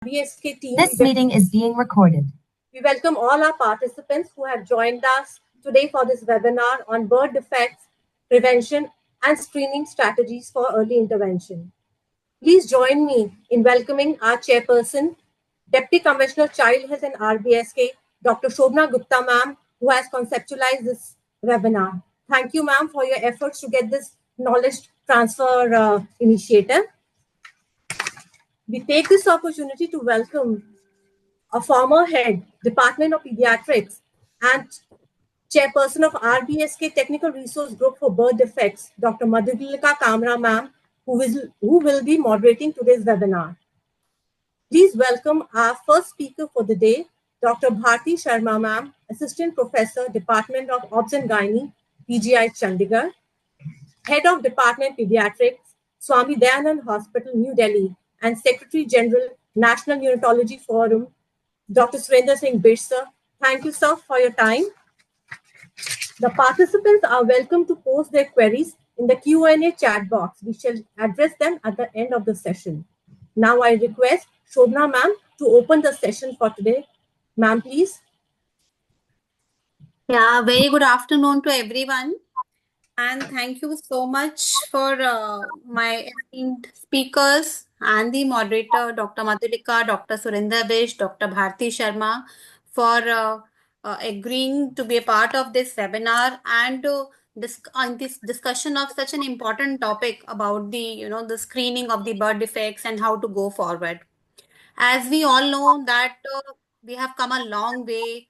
RBSK team. This meeting is being recorded. We welcome all our participants who have joined us today for this webinar on birth defects, prevention, and screening strategies for early intervention. Please join me in welcoming our chairperson, Deputy Commissioner Child Health and RBSK, Dr. Shobna Gupta ma'am, who has conceptualized this webinar. Thank you, ma'am, for your efforts to get this knowledge transfer initiative. We take this opportunity to welcome a former head, Department of Pediatrics, and chairperson of RBSK Technical Resource Group for Birth Defects, Dr. Madhulika Kamra ma'am, who will be moderating today's webinar. Please welcome our first speaker for the day, Dr. Bharti Sharma ma'am, Assistant Professor, Department of Obs and Gynae, PGI Chandigarh, Head of Department Pediatrics, Swami Dayanand Hospital, New Delhi, and Secretary General, National Neonatology Forum, Dr. Surendra Singh Birsa. Thank you, sir, for your time. The participants are welcome to post their queries in the Q&A chat box. We shall address them at the end of the session. Now I request Shobna ma'am to open the session for today. Ma'am, please. Yeah, very good afternoon to everyone. And thank you so much for my esteemed speakers and the moderator, Dr. Madhulika, Dr. Surendra Bish, Dr. Bharti Sharma, for agreeing to be a part of this webinar and on this discussion of such an important topic about the screening of the birth defects and how to go forward. As we all know that we have come a long way.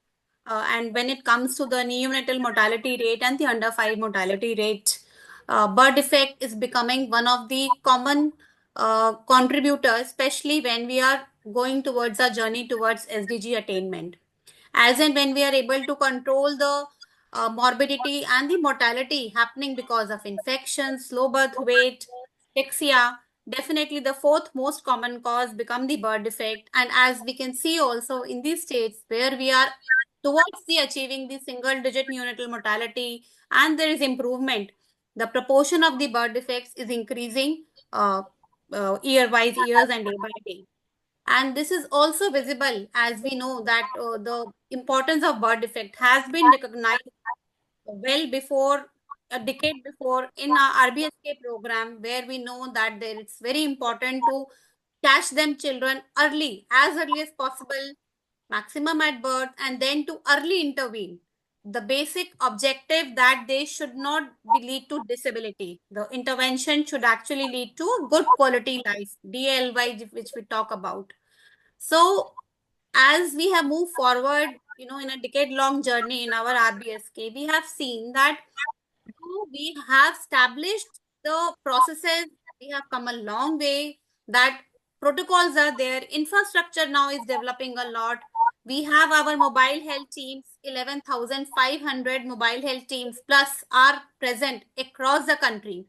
And when it comes to the neonatal mortality rate and the under 5 mortality rate, birth defect is becoming one of the common contributors, especially when we are going towards our journey towards SDG attainment. As and when we are able to control the morbidity and the mortality happening because of infections, low birth weight, asphyxia, definitely the fourth most common cause become the birth defect. And as we can see also in these states where we are towards the achieving the single digit neonatal mortality and there is improvement, the proportion of the birth defects is increasing years and day by day. And this is also visible as we know that the importance of birth defect has been recognized well before a decade before in our RBSK program, where we know that it's very important to catch them children early, as early as possible, maximum at birth, and then to early intervene. The basic objective that they should not lead to disability. The intervention should actually lead to a good quality life, DLY, which we talk about. So as we have moved forward, in a decade-long journey in our RBSK, we have seen that we have established the processes. We have come a long way. That protocols are there. Infrastructure now is developing a lot. We have our mobile health teams, 11,500 mobile health teams plus are present across the country,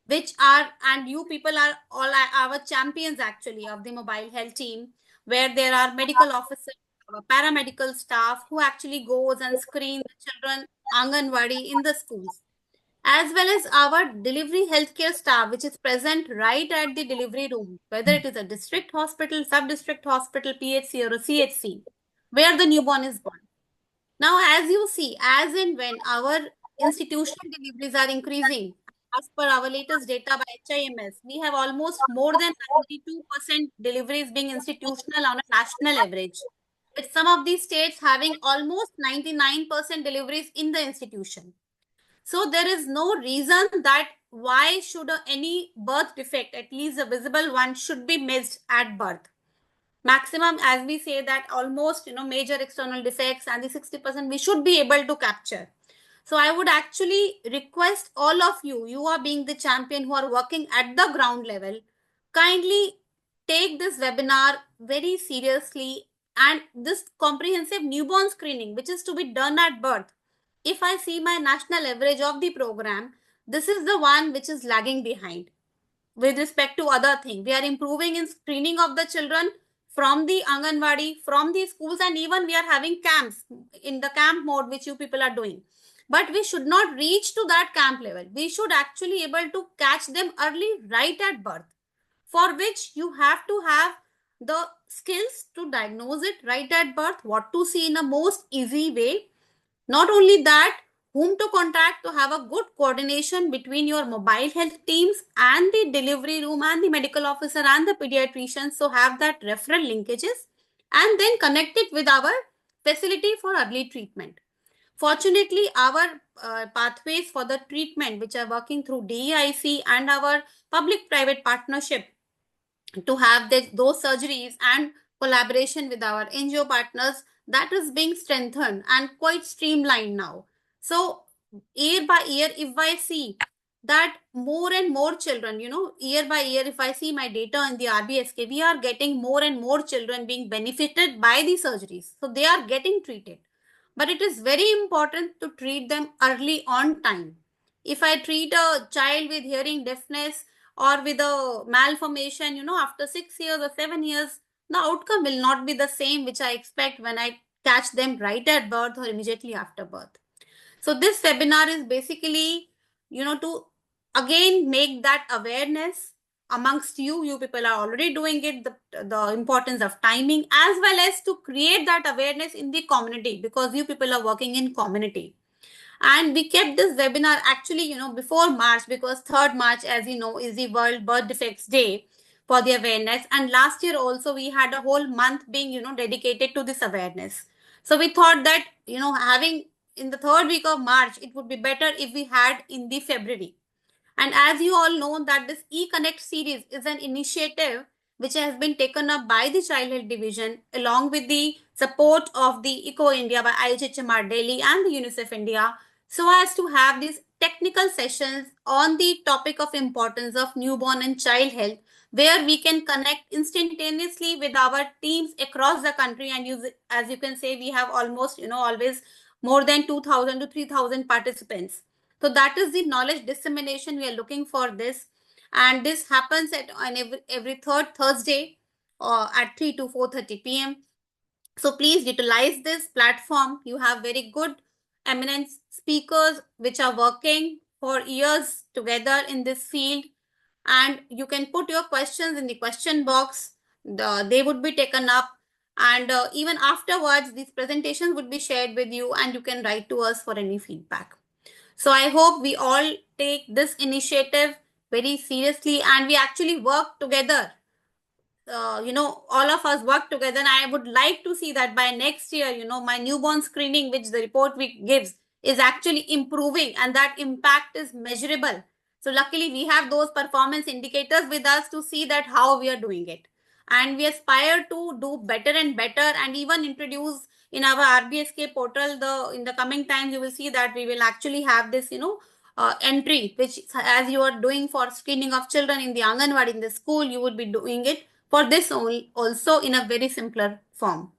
and you people are all our champions actually of the mobile health team, where there are medical officers, paramedical staff who actually goes and screen the children Anganwadi in the schools, as well as our delivery healthcare staff, which is present right at the delivery room, whether it is a district hospital, sub-district hospital, PHC or a CHC, where the newborn is born. Now, as you see, as and when our institutional deliveries are increasing, as per our latest data by HIMS, we have almost more than 92% deliveries being institutional on a national average, with some of these states having almost 99% deliveries in the institution. So there is no reason that why should any birth defect, at least a visible one, should be missed at birth. Maximum, as we say, that almost major external defects and the 60% we should be able to capture. So I would actually request all of you are being the champion who are working at the ground level, kindly take this webinar very seriously, and this comprehensive newborn screening, which is to be done at birth. If I see my national average of the program, this is the one which is lagging behind with respect to other things. We are improving in screening of the children from the Anganwadi, from the schools, and even we are having camps in the camp mode, which you people are doing. But we should not reach to that camp level. We should actually able to catch them early right at birth, for which you have to have the skills to diagnose it right at birth, what to see in a most easy way. Not only that, whom to contact to have a good coordination between your mobile health teams and the delivery room and the medical officer and the pediatricians. So have that referral linkages and then connect it with our facility for early treatment. Fortunately, our pathways for the treatment, which are working through DEIC and our public-private partnership, to have those surgeries and collaboration with our NGO partners, that is being strengthened and quite streamlined now. So year by year, if I see that more and more children, year by year, if I see my data in the RBSK, we are getting more and more children being benefited by the surgeries. So they are getting treated. But it is very important to treat them early on time. If I treat a child with hearing deafness or with a malformation, after 6 years or 7 years, the outcome will not be the same which I expect when I catch them right at birth or immediately after birth. So this webinar is basically, to again make that awareness amongst you. You people are already doing it, the importance of timing, as well as to create that awareness in the community, because you people are working in community. And we kept this webinar actually, before March, because 3rd March, as you know, is the World Birth Defects Day for the awareness. And last year also we had a whole month being, dedicated to this awareness. So we thought that, having in the 3rd week of March, it would be better if we had in the February. And as you all know, that this eConnect series is an initiative which has been taken up by the Child Health Division along with the support of the ECO India by IHHMR Delhi and the UNICEF India, so as to have these technical sessions on the topic of importance of newborn and child health, where we can connect instantaneously with our teams across the country. And as you can say, we have almost, always more than 2,000 to 3,000 participants. So that is the knowledge dissemination we are looking for this. And this happens on every third Thursday at 3 to 4:30 p.m. So please utilize this platform. You have very good eminent speakers which are working for years together in this field. And you can put your questions in the question box. They would be taken up. And even afterwards, these presentations would be shared with you and you can write to us for any feedback. So I hope we all take this initiative very seriously and we actually work together. All of us work together. And I would like to see that by next year, my newborn screening, which the report gives, is actually improving and that impact is measurable. So luckily we have those performance indicators with us to see that how we are doing it. And we aspire to do better and better and even introduce in our RBSK portal, in the coming times, you will see that we will actually have this, entry, which as you are doing for screening of children in the Anganwadi, in the school, you would be doing it for this also in a very simpler form.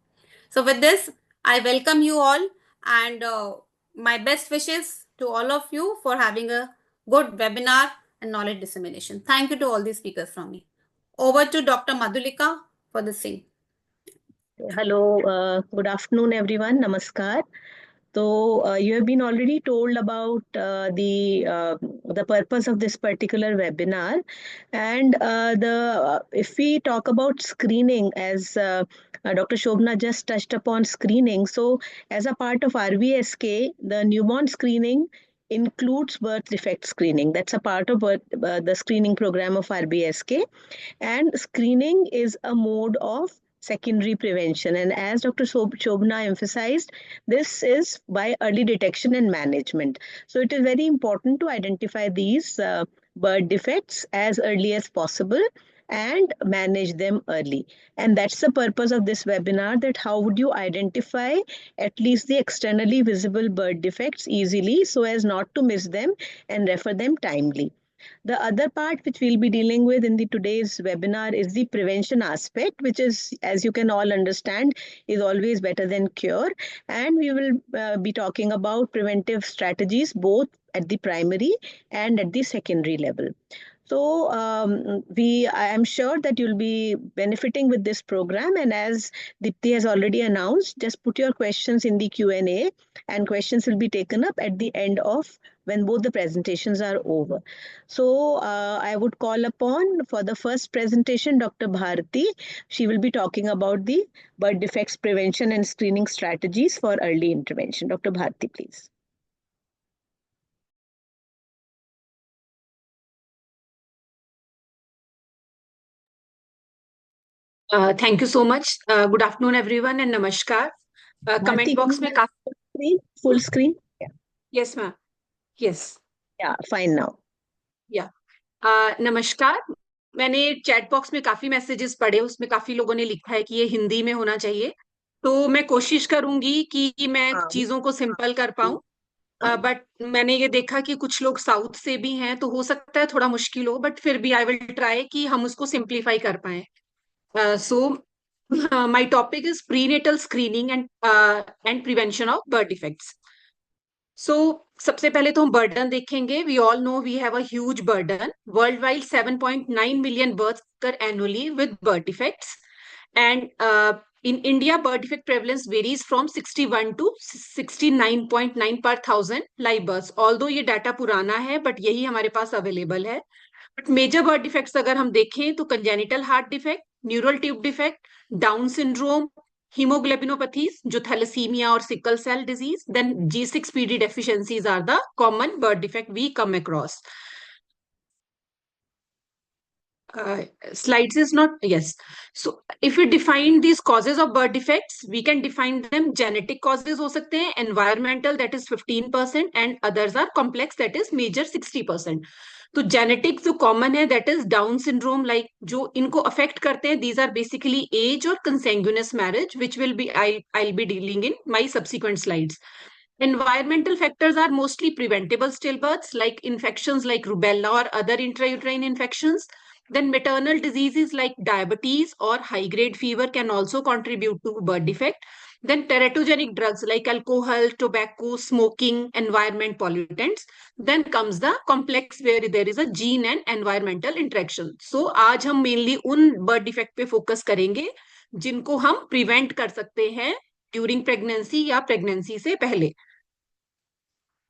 So with this, I welcome you all and my best wishes to all of you for having a good webinar and knowledge dissemination. Thank you to all the speakers from me. Over to Dr. Madhulika for the same. Hello, good afternoon everyone, namaskar. So you have been already told about the purpose of this particular webinar, and if we talk about screening, as Dr. Shobna just touched upon screening. So as a part of RBSK, the newborn screening includes birth defect screening. That's a part of the screening program of RBSK, and screening is a mode of secondary prevention. And as Dr. Shobna emphasized, this is by early detection and management. So it is very important to identify these birth defects as early as possible and manage them early. And that's the purpose of this webinar, that how would you identify at least the externally visible birth defects easily so as not to miss them and refer them timely. The other part which we'll be dealing with in today's webinar is the prevention aspect, which is, as you can all understand, is always better than cure. And we will be talking about preventive strategies both at the primary and at the secondary level. So I am sure that you'll be benefiting with this program. And as Dipti has already announced, just put your questions in the Q&A and questions will be taken up at the end of when both the presentations are over. So I would call upon for the first presentation Dr. Bharti. She will be talking about the birth defects prevention and screening strategies for early intervention. Dr. Bharti, please. Thank you so much. Good afternoon, everyone, and namaskar. Comment Bharti, box में काफी full screen. Yes, ma'am. Yes. Yeah, fine now. Yeah. नमस्कार. मैंने chat box में काफी messages पढ़े, उसमें काफी लोगों ने लिखा है कि ये हिंदी में होना चाहिए, तो मैं कोशिश करूंगी कि मैं चीजों को सिंपल कर पाऊं. बट मैंने ये देखा कि कुछ लोग साउथ से भी हैं, तो हो सकता है थोड़ा मुश्किल हो, बट फिर भी आई विल ट्राई कि हम उसको सिंप्लीफाई कर पाए. My topic is prenatal screening and prevention of birth defects. So सबसे पहले तो हम बर्डन देखेंगे. We all know we have a huge burden. Worldwide 7.9 million births occur annually with birth defects. And in India, birth defect prevalence varies from 61 to 69.9 per thousand live births. Although ये data पुराना है, but यही हमारे पास available है. But major birth defects अगर हम देखें तो congenital heart defect, neural tube defect, down syndrome, haemoglobinopathies जो थैलेसीमिया और sickle cell disease, then G6PD deficiencies are the common birth defect we come across. Slides is not, yes. So if we define these causes of birth defects, we can define them genetic causes हो सकते हैं, environmental that is 15% and others are complex that is major 60%. तो genetic जो common है that is down syndrome, like जो इनको affect करते हैं दीज आर बेसिकली एज और consanguineous marriage, which will be I will be dealing in my subsequent slides. Environmental factors are mostly preventable stillbirths like infections like rubella or other intrauterine infections. Then maternal diseases like diabetes or high-grade fever can also contribute to birth defect. Then teratogenic drugs like alcohol, tobacco, smoking, environment pollutants. Then comes the complex where there is a gene and environmental interaction. So आज हम mainly उन birth defect पे focus करेंगे जिनको हम prevent कर सकते हैं ड्यूरिंग प्रेगनेंसी या प्रेगनेंसी से पहले.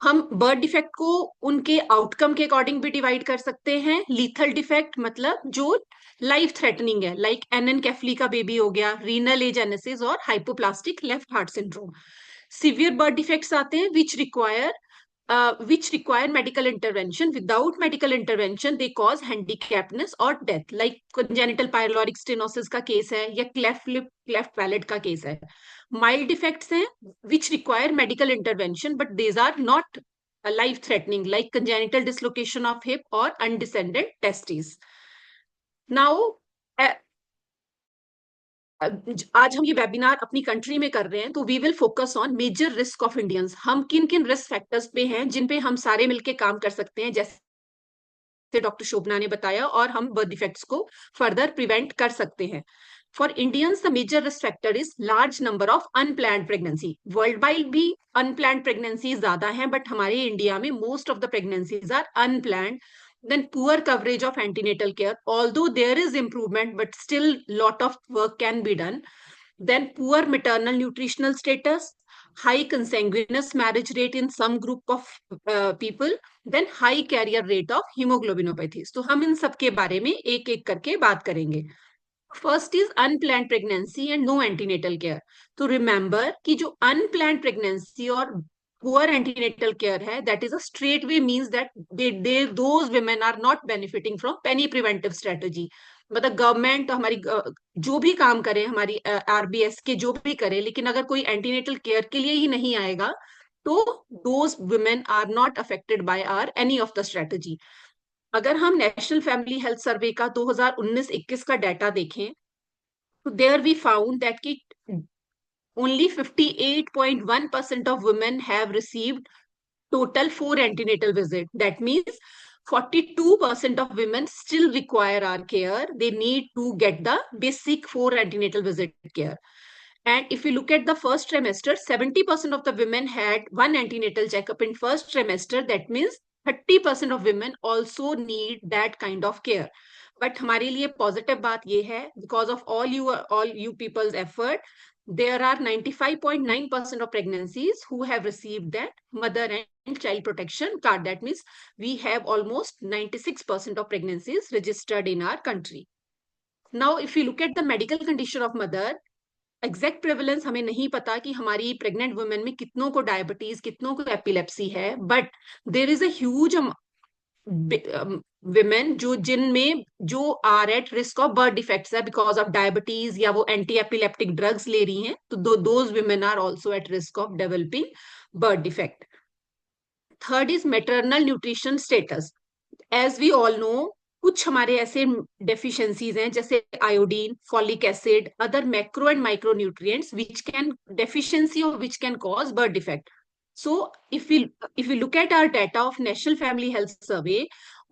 हम बर्थ डिफेक्ट को उनके आउटकम के अकॉर्डिंग भी डिवाइड कर सकते हैं. लीथल डिफेक्ट मतलब जो लाइफ थ्रेटनिंग है, लाइक एनेनकेफली का बेबी हो गया, रीनल एजेनेसिस और hypoplastic left heart syndrome. Severe birth defects आते हैं which require medical intervention. Without medical intervention they cause handicapness or death, like congenital pyloric stenosis का केस है या cleft lip cleft palate का case है. Mild defects हैं which require medical intervention but these are not life threatening, like congenital dislocation of hip or undescended testes. Now आज हम ये webinar अपनी कंट्री में कर रहे हैं, तो we will focus on major risk of Indians. हम किन किन रिस्क फैक्टर्स पे हैं जिन पे हम सारे मिलके काम कर सकते हैं, जैसे डॉक्टर शोभना ने बताया, और हम बर्थ डिफेक्ट्स को फर्दर प्रिवेंट कर सकते हैं. For Indians the major risk factor is large number of unplanned pregnancy. World wide भी अनप्लान्ड प्रेगनेंसी ज्यादा है, बट हमारे इंडिया में most of the pregnancies are unplanned. Then poor coverage of antenatal care, although there is improvement but still lot of work can be done. Then poor maternal nutritional status, high consanguineous marriage rate in some group of people, then high carrier rate of hemoglobinopathies. तो हम इन सब के बारे में एक एक करके बात करेंगे. First is unplanned pregnancy and no antenatal care. तो remember कि जो unplanned pregnancy और poor antenatal care है, that is a straightway means that those women are not benefiting from any preventive strategy. मतलब गवर्नमेंट हमारी जो भी काम करे, हमारी RBS के जो भी करे, लेकिन अगर कोई एंटीनेटल केयर के लिए ही नहीं आएगा तो those women are not affected by our any of the strategy. अगर हम नेशनल फैमिली हेल्थ सर्वे का 2019-21 का डाटा देखें तो देयर वी फाउंड दैट कि only 58.1% of women have received total 4 antenatal visits. That means 42% of women still require our care. They need to get the basic 4 antenatal visit care. And if we look at the first trimester, 70% of the women had 1 antenatal checkup in first trimester. That means 30% of women also need that kind of care. But हमारे लिए positive बात ये है, because of all you people's effort, there are 95.9% of pregnancies who have received that mother and child protection card. That means we have almost 96% of pregnancies registered in our country. Now if you look at the medical condition of mother, exact prevalence हमें नहीं पता कि हमारी pregnant women में कितनों को diabetes, कितनों को एपिलेप्सी है, but there is a huge women जिनमें जो are at risk of birth defects है बिकॉज ऑफ डायबिटीज, या वो एंटी एपिलेप्टिक ड्रग्स ले रही हैं, तो those women are also at risk of developing birth defect. Third is maternal nutrition status. As we all know, कुछ हमारे ऐसे डेफिशिएंसीज हैं जैसे iodine, folic acid, other macro and micro nutrients which can deficiency of which can cause birth defect. So if we look at our data of National Family Health Survey,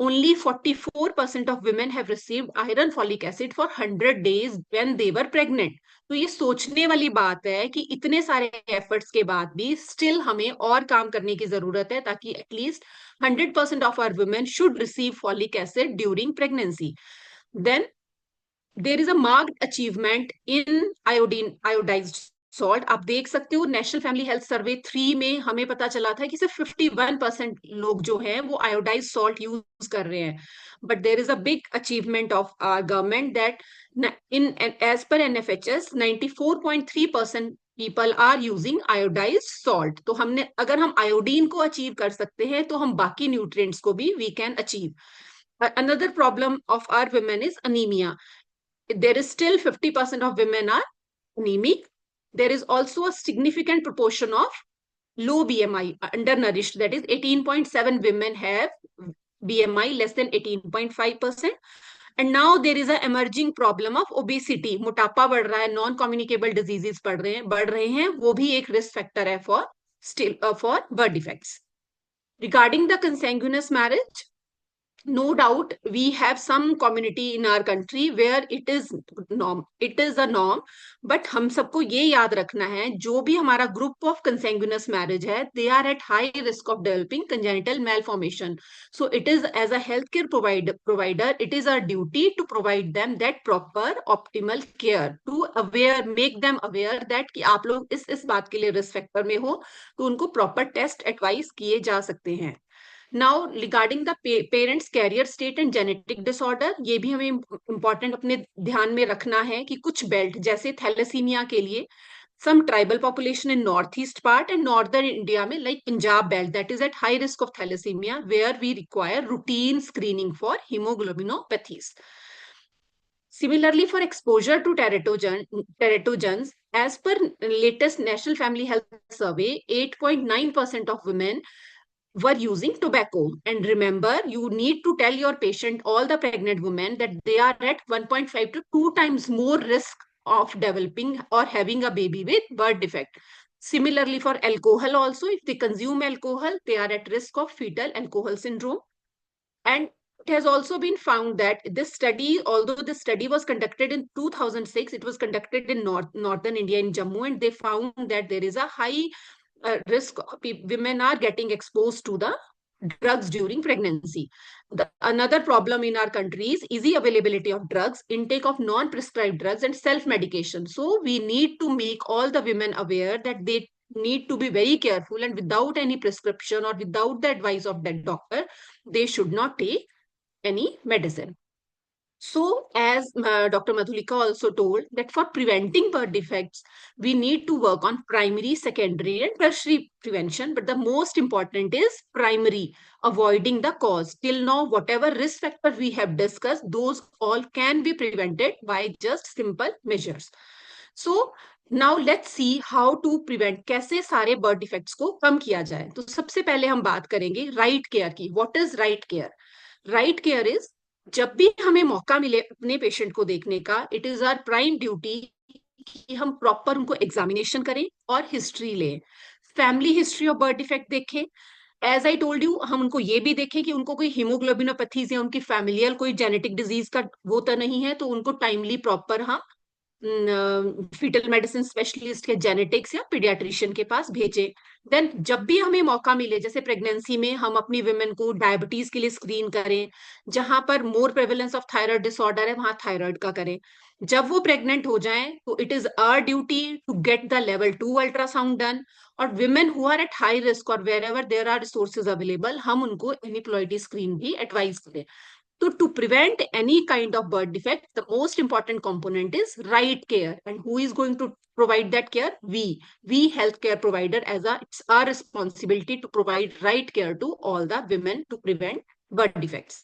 only 44% of women have received iron folic acid for 100 days when they were pregnant. तो ये सोचने वाली बात है कि इतने सारे efforts के बाद भी स्टिल हमें और काम करने की जरूरत है ताकि at least 100% of our women should receive folic acid during pregnancy. Then there is a marked achievement in iodized salt. आप देख सकते हो नेशनल फैमिली हेल्थ सर्वे 3 में हमें पता चला था कि सिर्फ 51% लोग जो हैं वो आयोडाइज सॉल्ट यूज कर रहे हैं. But there is a big achievement of our government that in as per NFHS 94.3% people are using iodised salt. तो हमने, अगर हम आयोडीन को अचीव कर सकते हैं तो हम बाकी न्यूट्रिएंट्स को भी we can achieve. Another problem of our women is anemia. There is still 50% of women are anemic. There is also a significant proportion of low BMI, undernourished, that is 18.7 women have BMI less than 18.5%. And now there is an emerging problem of obesity. मोटापा बढ़ रहा है, non communicable diseases बढ़ रहे हैं, वो भी एक रिस्क फैक्टर है for birth defects. Regarding the consanguineous marriage, no doubt we have some community in our country where it is a norm, but हम सबको ये याद रखना है जो भी हमारा group of consanguineous marriage है, they are at high risk of developing congenital malformation. So it is, as a healthcare provider, it is our duty to provide them that proper optimal care, to make them aware that कि आप लोग इस बात के लिए risk factor में हो, तो उनको proper test advice किए जा सकते हैं. Now regarding the parents carrier state and genetic disorder, ये भी हमें important अपने ध्यान में रखना है कि कुछ बेल्ट जैसे थैलेसीमिया के लिए some tribal population in northeast part and northern India में like Punjab belt, that is at high risk of thalassemia, where we require routine screening for hemoglobinopathies. Similarly, for exposure to teratogens, as per latest National Family Health Survey, 8.9% of women were using tobacco. And remember, you need to tell your patient, all the pregnant women, that they are at 1.5 to 2 times more risk of developing or having a baby with birth defect. Similarly, for alcohol also, if they consume alcohol, they are at risk of fetal alcohol syndrome. And it has also been found that this study, although this study was conducted in 2006, it was conducted in northern India, in Jammu, and they found that there is a high risk women are getting exposed to the drugs during pregnancy. Another problem in our country is easy availability of drugs, intake of non-prescribed drugs, and self-medication. So we need to make all the women aware that they need to be very careful, and without any prescription or without the advice of that doctor, they should not take any medicine. So as Dr. Madhulika also told, that for preventing birth defects, we need to work on primary, secondary, and tertiary prevention. But the most important is primary, avoiding the cause. Till now, whatever risk factor we have discussed, those all can be prevented by just simple measures. So now let's see how to prevent, कैसे सारे birth defects को कम किया जाए. तो सबसे पहले हम बात करेंगे right care की. What is right care? Right care is, जब भी हमें मौका मिले अपने पेशेंट को देखने का, it is our prime duty कि हम प्रॉपर उनको एग्जामिनेशन करें और हिस्ट्री लें. Family history of birth defect देखें. एज आई टोल्ड यू, हम उनको ये भी देखें कि उनको कोई हीमोग्लोबिनोपैथीज या उनकी फैमिलियल कोई जेनेटिक डिजीज का वो तो नहीं है, तो उनको टाइमली प्रॉपर हम फीटल मेडिसिन स्पेशलिस्ट या जेनेटिक्स या पीडियाट्रिशियन के पास भेजें। देन जब भी हमें मौका मिले, जैसे प्रेगनेंसी में हम अपनी वुमेन को डायबिटीज के लिए स्क्रीन करें, जहां पर मोर प्रेवलेंस ऑफ थायराइड डिसऑर्डर है वहां थायराइड का करें। जब वो प्रेग्नेंट हो जाएं तो it is our duty to get the level 2 ultrasound done. और women who are at high risk और wherever there are resources available, हम उनको एनिप्लॉइडी स्क्रीन भी एडवाइस करें। So to prevent any kind of birth defect, the most important component is right care. And who is going to provide that care? We healthcare provider, it's our responsibility to provide right care to all the women to prevent birth defects.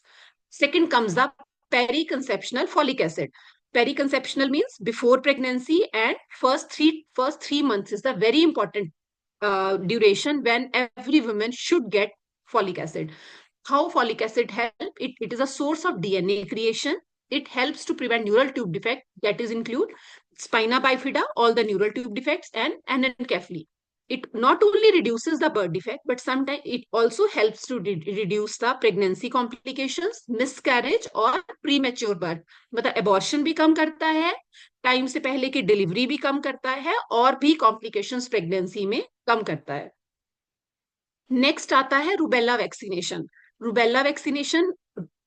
Second comes the periconceptional folic acid. Periconceptional means before pregnancy, and first three months is the very important duration when every woman should get folic acid. How folic acid help? It is a source of DNA creation. It helps to prevent neural tube defect, that is include spina bifida, all the neural tube defects, and anencephaly. It not only reduces the birth defect, but sometimes it also helps to reduce the pregnancy complications, miscarriage और premature birth. मतलब abortion भी कम करता है, time से पहले की delivery भी कम करता है, और भी कॉम्प्लिकेशंस प्रेगनेंसी में कम करता है। नेक्स्ट आता है रूबेला वैक्सीनेशन। रूबेला वैक्सीनेशन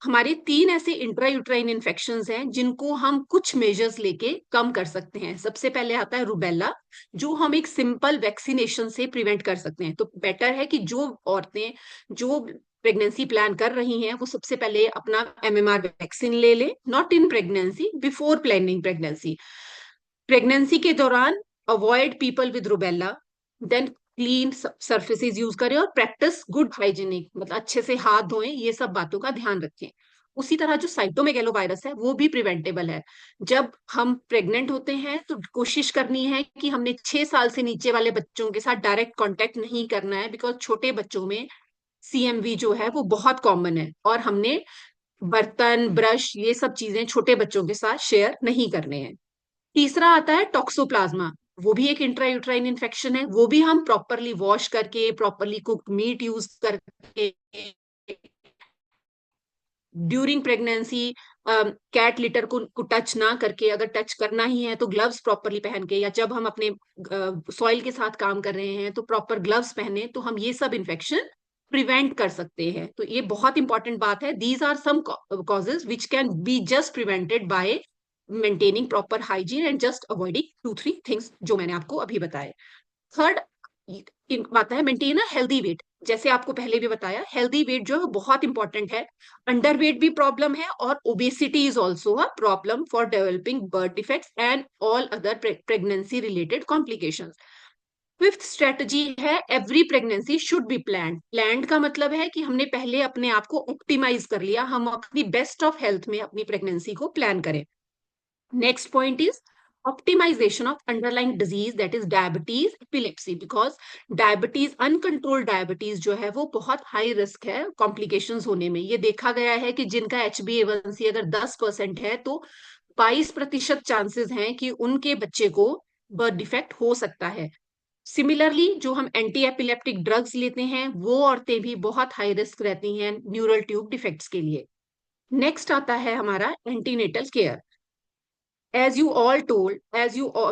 हमारे 3 ऐसे इंट्रायूट्राइन इन्फेक्शंस हैं जिनको हम कुछ मेजर्स लेके कम कर सकते हैं। सबसे पहले आता है रूबेला, जो हम एक सिंपल वैक्सीनेशन से प्रिवेंट कर सकते हैं। तो बेटर है कि जो औरतें जो प्रेगनेंसी प्लान कर रही हैं वो सबसे पहले अपना MMR वैक्सीन ले लें, not in pregnancy, before planning pregnancy. Pregnancy के दौरान avoid people with rubella, then clean surfaces use करें और प्रैक्टिस गुड हाइजीनिक, मतलब अच्छे से हाथ धोएं, ये सब बातों का ध्यान रखें। उसी तरह जो साइटोमेगेलोवायरस है वो भी प्रिवेंटेबल है। जब हम प्रेग्नेंट होते हैं तो कोशिश करनी है कि हमने 6 साल से नीचे वाले बच्चों के साथ डायरेक्ट कांटेक्ट नहीं करना है, बिकॉज छोटे बच्चों में CMV जो है वो बहुत कॉमन है, और हमने बर्तन ब्रश ये सब चीजें छोटे बच्चों के साथ शेयर नहीं करने हैं। तीसरा आता है टॉक्सोप्लाज्मा, वो भी एक इंट्रायूट्राइन इन्फेक्शन है। वो भी हम प्रॉपरली वॉश करके, प्रॉपरली कुक्ड मीट यूज करके, ड्यूरिंग प्रेगनेंसी कैट लिटर को टच ना करके, अगर टच करना ही है तो ग्लव्स प्रॉपरली पहन के, या जब हम अपने सॉइल के साथ काम कर रहे हैं तो प्रॉपर ग्लव्स पहने, तो हम ये सब इन्फेक्शन प्रिवेंट कर सकते हैं। तो ये बहुत इंपॉर्टेंट बात है। These are some causes which can be just prevented by maintaining proper hygiene and just avoiding 2-3 things जो मैंने आपको अभी बताए। थर्ड बात है मेंटेन अ हेल्दी वेट। जैसे आपको पहले भी बताया, हेल्दी वेट जो है बहुत इंपॉर्टेंट है। अंडर वेट भी प्रॉब्लम है, और obesity is also a problem for developing birth defects and all other pregnancy related complications. Fifth strategy है every pregnancy should be planned. Planned का मतलब है कि हमने पहले अपने आप को ऑप्टिमाइज कर लिया, हम अपनी बेस्ट ऑफ हेल्थ में अपनी प्रेगनेंसी को प्लान करें। Next point is optimization of underlying disease, that is diabetes, epilepsy, because diabetes, uncontrolled diabetes जो है वो बहुत हाई रिस्क है कॉम्प्लिकेशंस होने में। ये देखा गया है कि जिनका HbA1c अगर 10% है तो 22% चांसेस हैं कि उनके बच्चे को बर्थ डिफेक्ट हो सकता है। सिमिलरली जो हम एंटी एपिलेप्टिक ड्रग्स लेते हैं वो औरतें भी बहुत हाई रिस्क रहती हैं न्यूरल ट्यूब डिफेक्ट्स के लिए। नेक्स्ट आता है हमारा antenatal care. As you all told,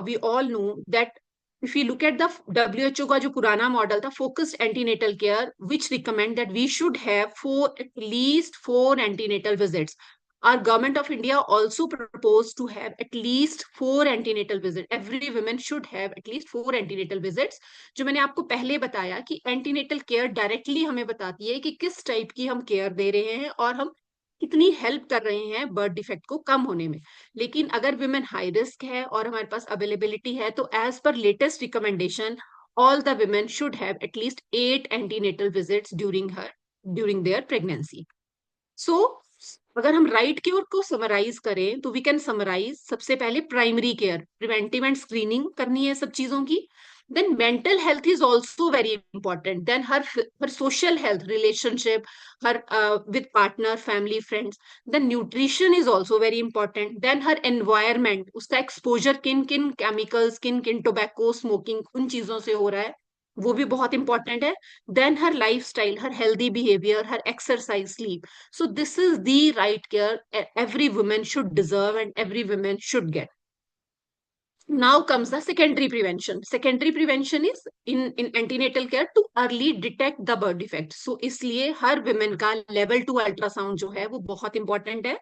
we all know that if you look at the WHO का जो पुराना मॉडल था focused antenatal care, which recommend that we should have at least 4 antenatal visits. Our government of India also proposed to have at least 4 antenatal visits. Every woman should have at least 4 antenatal visits. जो मैंने आपको पहले बताया कि antenatal care directly हमें बताती है कि किस टाइप की हम केयर दे रहे हैं और हम कितनी हेल्प कर रहे हैं बर्थ डिफेक्ट को कम होने में। लेकिन अगर विमेन हाई रिस्क है और हमारे पास अवेलेबिलिटी है तो as per latest recommendation all the women should have at least 8 antenatal visits during their pregnancy. So अगर हम राइट केयर को समराइज करें तो वी कैन समराइज, सबसे पहले primary care, preventive and screening करनी है सब चीजों की। Then mental health is also very important. Then her social health, relationship, her with partner, family, friends. Then nutrition is also very important. Then her environment, उसका exposure किन किन chemicals, किन किन tobacco, smoking, उन चीजों से हो रहा है, वो भी बहुत इंपॉर्टेंट है। Then her lifestyle, her healthy behaviour, her exercise, sleep. So this is the right care every women should deserve and every women should get. Now comes the secondary prevention. Secondary prevention is in antenatal care to early detect the birth defect. So इसलिए हर women का level 2 ultrasound जो है वो बहुत important है.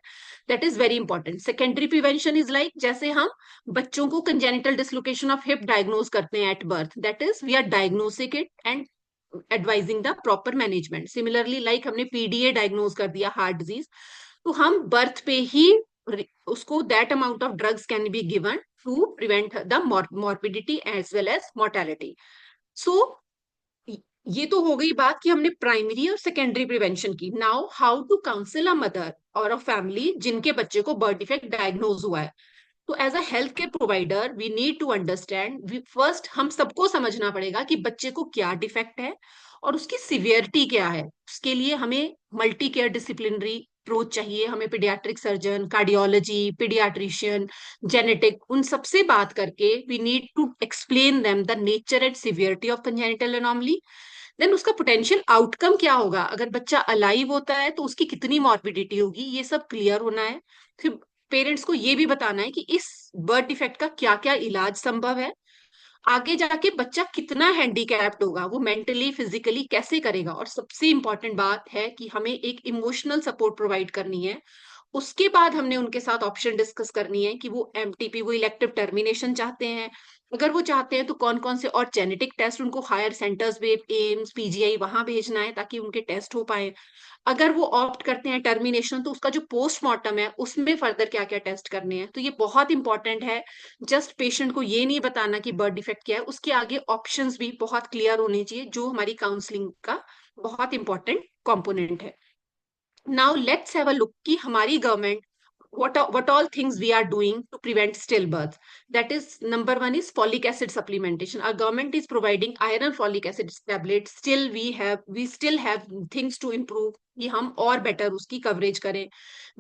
That is very important. Secondary prevention is like जैसे हम बच्चों को congenital dislocation of hip diagnose करते हैं at birth. That is we are diagnosing it and advising the proper management. Similarly, like हमने PDA diagnose कर दिया heart disease, तो हम birth पे ही उसको that amount of drugs can be given to prevent the morbidity as well as mortality. So ये तो हो गई बात कि हमने प्राइमरी और सेकेंडरी प्रिवेंशन की. Now how to counsel a mother और अ फैमिली जिनके बच्चे को बर्थ डिफेक्ट डायग्नोज हुआ है. तो as a health care provider we need to understand, first हम सबको समझना पड़ेगा कि बच्चे को क्या डिफेक्ट है और उसकी सिवियरिटी क्या है. उसके लिए हमें मल्टी केयर डिसिप्लिनरी अप्रोच चाहिए. हमें paediatric surgeon, cardiology, paediatrician, genetic, उन सबसे बात करके we need to explain them the nature and severity of congenital anomaly. Then उसका पोटेंशियल आउटकम क्या होगा. अगर बच्चा अलाइव होता है तो उसकी कितनी मॉर्बिडिटी होगी, ये सब क्लियर होना है. फिर पेरेंट्स को ये भी बताना है कि इस बर्थ डिफेक्ट का क्या क्या इलाज संभव है. आगे जाके बच्चा कितना हैंडीकैप्ड होगा, वो मेंटली फिजिकली कैसे करेगा. और सबसे इंपॉर्टेंट बात है कि हमें एक इमोशनल सपोर्ट प्रोवाइड करनी है. उसके बाद हमने उनके साथ ऑप्शन डिस्कस करनी है कि वो एमटीपी, वो इलेक्टिव टर्मिनेशन चाहते हैं. अगर वो चाहते हैं तो कौन कौन से और जेनेटिक टेस्ट उनको हायर सेंटर्स में, एम्स, पीजीआई, वहां भेजना है ताकि उनके टेस्ट हो पाए. अगर वो ऑप्ट करते हैं टर्मिनेशन तो उसका जो पोस्टमार्टम है उसमें फर्दर क्या क्या टेस्ट करने हैं. तो ये बहुत इंपॉर्टेंट है. जस्ट पेशेंट को ये नहीं बताना कि बर्थ डिफेक्ट क्या है, उसके आगे ऑप्शंस भी बहुत क्लियर होने चाहिए, जो हमारी काउंसलिंग का बहुत इंपॉर्टेंट कंपोनेंट है. Now let's have a look कि हमारी government what all things we are doing to prevent stillbirth. That is, number one is folic acid supplementation. Our government is providing iron folic acid tablets. We still have things to improve कि हम और better उसकी coverage करें.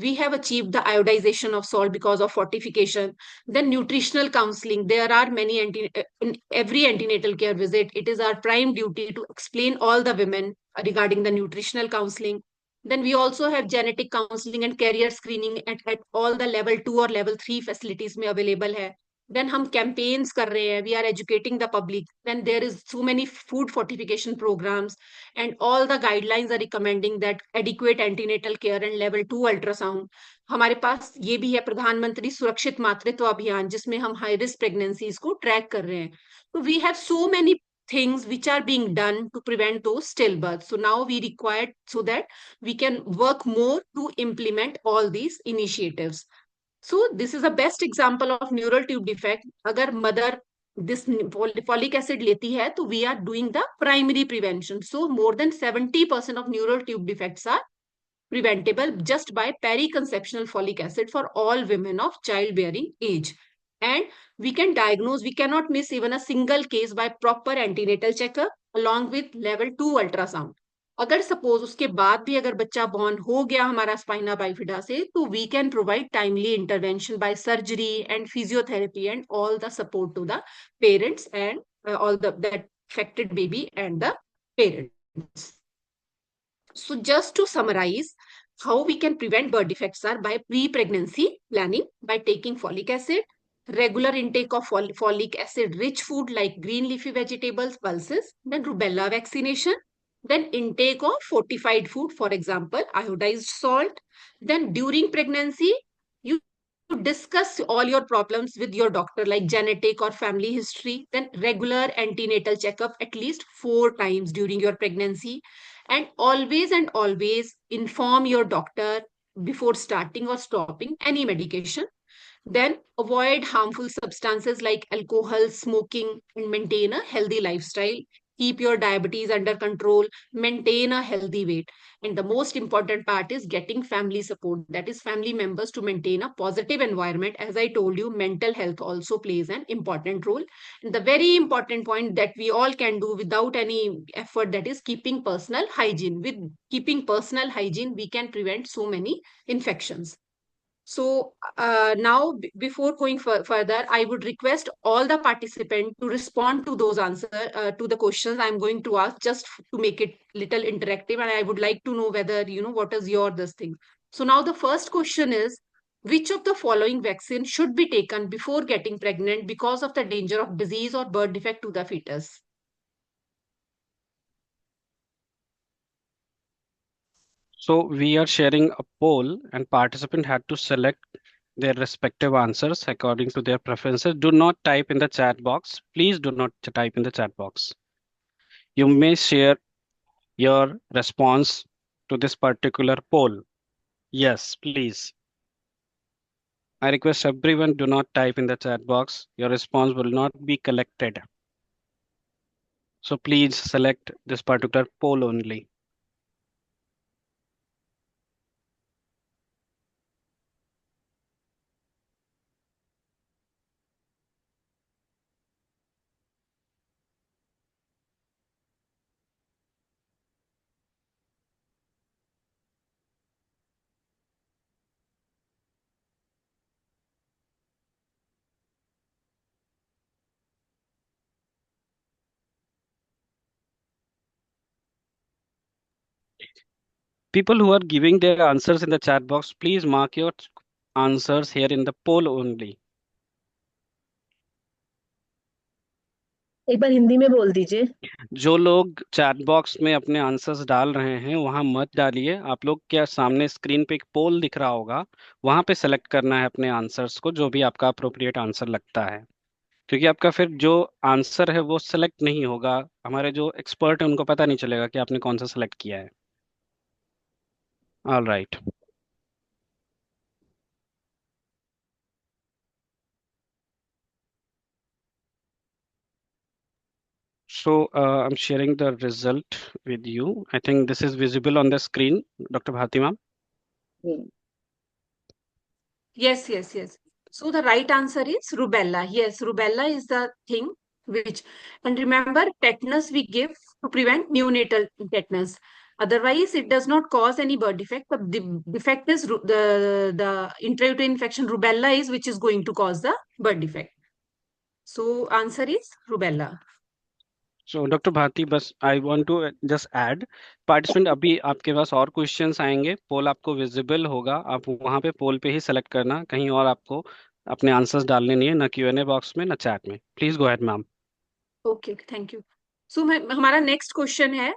We have achieved the iodization of salt because of fortification. Then nutritional counseling. There are many in every antenatal care visit. It is our prime duty to explain all the women regarding the nutritional counseling. Then we also have genetic counseling and career screening at all the level 2 or level 3 facilities में available है. Then हम campaigns कर रहे हैं. We are educating the public. Then there is so many food fortification programs and all the guidelines are recommending that adequate antenatal care and level 2 ultrasound. हमारे पास ये भी है प्रधानमंत्री सुरक्षित मातृत्व अभियान, जिसमें हम हाई रिस्क प्रेगनेंसीज को ट्रैक कर रहे हैं. तो we have so many things which are being done to prevent those stillbirths. So now we require so that we can work more to implement all these initiatives. So this is the best example of neural tube defect. अगर mother this folic acid लेती है तो we are doing the primary prevention. So more than 70% of neural tube defects are preventable just by periconceptional folic acid for all women of childbearing age. And we can diagnose, we cannot miss even a single case by proper antenatal checkup along with level 2 ultrasound. अगर suppose उसके बाद भी अगर बच्चा born हो गया हमारा spina bifida से, तो we can provide timely intervention by surgery and physiotherapy and all the support to the parents and all that affected baby and the parents. So just to summarize, how we can prevent birth defects are by pre-pregnancy planning, by taking folic acid, regular intake of folic acid rich food like green leafy vegetables, pulses, then rubella vaccination, then intake of fortified food, for example, iodized salt. Then during pregnancy, you discuss all your problems with your doctor like genetic or family history, then regular antenatal checkup at least 4 times during your pregnancy, and always inform your doctor before starting or stopping any medication. Then avoid harmful substances like alcohol, smoking, and maintain a healthy lifestyle. Keep your diabetes under control, maintain a healthy weight. And the most important part is getting family support, that is family members, to maintain a positive environment. As I told you, mental health also plays an important role. And the very important point that we all can do without any effort, that is keeping personal hygiene. With keeping personal hygiene, we can prevent so many infections. So now, before going further, I would request all the participants to respond to those answers, to the questions I'm going to ask, just to make it little interactive. And I would like to know whether, what is your this thing. So now the first question is, Which of the following vaccine should be taken before getting pregnant because of the danger of disease or birth defect to the fetus? So we are sharing a poll and participant had to select their respective answers according to their preferences. Do not type in the chat box. Please do not type in the chat box. You may share your response to this particular poll. Yes, please. I request everyone do not type in the chat box. Your response will not be collected. So please select this particular poll only. People who are giving their answers in the chat box, please mark your answers here in the poll only. एक बार हिंदी में बोल दीजिए। जो लोग chat box में अपने answers डाल रहे हैं वहां मत डालिए। आप लोग के सामने स्क्रीन पे एक पोल दिख रहा होगा, वहां पे सेलेक्ट करना है अपने आंसर्स को, जो भी आपका अप्रोप्रिएट आंसर लगता है, क्योंकि आपका फिर जो आंसर है वो सेलेक्ट नहीं होगा। हमारे जो एक्सपर्ट है उनको पता नहीं चलेगा कि आपने कौन सा सेलेक्ट किया है। All right. So I'm sharing the result with you. I think this is visible on the screen, Dr. Bharti ma'am. Yes, yes, yes. So the right answer is rubella. Yes, rubella is the thing which, and remember, tetanus we give to prevent neonatal tetanus. Otherwise, it does not cause any birth defect. The defect is the intrauterine infection rubella is which is going to cause the birth defect. So answer is rubella. So doctor Bharti, बस I want to just add, participant अभी आपके पास और questions आएंगे, पोल आपको visible होगा, आप वहां पे पोल पे ही सेलेक्ट करना, कहीं और आपको अपने आंसर्स डालने नहीं है, ना Q&A बॉक्स में ना चैट में। Please go ahead ma'am. Okay, thank you. So हमारा नेक्स्ट क्वेश्चन है,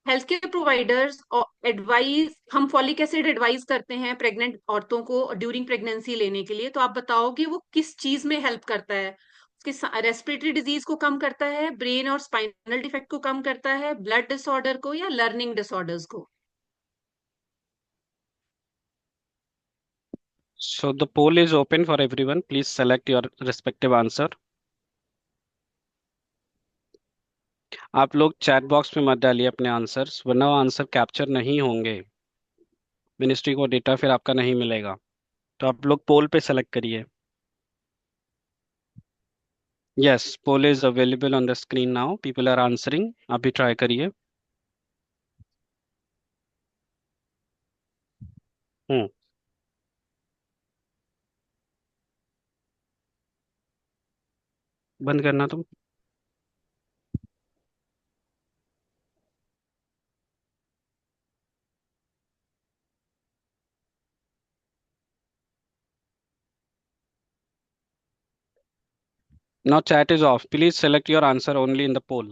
हेल्थ केयर प्रोवाइडर्स एडवाइस, हम फॉलिक एसिड एडवाइस करते हैं प्रेग्नेंट औरतों को ड्यूरिंग प्रेगनेंसी लेने के लिए, तो आप बताओ कि वो किस चीज में हेल्प करता है? उसके रेस्पिरेटरी डिजीज को कम करता है, ब्रेन और स्पाइनल डिफेक्ट को कम करता है, ब्लड डिसऑर्डर को, या लर्निंग डिसऑर्डर्स को? So the poll is open for everyone. Please select your respective answer. आप लोग चैट बॉक्स में मत डालिए अपने आंसर्स, वरना वो आंसर कैप्चर नहीं होंगे, मिनिस्ट्री को डेटा फिर आपका नहीं मिलेगा। तो आप लोग पोल पे सेलेक्ट करिए। Yes, poll is available on the screen now, people are answering. आप भी ट्राई करिए। हम्म बंद करना तुम। Now chat is off. Please select your answer only in the poll.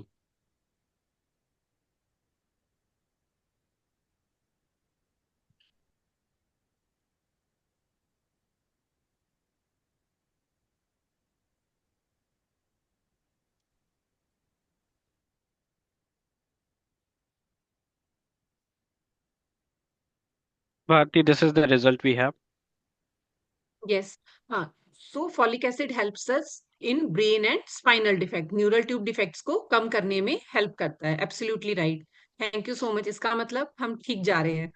Bharti, this is the result we have. Yes, हाँ। So folic acid helps us in brain and spinal defect, neural tube defects को कम करने में help करता है। Absolutely right, thank you so much. इसका मतलब हम ठीक जा रहे हैं।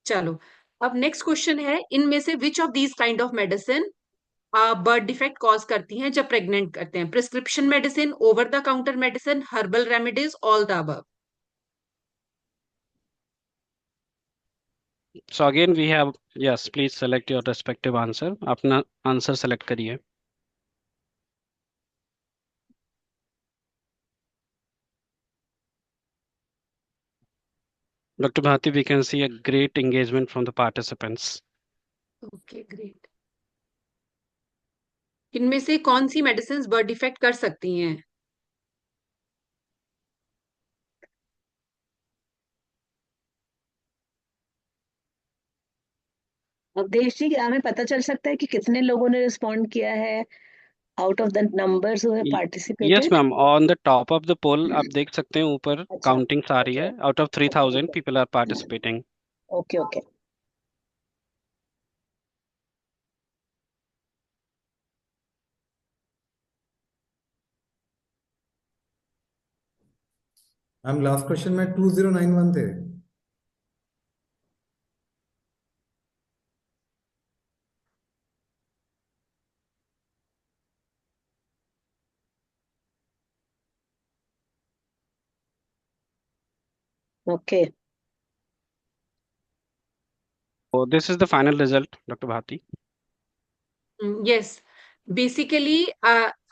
चलो, अब नेक्स्ट क्वेश्चन है, इनमें से विच of these kind of medicine birth defect cause करती हैं जब प्रेग्नेंट करते हैं? Prescription medicine, over the counter medicine, herbal remedies, all the above? So again we have, yes, please select your respective answer. अपना answer select करिए। Dr. Bharti, we can see a great engagement from the participants. Okay, great. इनमें से कौन सी medicine birth defect कर सकती हैं? अवधेश जी, हमें पता चल सकता है कि कितने लोगों ने रिस्पॉन्ड किया है out of the numbers who have yes participated? Ma'am, on the top of the poll आप देख सकते हैं, ऊपर अच्छा, काउंटिंग्स आ रही ओके है। Out of okay 3000 okay people are participating. Okay okay. Ma'am last question में 2091 थे। Okay, So this is the final result, Dr. Bhati. Yes, basically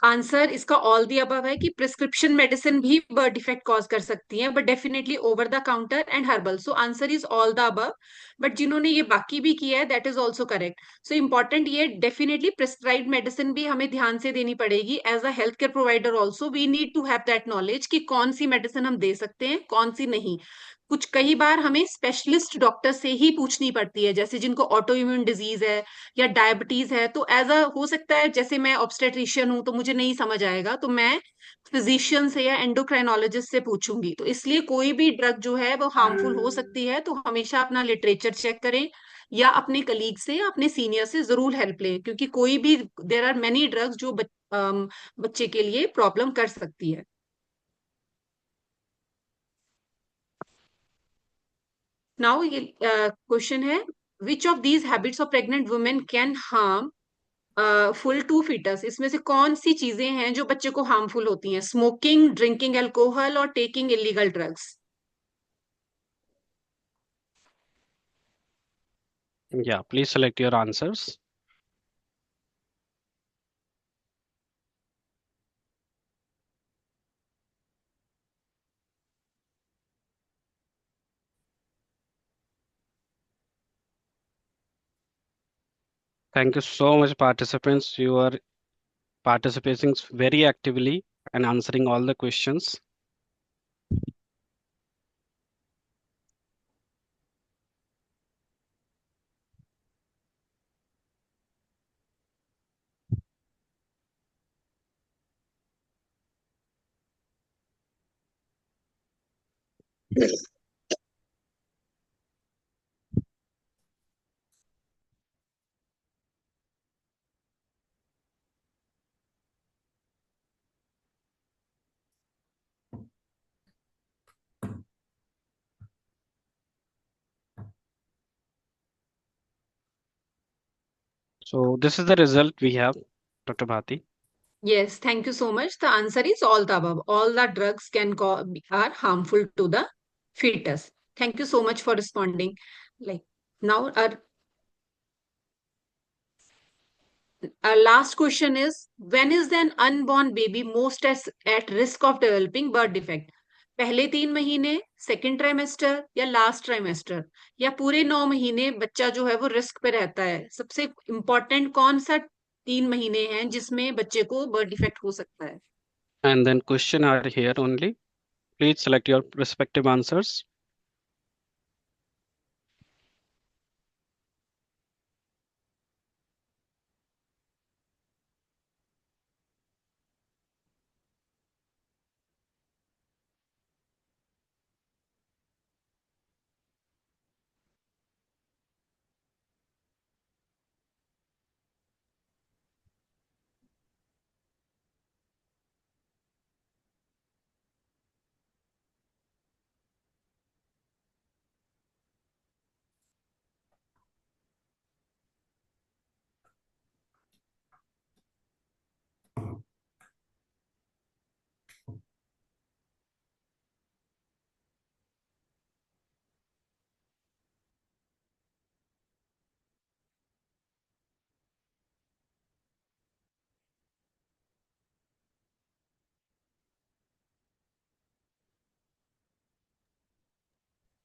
answer इसका ऑल दी अबव है कि प्रिस्क्रिप्शन मेडिसिन भी birth defect cause कर सकती है, but definitely over the counter and herbal. So answer is all the above. But जिन्होंने ये बाकी भी किया है, that is also correct. So important ये, डेफिनेटली प्रिस्क्राइब्ड मेडिसिन भी हमें ध्यान से देनी पड़ेगी। As a health care provider also we need to have that knowledge कि कौन सी मेडिसिन हम दे सकते हैं, कौन सी नहीं। कुछ कई बार हमें स्पेशलिस्ट डॉक्टर से ही पूछनी पड़ती है, जैसे जिनको ऑटो इम्यून डिजीज है या डायबिटीज है, तो एज अ हो सकता है, जैसे मैं ऑब्स्टेट्रिशियन हूं तो मुझे नहीं समझ आएगा, तो मैं फिजिशियन से या एंडोक्राइनोलॉजिस्ट से पूछूंगी। तो इसलिए कोई भी ड्रग जो है वो हार्मफुल हो सकती है, तो हमेशा अपना लिटरेचर चेक करें, या अपने कलीग से या अपने सीनियर से जरूर हेल्प लें, क्योंकि कोई भी, देर आर मेनी ड्रग्स जो बच्चे के लिए प्रॉब्लम कर सकती है। नाउ ये क्वेश्चन है, which of these habits of pregnant women can harmful to foetus? इसमें से कौन सी चीजें हैं जो बच्चे को हार्मफुल होती हैं? स्मोकिंग, ड्रिंकिंग अल्कोहल और taking illegal drugs. Yeah, please select your answers. Thank you so much, participants. You are participating very actively and answering all the questions. So this is the result we have, Dr. Bhati. Yes, thank you so much. The answer is all the above. All the drugs are harmful to the fetus. Thank you so much for responding. Like, now our last question is, when is an unborn baby most at risk of developing birth defect? पहले 3 महीने, second trimester, या last trimester, या पूरे 9 महीने बच्चा जो है वो रिस्क पे रहता है? सबसे इंपॉर्टेंट कौन सा 3 महीने हैं जिसमें बच्चे को बर्थ डिफेक्ट हो सकता है? And then question are here only. Please select your respective answers.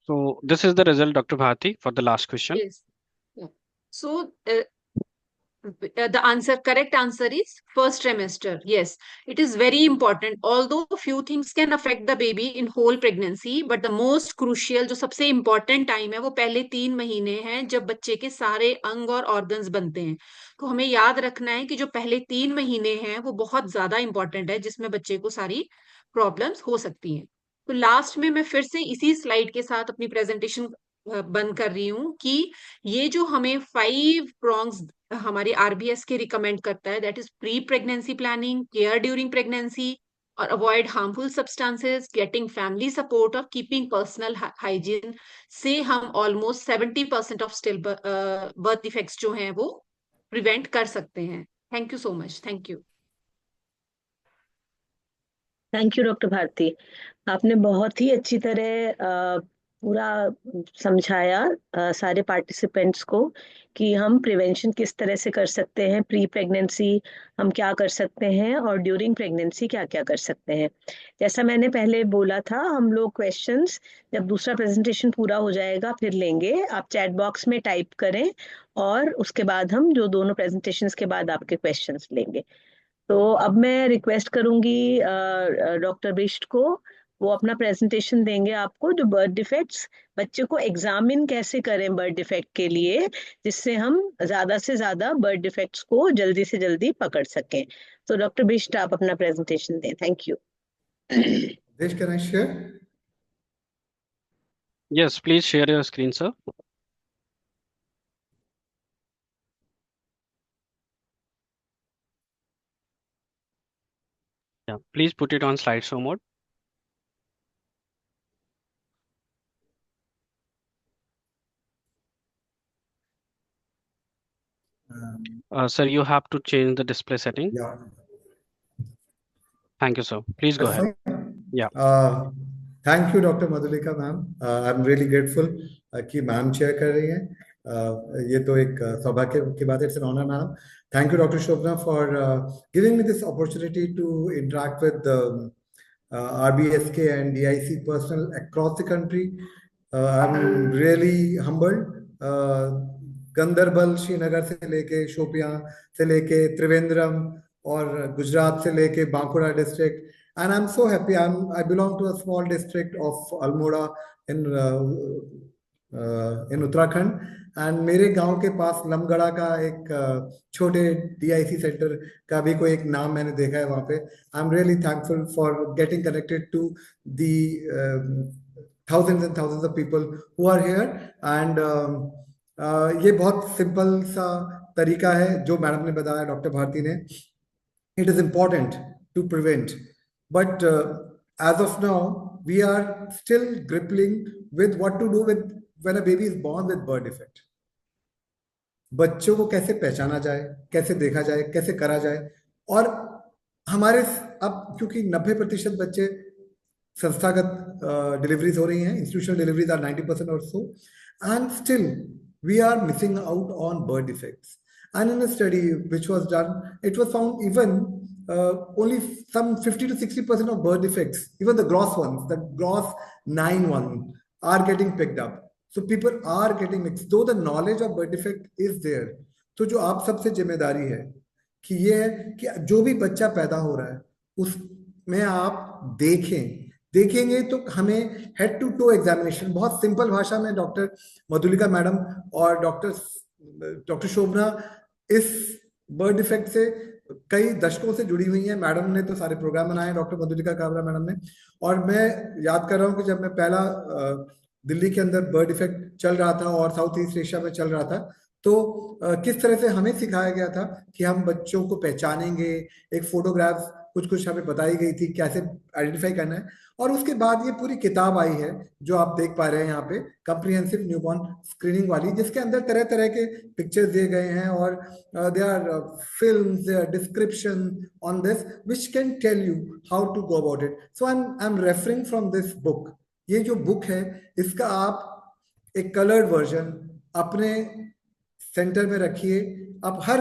So this is the result, Dr. Bhati, for the last question. Yes. Yeah. So The correct answer is first trimester. Yes, it is very important. Although few things can affect the baby in whole pregnancy, but the most crucial, जो सबसे important time है, वो पहले 3 महीने हैं जब बच्चे के सारे अंग और organs बनते हैं. तो हमें याद रखना है कि जो पहले 3 महीने हैं वो बहुत ज्यादा important है, जिसमें बच्चे को सारी problems हो सकती हैं. तो लास्ट में मैं फिर से इसी स्लाइड के साथ अपनी प्रेजेंटेशन बंद कर रही हूँ कि ये जो हमें 5 prongs हमारी आरबीएस के रिकमेंड करता है, that is pre pregnancy planning, care during pregnancy और avoid harmful substances, getting family support और कीपिंग पर्सनल हाइजीन से हम almost 70% of still birth defects जो हैं वो प्रिवेंट कर सकते हैं. Thank you so much. Thank you. Thank you doctor Bharti. आपने बहुत ही अच्छी तरह पूरा समझाया सारे पार्टिसिपेंट्स को कि हम प्रिवेंशन किस तरह से कर सकते हैं, प्री प्रेगनेंसी हम क्या कर सकते हैं और ड्यूरिंग प्रेगनेंसी क्या क्या कर सकते हैं. जैसा मैंने पहले बोला था, हम लोग क्वेश्चंस जब दूसरा प्रेजेंटेशन पूरा हो जाएगा फिर लेंगे. आप चैट बॉक्स में टाइप करें और उसके बाद हम जो दोनों प्रेजेंटेशंस के बाद आपके क्वेश्चंस लेंगे. तो अब मैं रिक्वेस्ट करूंगी डॉक्टर बिष्ट को, वो अपना प्रेजेंटेशन देंगे आपको, जो बर्थ डिफेक्ट्स, बच्चे को एग्जामिन कैसे करें बर्थ डिफेक्ट के लिए, जिससे हम ज्यादा से ज्यादा बर्थ डिफेक्ट्स को जल्दी से जल्दी पकड़ सकें. तो डॉक्टर बिष्ट आप अपना प्रेजेंटेशन दें. Thank you. Can I share? Yes, please share your screen, sir. Yeah, please put it on slideshow mode. Sir, you have to change the display setting. Yeah. Thank you, sir. Please go ahead. Yeah. Thank you, Dr. Madhulika ma'am. I'm really grateful कि ma'am chair कर रही हैं. ये तो एक सौभाग्य की बात है. It's an honor, ma'am. Thank you, Dr. Shobna, for giving me this opportunity to interact with RBSK and DIC personnel across the country. I'm really humbled. Ganderbal, Srinagar से लेके शोपियां से लेके त्रिवेंद्रम और गुजरात से लेके Bankura district. And I'm so happy. I belong to a small district of Almora in Uttarakhand. And मेरे गांव के पास लमगड़ा का एक छोटे DIC सेंटर का भी कोई एक नाम मैंने देखा है वहाँ पे. I'm really thankful for getting connected to the thousands and thousands of people who are here. And ये बहुत सिंपल सा तरीका है जो मैडम ने बताया, डॉक्टर भारती ने. It is important to prevent. But as of now, we are still grappling with what to do with when a baby is born with birth defect. बच्चों को कैसे पहचाना जाए, कैसे देखा जाए, कैसे करा जाए. और हमारे अब क्योंकि 90% बच्चे संस्थागत डिलीवरीज हो रही हैं, institutional deliveries are 90% or so, and still we are missing out on birth defects. And in a study which was done, it was found even only some 50 to 60% of birth defects, even the gross ones, the gross 9 ones, are getting picked up. So people are getting mixed. Though the knowledge of birth defect is there, तो जो आप सबसे जिम्मेदारी है कि ये है कि जो भी बच्चा पैदा हो रहा है उसमें आप देखेंगे तो हमें हेड टू टो एग्जामिनेशन, बहुत सिंपल भाषा में डॉक्टर मधुलिका मैडम और डॉक्टर शोभना इस बर्थ डिफेक्ट से कई दशकों से जुड़ी हुई हैं. मैडम ने तो सारे प्रोग्राम बनाए हैं, डॉक्टर मधुलिका काबरा मैडम ने. और मैं याद कर रहा हूँ कि जब मैं पहला दिल्ली के अंदर बर्थ डिफेक्ट चल रहा था और साउथ ईस्ट एशिया में चल रहा था, तो किस तरह से हमें सिखाया गया था कि हम बच्चों को पहचानेंगे. एक फोटोग्राफ कुछ हमें बताई गई थी कैसे आइडेंटिफाई करना है. और उसके बाद ये पूरी किताब आई है जो आप देख पा रहे हैं यहाँ पे, कॉम्प्रिहेंसिव न्यूबॉर्न स्क्रीनिंग वाली, जिसके अंदर तरह तरह के पिक्चर्स दिए गए हैं और there are films, there are description on this which can tell you how to go about it. So I'm referring from this book. ये जो बुक है इसका आप एक कलर्ड वर्जन अपने सेंटर में रखिए. आप हर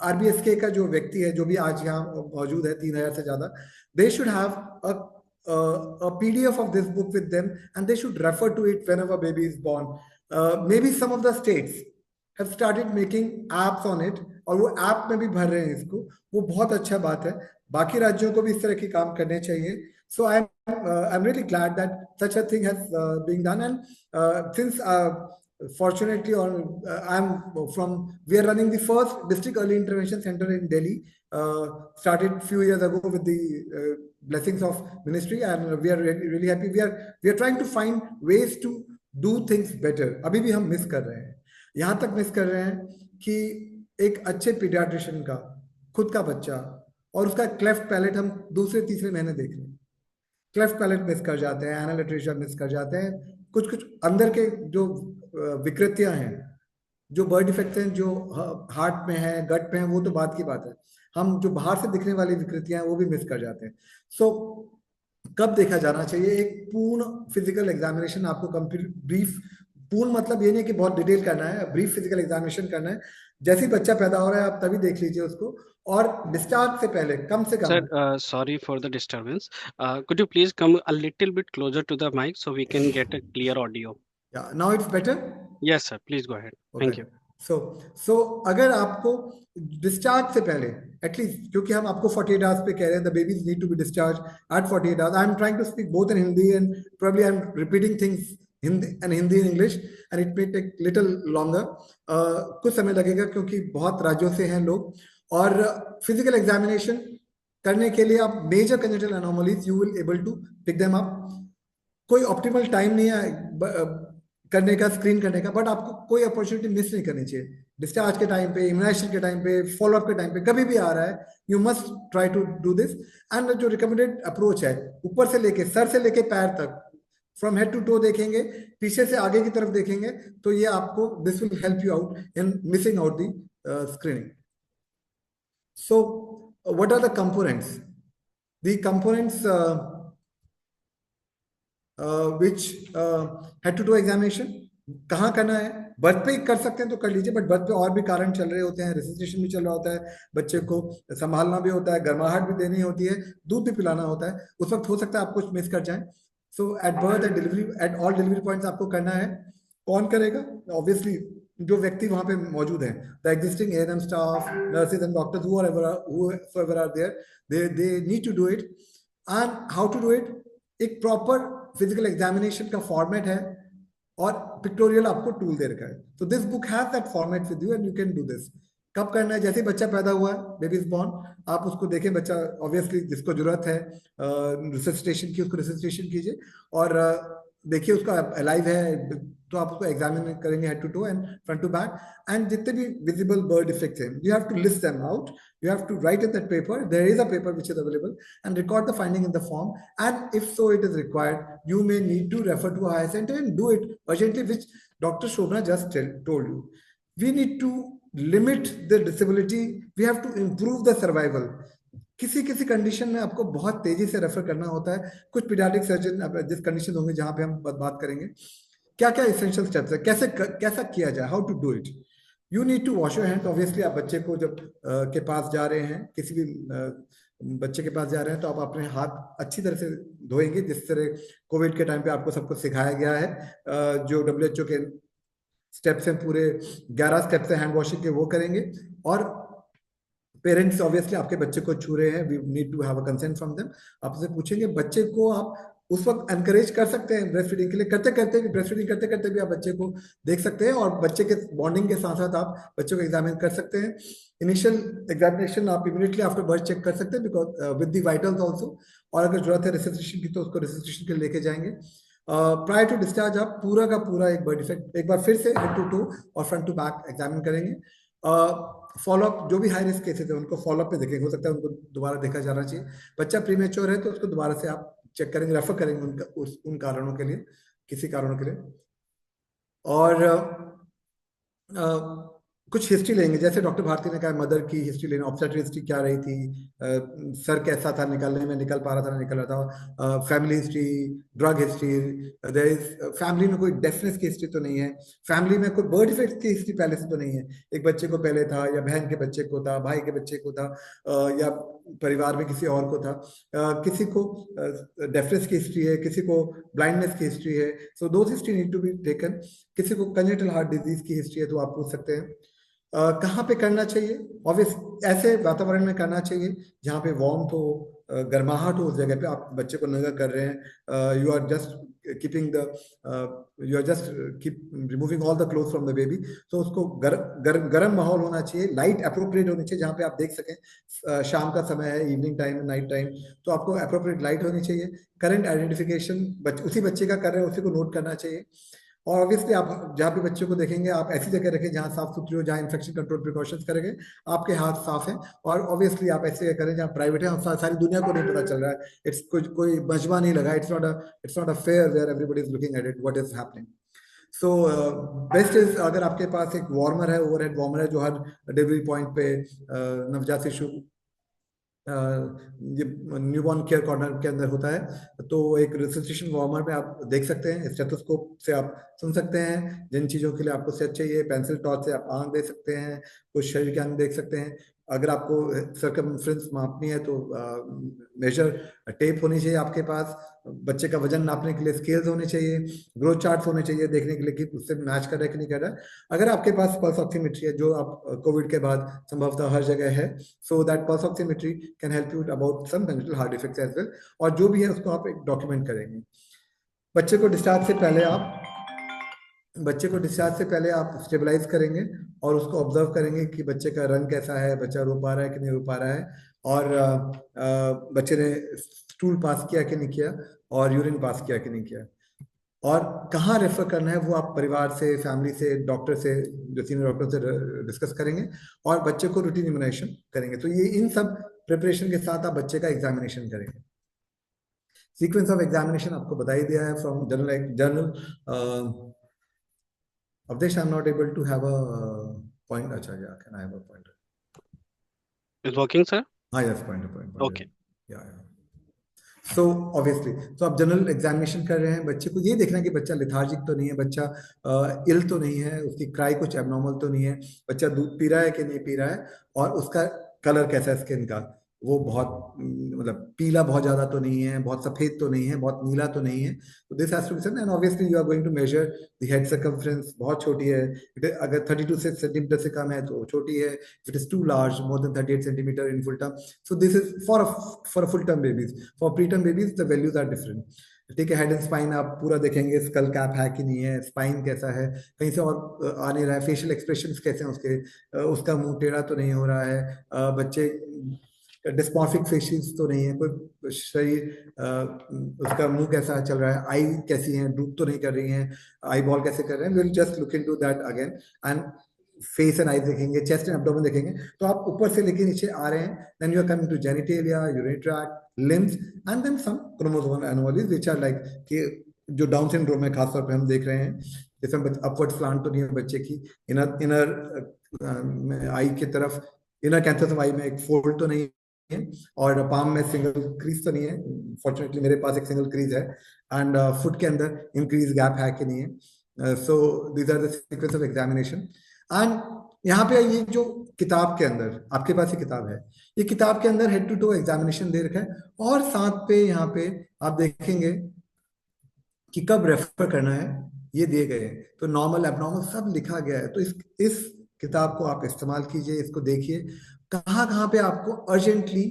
आरबीएसके का जो व्यक्ति है, जो भी आज यहाँ मौजूद है 3000 से ज्यादा, they should have a PDF of this book with them and they should refer to it whenever baby is born. Maybe some of the states have started making apps on it, और वो app में भी भर रहे हैं इसको, वो बहुत अच्छा बात है। बाकी राज्यों को भी इस तरह के काम करने चाहिए। So I'm really glad that such a thing has been done, and since fortunately, we are running the first district early intervention center in Delhi. Started few years ago with the blessings of ministry, and we are really happy. We are trying to find ways to do things better. अभी भी हम miss कर रहे हैं, यहाँ तक miss कर रहे हैं कि एक अच्छे पीडियाट्रिशियन का खुद का बच्चा और उसका क्लेफ्ट पैलेट हम दूसरे तीसरे महीने देख रहे हैं। क्लेफ्ट पैलेट मिस कर जाते हैं, एनालिट्रेशिया मिस कर जाते हैं, कुछ अंदर के जो विकृतियां हैं, जो बर्ड डिफेक्ट्स हैं, जो हार्ट में है, गट में है, वो तो बात की बात है। हम जो बाहर से दिखने वाली विकृतियां हैं वो भी मिस कर जाते हैं। सो कब देखा जाना चाहिए? एक पूर्ण फिजिकल एग्जामिनेशन आपको कंप्लीट ब्रीफ, पूर्ण मतलब ये नहीं कि बहुत डिटेल करना है, ब्रीफ फिजिकल एग्जामिनेशन करना है। जैसे ही बच्चा पैदा हो रहा है आप तभी देख लीजिए उसको, और डिस्चार्ज से पहले कम से कम। Sir, sorry for the disturbance. Could you please come a little bit closer to the mic so we can get a clear audio? Yeah, now it's better? Yes, sir. Please go ahead. Thank you. So अगर आपको discharge से पहले at least, क्योंकि हम आपको 48 hours पे कह रहे हैं, the babies need to be discharge at 48 hours. I am trying to speak both in Hindi and probably I am repeating things Hindi in English, and it may take little longer. कुछ समय लगेगा क्योंकि बहुत राज्यों से हैं लोग। और फिजिकल एग्जामिनेशन करने के लिए आप major congenital anomalies you will able to pick them up. कोई ऑप्टिमल टाइम नहीं है करने का, स्क्रीन करने का, बट आपको कोई अपॉर्चुनिटी मिस नहीं करनी चाहिए। डिस्चार्ज के टाइम पे, इम्यूनाइजेशन के टाइम पे, फॉलोअप के टाइम पे, कभी भी आ रहा है, you must try to do this. And जो रिकमेंडेड अप्रोच है, ऊपर से लेके सर से लेके पैर तक, फ्रॉम हेड टू टो देखेंगे, पीछे से आगे की तरफ देखेंगे, तो ये आपको, this will help you out in missing out the screening. So what are the components? The components which head to toe examination कहाँ करना है? बर्थ पे कर सकते हैं तो कर लीजिए, बट बर्थ पे और भी कारण चल रहे होते हैं, रेसिस्टेशन भी चल रहा होता है, बच्चे को संभालना भी होता है, गर्माहट भी देनी होती है, दूध भी पिलाना होता है, उस वक्त हो सकता है आप कुछ मिस कर जाएं। So at birth, at delivery, at all delivery points आपको करना है। कौन करेगा? ऑब्वियसली जो व्यक्ति वहां पे मौजूद हैं, the existing ANM staff, nurses and doctors, whoever are there, they need to do it. And how to do it? एक प्रॉपर फिजिकल एग्जामिनेशन का फॉर्मेट है और पिक्टोरियल आपको टूल दे रखा है। तो this book has that format with you and you can do this. कब करना है? जैसे बच्चा पैदा हुआ है, बेबी इज बॉर्न, आप उसको देखें, बच्चा ऑब्वियसली जिसको जरूरत है रिससिटेशन की, उसको रिससिटेशन कीजिए, और देखिए उसका अलाइव है तो आप उसको एग्जामिन करेंगे head to toe and front to back. And जितने भी विजिबल बर्ड डिफेक्ट्स हैं, you have to list them out, you have to write in that paper. There is a paper which is available, and record the finding in the form, and if so it is required, you may need to refer to a higher center and do it urgently, which Dr. Shobna just told you. We need to limit the disability, we have to improve the survival. किसी किसी condition में आपको बहुत तेजी से refer करना होता है। कुछ पीडियाट्रिक सर्जन जिस कंडीशन होंगे जहां पे हम बात करेंगे, क्या क्या इसेंशियल स्टेप्स है, कैसा किया जाए, how to do it. You need to wash your hand. Obviously आप बच्चे को जब के पास जा रहे हैं, किसी भी बच्चे के पास जा रहे हैं, तो आप अपने हाथ अच्छी तरह से धोएंगे, जिस तरह कोविड के टाइम पे आपको सबको सिखाया गया है। जो WHO के स्टेप्स हैं, पूरे 11 स्टेप्स हैं हैंड वॉशिंग के, वो करेंगे। और पेरेंट्स ऑब्वियसली आपके बच्चे को छू रहे हैं, we need to have a consent from them. आपसे पूछेंगे, बच्चे को आप उस वक्त एनकरेज कर सकते हैं ब्रेस्ट फीडिंग के लिए, ब्रेस्ट फीडिंग करते करते भी आप बच्चे को देख सकते हैं, और बच्चे के बॉन्डिंग के साथ साथ आप बच्चों को एग्जामिन कर सकते हैं। इनिशियल एग्जामिनेशन आप इमीडिएटली आफ्टर बर्थ चेक कर सकते हैं, because with the vitals also, और अगर जरूरत है रिससिटेशन की तो उसको रिससिटेशन के लिए लेके जाएंगे। प्रायर टू डिस्चार्ज आप पूरा का पूरा एक बर्ड डिफेक्ट एक बार फिर से हेड टू टो और फ्रंट टू बैक एग्जामिन करेंगे। फॉलोअप, जो भी हाई रिस्क केसेस है उनको फॉलोअप पे देखेंगे, हो सकता है उनको दोबारा देखा जाना चाहिए। बच्चा प्रीमेच्योर है तो उसको दोबारा से आप चेक करेंगे, रेफर करेंगे उन कारणों के लिए, किसी कारणों के लिए। और कुछ हिस्ट्री लेंगे, जैसे डॉक्टर भारती ने कहा, मदर की हिस्ट्री लेना, ऑब्स्टेट्रिक हिस्ट्री क्या रही थी, सर कैसा था, निकलने में निकल पा रहा था, निकल रहा था, family history, drug history, there is family में कोई डेफनेस की हिस्ट्री तो नहीं है, फैमिली में कोई बर्ड डिफेक्ट की हिस्ट्री पहले से तो नहीं है, एक बच्चे को पहले था, या बहन के बच्चे को था, भाई के बच्चे को था, या परिवार में किसी और को था, किसी को डेफनेस की हिस्ट्री है, किसी को ब्लाइंडनेस की हिस्ट्री है, so those history need to be taken. किसी को कंजेनिटल हार्ट डिजीज की हिस्ट्री है तो आप पूछ सकते हैं। कहाँ पे करना चाहिए? ऑब्वियस ऐसे वातावरण में करना चाहिए जहाँ पे वार्म हो, गर्माहट हो। उस जगह पे आप बच्चे को नंगा कर रहे हैं, you are just keeping the you are just keep removing all the cloth from the baby. तो उसको गर्म माहौल होना चाहिए, लाइट अप्रोप्रिएट होनी चाहिए, जहाँ पे आप देख सकें शाम का समय है, इवनिंग टाइम, नाइट टाइम, तो आपको अप्रोप्रिएट लाइट होनी चाहिए। करंट आइडेंटिफिकेशन उसी बच्चे का कर रहे हैं, उसी को नोट करना चाहिए। और ऑब्वियसली आप जहाँ पे बच्चों को देखेंगे आप ऐसी जगह रखें जहाँ साफ सुथरी हो, जहाँ इन्फेक्शन कंट्रोल प्रिकॉशंस करेंगे, आपके हाथ साफ हैं। और ऑब्वियसली आप ऐसे करें जहाँ प्राइवेट है, सारी दुनिया को नहीं पता चल रहा है, इट्स कोई मजमा नहीं लगा, it's not a fair where everybody is looking at it what is happening. So best is अगर आपके पास एक वार्मर है, ओवरहेड वार्मर है, जो हर डिलीवरी पॉइंट पे नवजात शिशु ये न्यूबॉर्न केयर कॉर्नर के अंदर होता है, तो एक रिससिटेशन वार्मर में आप देख सकते हैं, स्टेथोस्कोप से आप सुन सकते हैं जिन चीज़ों के लिए आपको सेट चाहिए। पेंसिल टॉर्च से आप आंख देख सकते हैं, कुछ शरीर के अंग देख सकते हैं। अगर आपको सर्कमफ्रेंस मापनी है तो मेजर टेप होनी चाहिए आपके पास। बच्चे का वजन नापने के लिए स्केल्स होने चाहिए, ग्रोथ चार्ट्स होने चाहिए देखने के लिए कि उससे मैच कर रहा है कि नहीं कर रहा है। अगर आपके पास पल्स ऑक्सीमेट्री है, जो आप कोविड के बाद संभवतः हर जगह है, so that pulse oximetry can help you about some congenital heart defects as well. और जो भी है उसको आप एक डॉक्यूमेंट करेंगे। बच्चे को डिस्चार्ज से पहले आप स्टेबलाइज करेंगे और उसको ऑब्जर्व करेंगे कि बच्चे का रंग कैसा है, बच्चा रो पा रहा है कि नहीं रो पा रहा है, और बच्चे ने स्टूल पास किया कि नहीं किया, और यूरिन पास किया कि नहीं किया। और कहाँ रेफर करना है वो आप परिवार से, फैमिली से, डॉक्टर से, जो सीनियर डॉक्टर से डिस्कस करेंगे, और बच्चे को रूटीन इम्यूनाइजेशन करेंगे। तो ये इन सब प्रिपरेशन के साथ आप बच्चे का एग्जामिनेशन करेंगे। सीक्वेंस ऑफ एग्जामिनेशन आपको बता ही दिया है from general Avdesh, I'm not able to have a point. Acha, yeah, can I have a pointer? Is working, sir? Yes, pointer. Okay. Yeah. So obviously, so आप general examination कर रहे हैं, बच्चे को ये देखना है कि बच्चा लेथार्जिक तो नहीं है, बच्चा इल तो नहीं है, उसकी क्राई कुछ एबनॉर्मल तो नहीं है, बच्चा दूध पी रहा है कि नहीं पी रहा है, और उसका कलर कैसा है स्किन का, वो बहुत मतलब पीला बहुत ज्यादा तो नहीं है, बहुत सफेद तो नहीं है, बहुत नीला तो नहीं है। तो this has to be said, and obviously you are going to measure the head circumference. बहुत छोटी है, अगर 32 सेंटीमीटर से कम है तो छोटी है। If it is too large, more than 38 centimetre in full term, so this is for a full term babies. For pre term babies the values are different. ठीक है, हेड एंड स्पाइन आप पूरा देखेंगे, स्कल कैप है कि नहीं है, spine कैसा है, कहीं से और आ नहीं रहा है, फेशियल एक्सप्रेशंस कैसे हैं उसके, उसका मुंह टेढ़ा तो नहीं हो रहा है, बच्चे डिस्मॉर्फिक फेशियल्स तो नहीं है, कोई शरीर उसका मुंह कैसा चल रहा है, आई कैसी है, ड्रूप तो नहीं कर रही हैं, आई बॉल कैसे कर रहे हैं। Will just look into that again, and face and eyes देखेंगे, चेस्ट एंड एब्डोमेन देखेंगे। तो आप ऊपर से लेके नीचे आ रहे हैं, then you are coming to genitalia, urinary tract, limbs, and then some chromosomal anomalies which are like कि जो डाउन सिंड्रोम है खासतौर पे हम देख रहे हैं, जिसमें अपवर्ड स्लांट तो नहीं है बच्चे की, इनर आई की तरफ, इनर कैंथस ऑफ आई में एक फोल्ड तो नहीं है, और पाम में सिंगल क्रीज तो नहीं है। फॉर्चुनेटली मेरे पास एक सिंगल क्रीज है, एंड फुट के अंदर इंक्रीज गैप है कि नहीं है। So these are the sequence of examination. And यहाँ पे ये जो किताब के अंदर आपके पास ये किताब है, ये किताब के अंदर हेड टू टो एग्जामिनेशन दे रखा है, और साथ पे यहाँ पे आप देखेंगे कि कब रेफर करना है ये दिए गए हैं। तो नॉर्मल, एबनॉर्मल सब लिखा गया है। तो इस किताब को आप इस्तेमाल कीजिए, इसको देखिए कहाँ पे आपको अर्जेंटली,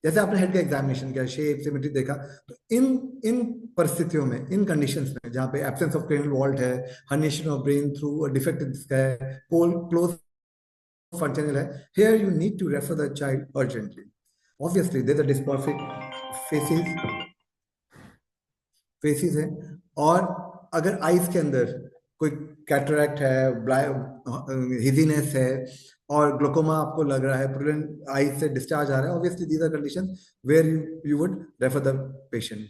जैसे आपने हेड का एग्जामिनेशन किया, शेप सिमेट्री देखा, तो इन परिस्थितियों में, इन कंडीशंस में जहाँ पे एब्सेंस ऑफ क्रेनियल वॉल्ट है, herniation of brain through a defect है, क्लोज फंक्शनल है, here you need to refer the child urgently. Obviously there's a dysmorphic faces है, और अगर आईज के अंदर कोई कैटरैक्ट है, हिजीनेस है, और ग्लोकोमा आपको लग रहा है, प्रूडेंट आईज से डिस्चार्ज आ रहा है, obviously these are condition where you would refer the patient.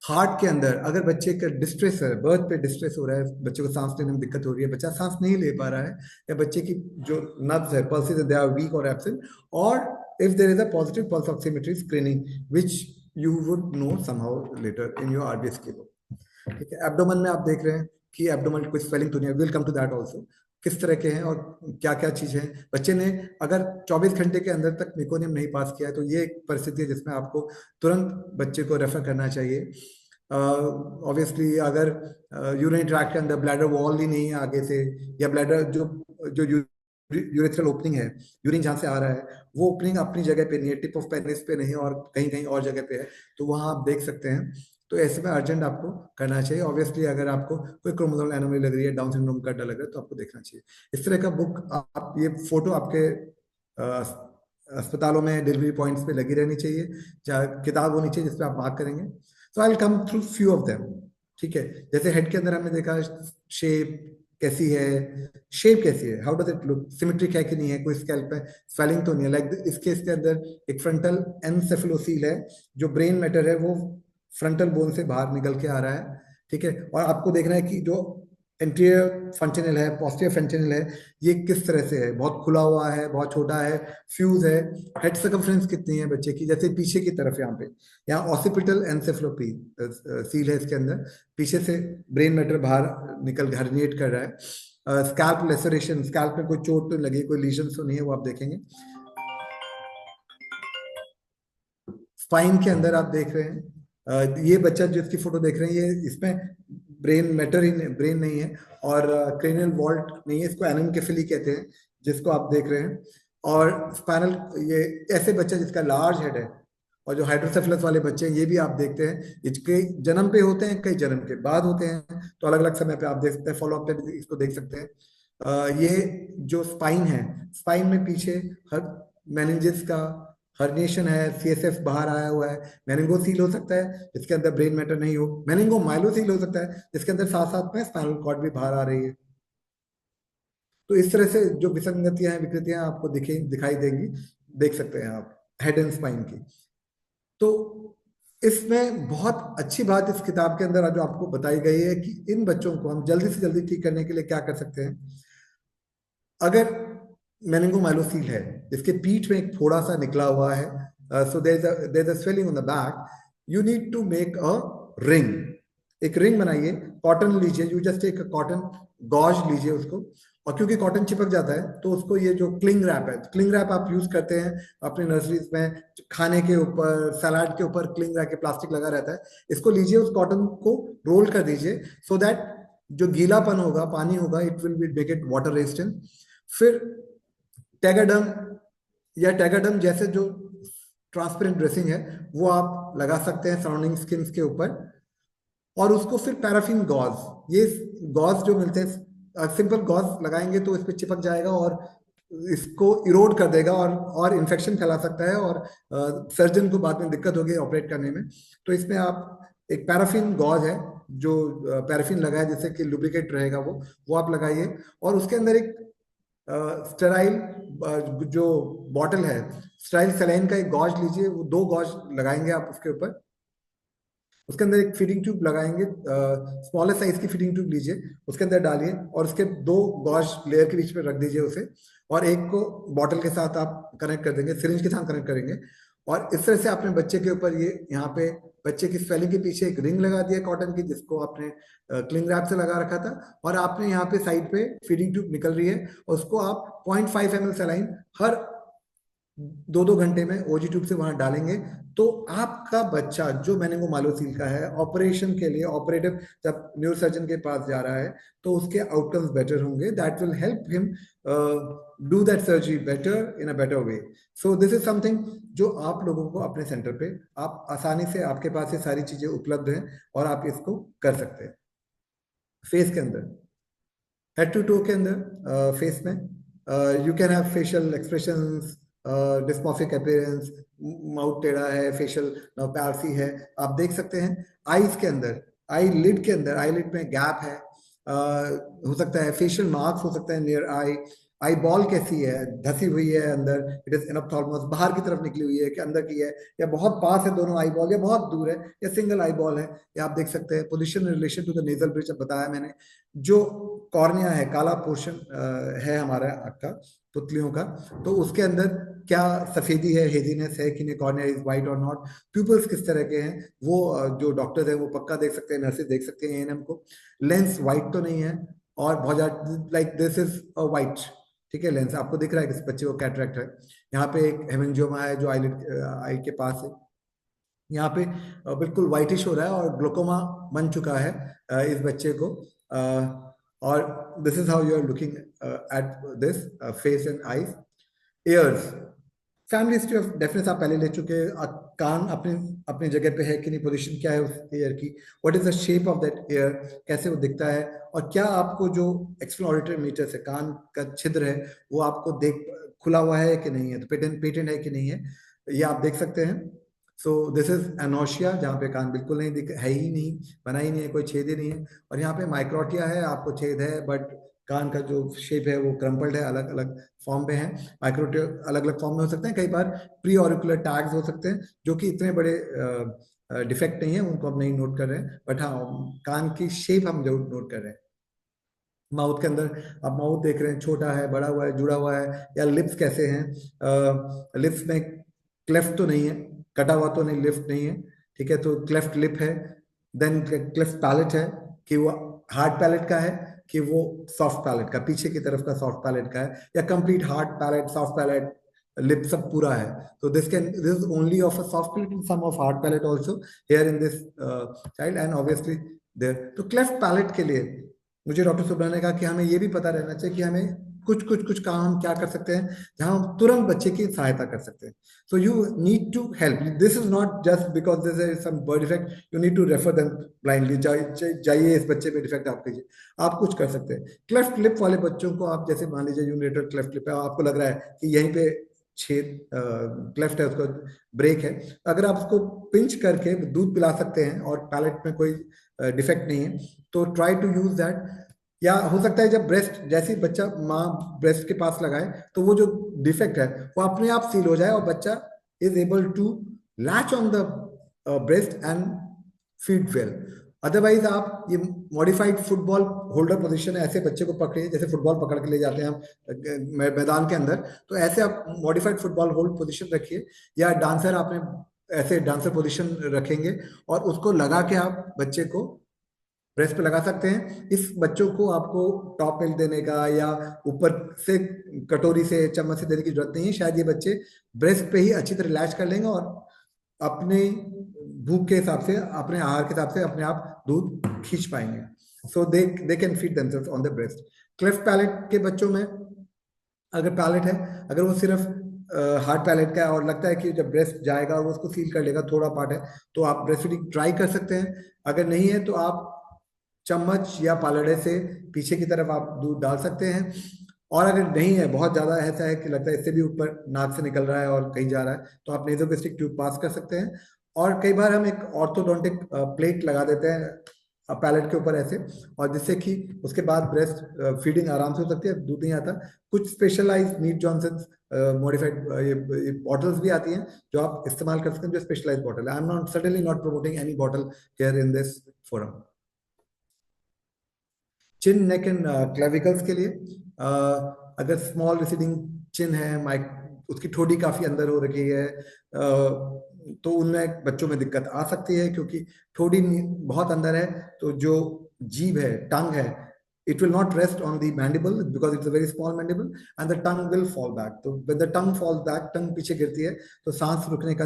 Heart के अंदर अगर बच्चे का डिस्ट्रेस है, बर्थ पे डिस्ट्रेस हो रहा है, बच्चे को सांस लेने में दिक्कत हो रही है, बच्चा सांस नहीं ले पा रहा है, या बच्चे की जो नर्व्स है, पल्सेस दे आर वीक और एब्सेंट, और if there is a positive pulse oximetry screening which you would know somehow later in your RBS केलो। ठीक है, एब्डोमेन में आप देख रहे हैं कि एब्डोमेन कोई स्वेलिंग तो नहीं है, will come to that also. किस तरह के हैं और क्या क्या चीज है। बच्चे ने अगर 24 घंटे के अंदर तक मेकोनियम नहीं पास किया तो ये एक परिस्थिति है जिसमें आपको तुरंत बच्चे को रेफर करना चाहिए। ऑब्वियसली अगर यूरिनरी ट्रैक्ट के अंदर ब्लैडर वॉल ही नहीं है आगे से, या ब्लैडर जो जो यूरेथ्रल ओपनिंग है, यूरिन जहाँ से आ रहा है वो ओपनिंग अपनी जगह पे नहीं है, टिप ऑफ पेनिस पे नहीं और कहीं कहीं और जगह पे है, तो वहाँ आप देख सकते हैं। तो ऐसे में अर्जेंट आपको करना चाहिए। ऑब्वियसली अगर आपको कोई क्रोमोसोमल एनोमली लग रही है, डाउन सिंड्रोम का डर लग रहा है, तो आपको देखना चाहिए। इस तरह का बुक आप, ये फोटो आपके अस्पतालों में डिलीवरी पॉइंट्स पे लगी रहनी चाहिए, किताब होनी चाहिए जिसपे आप मार्क करेंगे। So I will come through few of them. ठीक है, जैसे हेड के अंदर हमने देखा शेप कैसी है, शेप कैसी है, how does it look, symmetric है कि नहीं है, कोई स्कैल्प पे स्वेलिंग तो नहीं है। लाइक इस केस के अंदर एक फ्रंटल एनसेफेलोसील है, जो ब्रेन मैटर है वो फ्रंटल बोन से बाहर निकल के आ रहा है। ठीक है, और आपको देखना है कि जो एंटीरियर फंक्शनल है, पोस्टीरियर फंक्शनल है, ये किस तरह से है, बहुत खुला हुआ है, बहुत छोटा है, फ्यूज है, हेड सर्कमफ्रेंस कितनी है बच्चे की, जैसे पीछे की तरफ यहाँ ऑसिपिटल एनसेफेलोपी सील है इसके अंदर, पीछे से ब्रेन मैटर बाहर निकल हर्निएट कर रहा है। स्कैल्प लेसरेशन, स्कैल्प में कोई चोट तो लगी, कोई लीजन तो नहीं है, वो आप देखेंगे। स्पाइन के अंदर आप देख रहे हैं, ये बच्चा जिसकी फोटो देख रहे हैं, ये इसमें ब्रेन मैटर ही ब्रेन नहीं है और क्रेनियल वॉल्ट नहीं है, इसको एनेनकेफेली कहते हैं जिसको आप देख रहे हैं। और स्पाइनल, ये ऐसे बच्चा जिसका लार्ज हेड है, और जो हाइड्रोसेफेलस वाले बच्चे हैं ये भी आप देखते हैं, इसके जन्म पे होते हैं, कई जन्म के बाद होते हैं, तो अलग अलग समय पे आप देख सकते हैं, फॉलो अप पे इसको देख सकते हैं। ये जो स्पाइन है, स्पाइन में पीछे हर मेनिंजेस का हर्निएशन है, सीएसएफ बाहर आया हुआ है, मेनिंगोसील हो सकता है जिसके अंदर ब्रेन मैटर नहीं हो, मेनिंगोमाइलोसील हो सकता है जिसके अंदर साथ साथ में स्पाइनल कॉर्ड भी बाहर आ रही है। तो इस तरह से जो विसंगतियां हैं, विकृतियां आपको दिखाई देंगी, देख सकते हैं आप हेड एंड स्पाइन की। तो इसमें बहुत अच्छी बात इस किताब के अंदर जो आपको बताई गई है कि इन बच्चों को हम जल्दी से जल्दी ठीक करने के लिए क्या कर सकते हैं। अगर मेनिंगोमाइलोसील है, इसके पीठ में एक फोड़ा सा निकला हुआ है, so there is a swelling on the back, you need to make a ring. एक रिंग बनाइए, कॉटन लीजिए, you just take a cotton gauze लीजिए उसको, और क्योंकि कॉटन चिपक जाता है तो उसको ये जो क्लिंग रैप है, क्लिंग रैप आप यूज करते हैं अपने नर्सरीज में, खाने के ऊपर, सलाद के ऊपर क्लिंग रैप के प्लास्टिक लगा रहता है, इसको लीजिए, उस कॉटन को रोल कर दीजिए, सो दैट जो गीलापन होगा, पानी होगा, it will be make it water resistant. फिर टैगाडर्म या टैगाडर्म जैसे जो ट्रांसपेरेंट ड्रेसिंग है वो आप लगा सकते हैं सराउंडिंग स्किन के ऊपर, और उसको फिर पैराफिन गॉज, ये गॉज जो मिलते हैं, सिंपल गॉज लगाएंगे तो इस पर चिपक जाएगा और इसको इरोड कर देगा और इन्फेक्शन फैला सकता है, और सर्जन को बाद में दिक्कत होगी ऑपरेट करने में। तो इसमें आप एक पैराफिन गॉज है जो पैराफिन लगा है जिससे कि लुब्रिकेट रहेगा, वो आप लगाइए, और उसके अंदर एक स्टेराइल जो बॉटल है, स्टेराइल सलाइन का एक गॉज लीजिए, वो 2 गॉज लगाएंगे आप उसके ऊपर, उसके अंदर एक फीडिंग ट्यूब लगाएंगे, स्मॉलर साइज की फीडिंग ट्यूब लीजिए, उसके अंदर डालिए और उसके 2 गॉज लेयर के बीच में रख दीजिए उसे, और एक को बॉटल के साथ आप कनेक्ट कर देंगे, सिरिंज के साथ कनेक्ट करेंगे, और इस तरह से आपने बच्चे के ऊपर ये यहाँ पे बच्चे की स्वेलिंग के पीछे एक रिंग लगा दिया कॉटन की, जिसको आपने क्लिंग रैप से लगा रखा था, और आपने यहाँ पे साइड पे फीडिंग ट्यूब निकल रही है, उसको आप 0.5 ml सलाइन हर 2-2 घंटे में ओजी ट्यूब से वहां डालेंगे, तो आपका बच्चा जो मेनिंगोमाइलोसील का है, ऑपरेशन के लिए ऑपरेटिव जब न्यूरोसर्जन के पास जा रहा है तो उसके आउटकम्स बेटर होंगे, that will help him do that surgery better in a better way. So this is something जो आप लोगों को अपने सेंटर पे आप आसानी से, आपके पास ये सारी चीजें उपलब्ध हैं और आप इसको कर सकते हैं। फेस के अंदर, हेड टू टो के अंदर, फेस में you can have facial expressions, dysmorphic appearance, mouth टेढ़ा है, फेशियल पैल्सी है, आप देख सकते हैं। आईज के अंदर, आई लिड के अंदर, आई लिड में गैप है, हो सकता है फेशियल मार्क्स हो सकता है नियर आई बॉल कैसी है, धसी हुई है अंदर, इट इज एनॉप्थाल्मस, बाहर की तरफ निकली हुई है कि अंदर की है, या बहुत पास है दोनों आई बॉल, या बहुत दूर है, या सिंगल आई बॉल है, या आप देख सकते हैं। Position in relation to the nasal bridge बताया मैंने। जो कॉर्निया है, काला पोर्शन है हमारा आँख का, पुतलियों का, तो उसके अंदर क्या सफेदी है, हेजीनेस है कि नहीं, कॉर्निया इज वाइट और नॉट, प्यूपल्स किस तरह के हैं, वो जो डॉक्टर्स हैं वो पक्का देख सकते हैं, नर्सेज देख सकते हैं एएनएम को। लेंस वाइट तो नहीं है, और बहुत ज्यादा like this is a white, ठीक है, लेंस आपको दिख रहा है कि इस बच्चे को कैटरेक्ट है। यहाँ पे एक हेमेंजियोमा है जो आई के पास है। यहाँ पे बिल्कुल वाइटिश हो रहा है और ग्लोकोमा बन चुका है इस बच्चे को। और this is how you are looking at this face and eyes. Ears, family history of deafness आप पहले ले चुके हैं। कान अपने अपनी जगह पे है कि नहीं, पोजीशन क्या है उस ईयर की, what is the shape of that year, कैसे वो दिखता है, और क्या आपको जो एक्सटर्नल ऑडिटरी मीटर्स है, कान का छिद्र है, वो आपको देख खुला हुआ है कि नहीं है, तो पेटेंट है कि नहीं है, ये आप देख सकते हैं। सो दिस इज एनोशिया, जहाँ पे कान बिल्कुल नहीं दिख, है ही नहीं, बना ही नहीं है, कोई छेद ही नहीं है। और यहाँ पे माइक्रोटिया है, आपको छेद है बट कान का जो शेप है वो क्रम्पल्ड है, अलग अलग फॉर्म में है। माइक्रोटिया अलग अलग फॉर्म में हो सकते हैं, कई बार प्री ऑरिकुलर टैग्स हो सकते हैं जो कि इतने बड़े डिफेक्ट नहीं है, उनको हम नहीं नोट कर रहे हैं, बट हाँ कान की शेप हम जरूर नोट कर रहे हैं। माउथ के अंदर आप माउथ देख रहे हैं, छोटा है, बड़ा हुआ है, जुड़ा हुआ है, या लिप्स कैसे हैं, लिप्स में क्लेफ्ट तो नहीं है, कटा हुआ तो नहीं, लिफ्ट नहीं है, ठीक है, तो क्लेफ्ट लिप है। देन क्लेफ्ट पैलेट है, कि वो हार्ड पैलेट का है कि वो सॉफ्ट पैलेट का, पीछे की तरफ का सॉफ्ट पैलेट का है, या complete hard palate, soft palate, lip सब पूरा है। तो this is only of a soft palate and some of hard palate also here in this child, and obviously there. तो क्लेफ्ट पैलेट के लिए मुझे डॉक्टर सुब्रह ने कहा कि हमें ये भी पता रहना चाहिए कि हमें कुछ काम हम क्या कर सकते हैं जहां हम तुरंत बच्चे की सहायता कर सकते हैं। So you need to help, this is not just because this is some birth defect you need to refer them blindly, जाइए इस बच्चे में डिफेक्ट आप कीजिए, आप कुछ कर सकते हैं। क्लेफ्ट लिप वाले बच्चों को आप जैसे मान लीजिए यूनिलेटरल क्लेफ्ट लिप है, आपको लग रहा है कि यहीं पे छेद क्लेफ्ट है, उसको ब्रेक है, अगर आप उसको पिंच करके दूध पिला सकते हैं और पैलेट में कोई डिफेक्ट नहीं है तो ट्राई टू यूज दैट। या हो सकता है जब ब्रेस्ट, जैसे ही बच्चा माँ ब्रेस्ट के पास लगाए तो वो जो डिफेक्ट है वो अपने आप सील हो जाए और बच्चा is able to latch on the breast and feed well. Otherwise आप ये मॉडिफाइड फुटबॉल होल्डर पोजीशन है, ऐसे बच्चे को पकड़िए जैसे फुटबॉल पकड़ के ले जाते हैं हम मैदान के अंदर, तो ऐसे आप मॉडिफाइड फुटबॉल होल्ड पोजीशन रखिए, या डांसर आपने ऐसे डांसर पोजीशन रखेंगे और उसको लगा के आप बच्चे को ब्रेस्ट पे लगा सकते हैं। इस बच्चों को आपको टॉप मिल्क देने का या ऊपर से कटोरी से चम्मच से देने की जरूरत नहीं है, शायद ये बच्चे ब्रेस्ट पे ही अच्छी तरह लैच कर लेंगे और अपने भूख के हिसाब से, अपने आहार के हिसाब से अपने आप दूध खींच पाएंगे। So they can feed themselves on the breast. Cleft palate के बच्चों में अगर पैलेट है, अगर वो सिर्फ हार्ड पैलेट का है और लगता है कि जब ब्रेस्ट जाएगा वो उसको सील कर लेगा, थोड़ा पार्ट है, तो आप ब्रेस्ट फीडिंग ट्राई कर सकते हैं। अगर नहीं है तो आप चम्मच या पालड़े से पीछे की तरफ आप दूध डाल सकते हैं। और अगर नहीं है, बहुत ज्यादा ऐसा है कि लगता है इससे भी ऊपर नाक से निकल रहा है और कहीं जा रहा है, तो आप नेज़ोगैस्ट्रिक ट्यूब पास कर सकते हैं। और कई बार हम एक ऑर्थोडोंटिक प्लेट लगा देते हैं पैलेट के ऊपर ऐसे, और जिससे कि उसके बाद ब्रेस्ट फीडिंग आराम से हो सकती है, दूध नहीं आता। कुछ स्पेशलाइज मीट जॉनसन मॉडिफाइड ये बॉटल्स भी आती हैं जो आप इस्तेमाल कर सकते हैं, जो स्पेशलाइज बॉटल है। I am not suddenly not promoting any bottle here in this forum. Chin, neck and clavicles के लिए अगर स्मॉल रिसीडिंग चिन है, उसकी ठोड़ी काफी अंदर हो रखी है, तो उनमें बच्चों में दिक्कत आ सकती है, क्योंकि ठोड़ी बहुत अंदर है तो जो जीभ है, टंग है, it will not rest on the mandible because it's a very small mandible and the tongue will fall back. तो when the tongue falls back, tongue पीछे गिरती है तो सांस रुकने का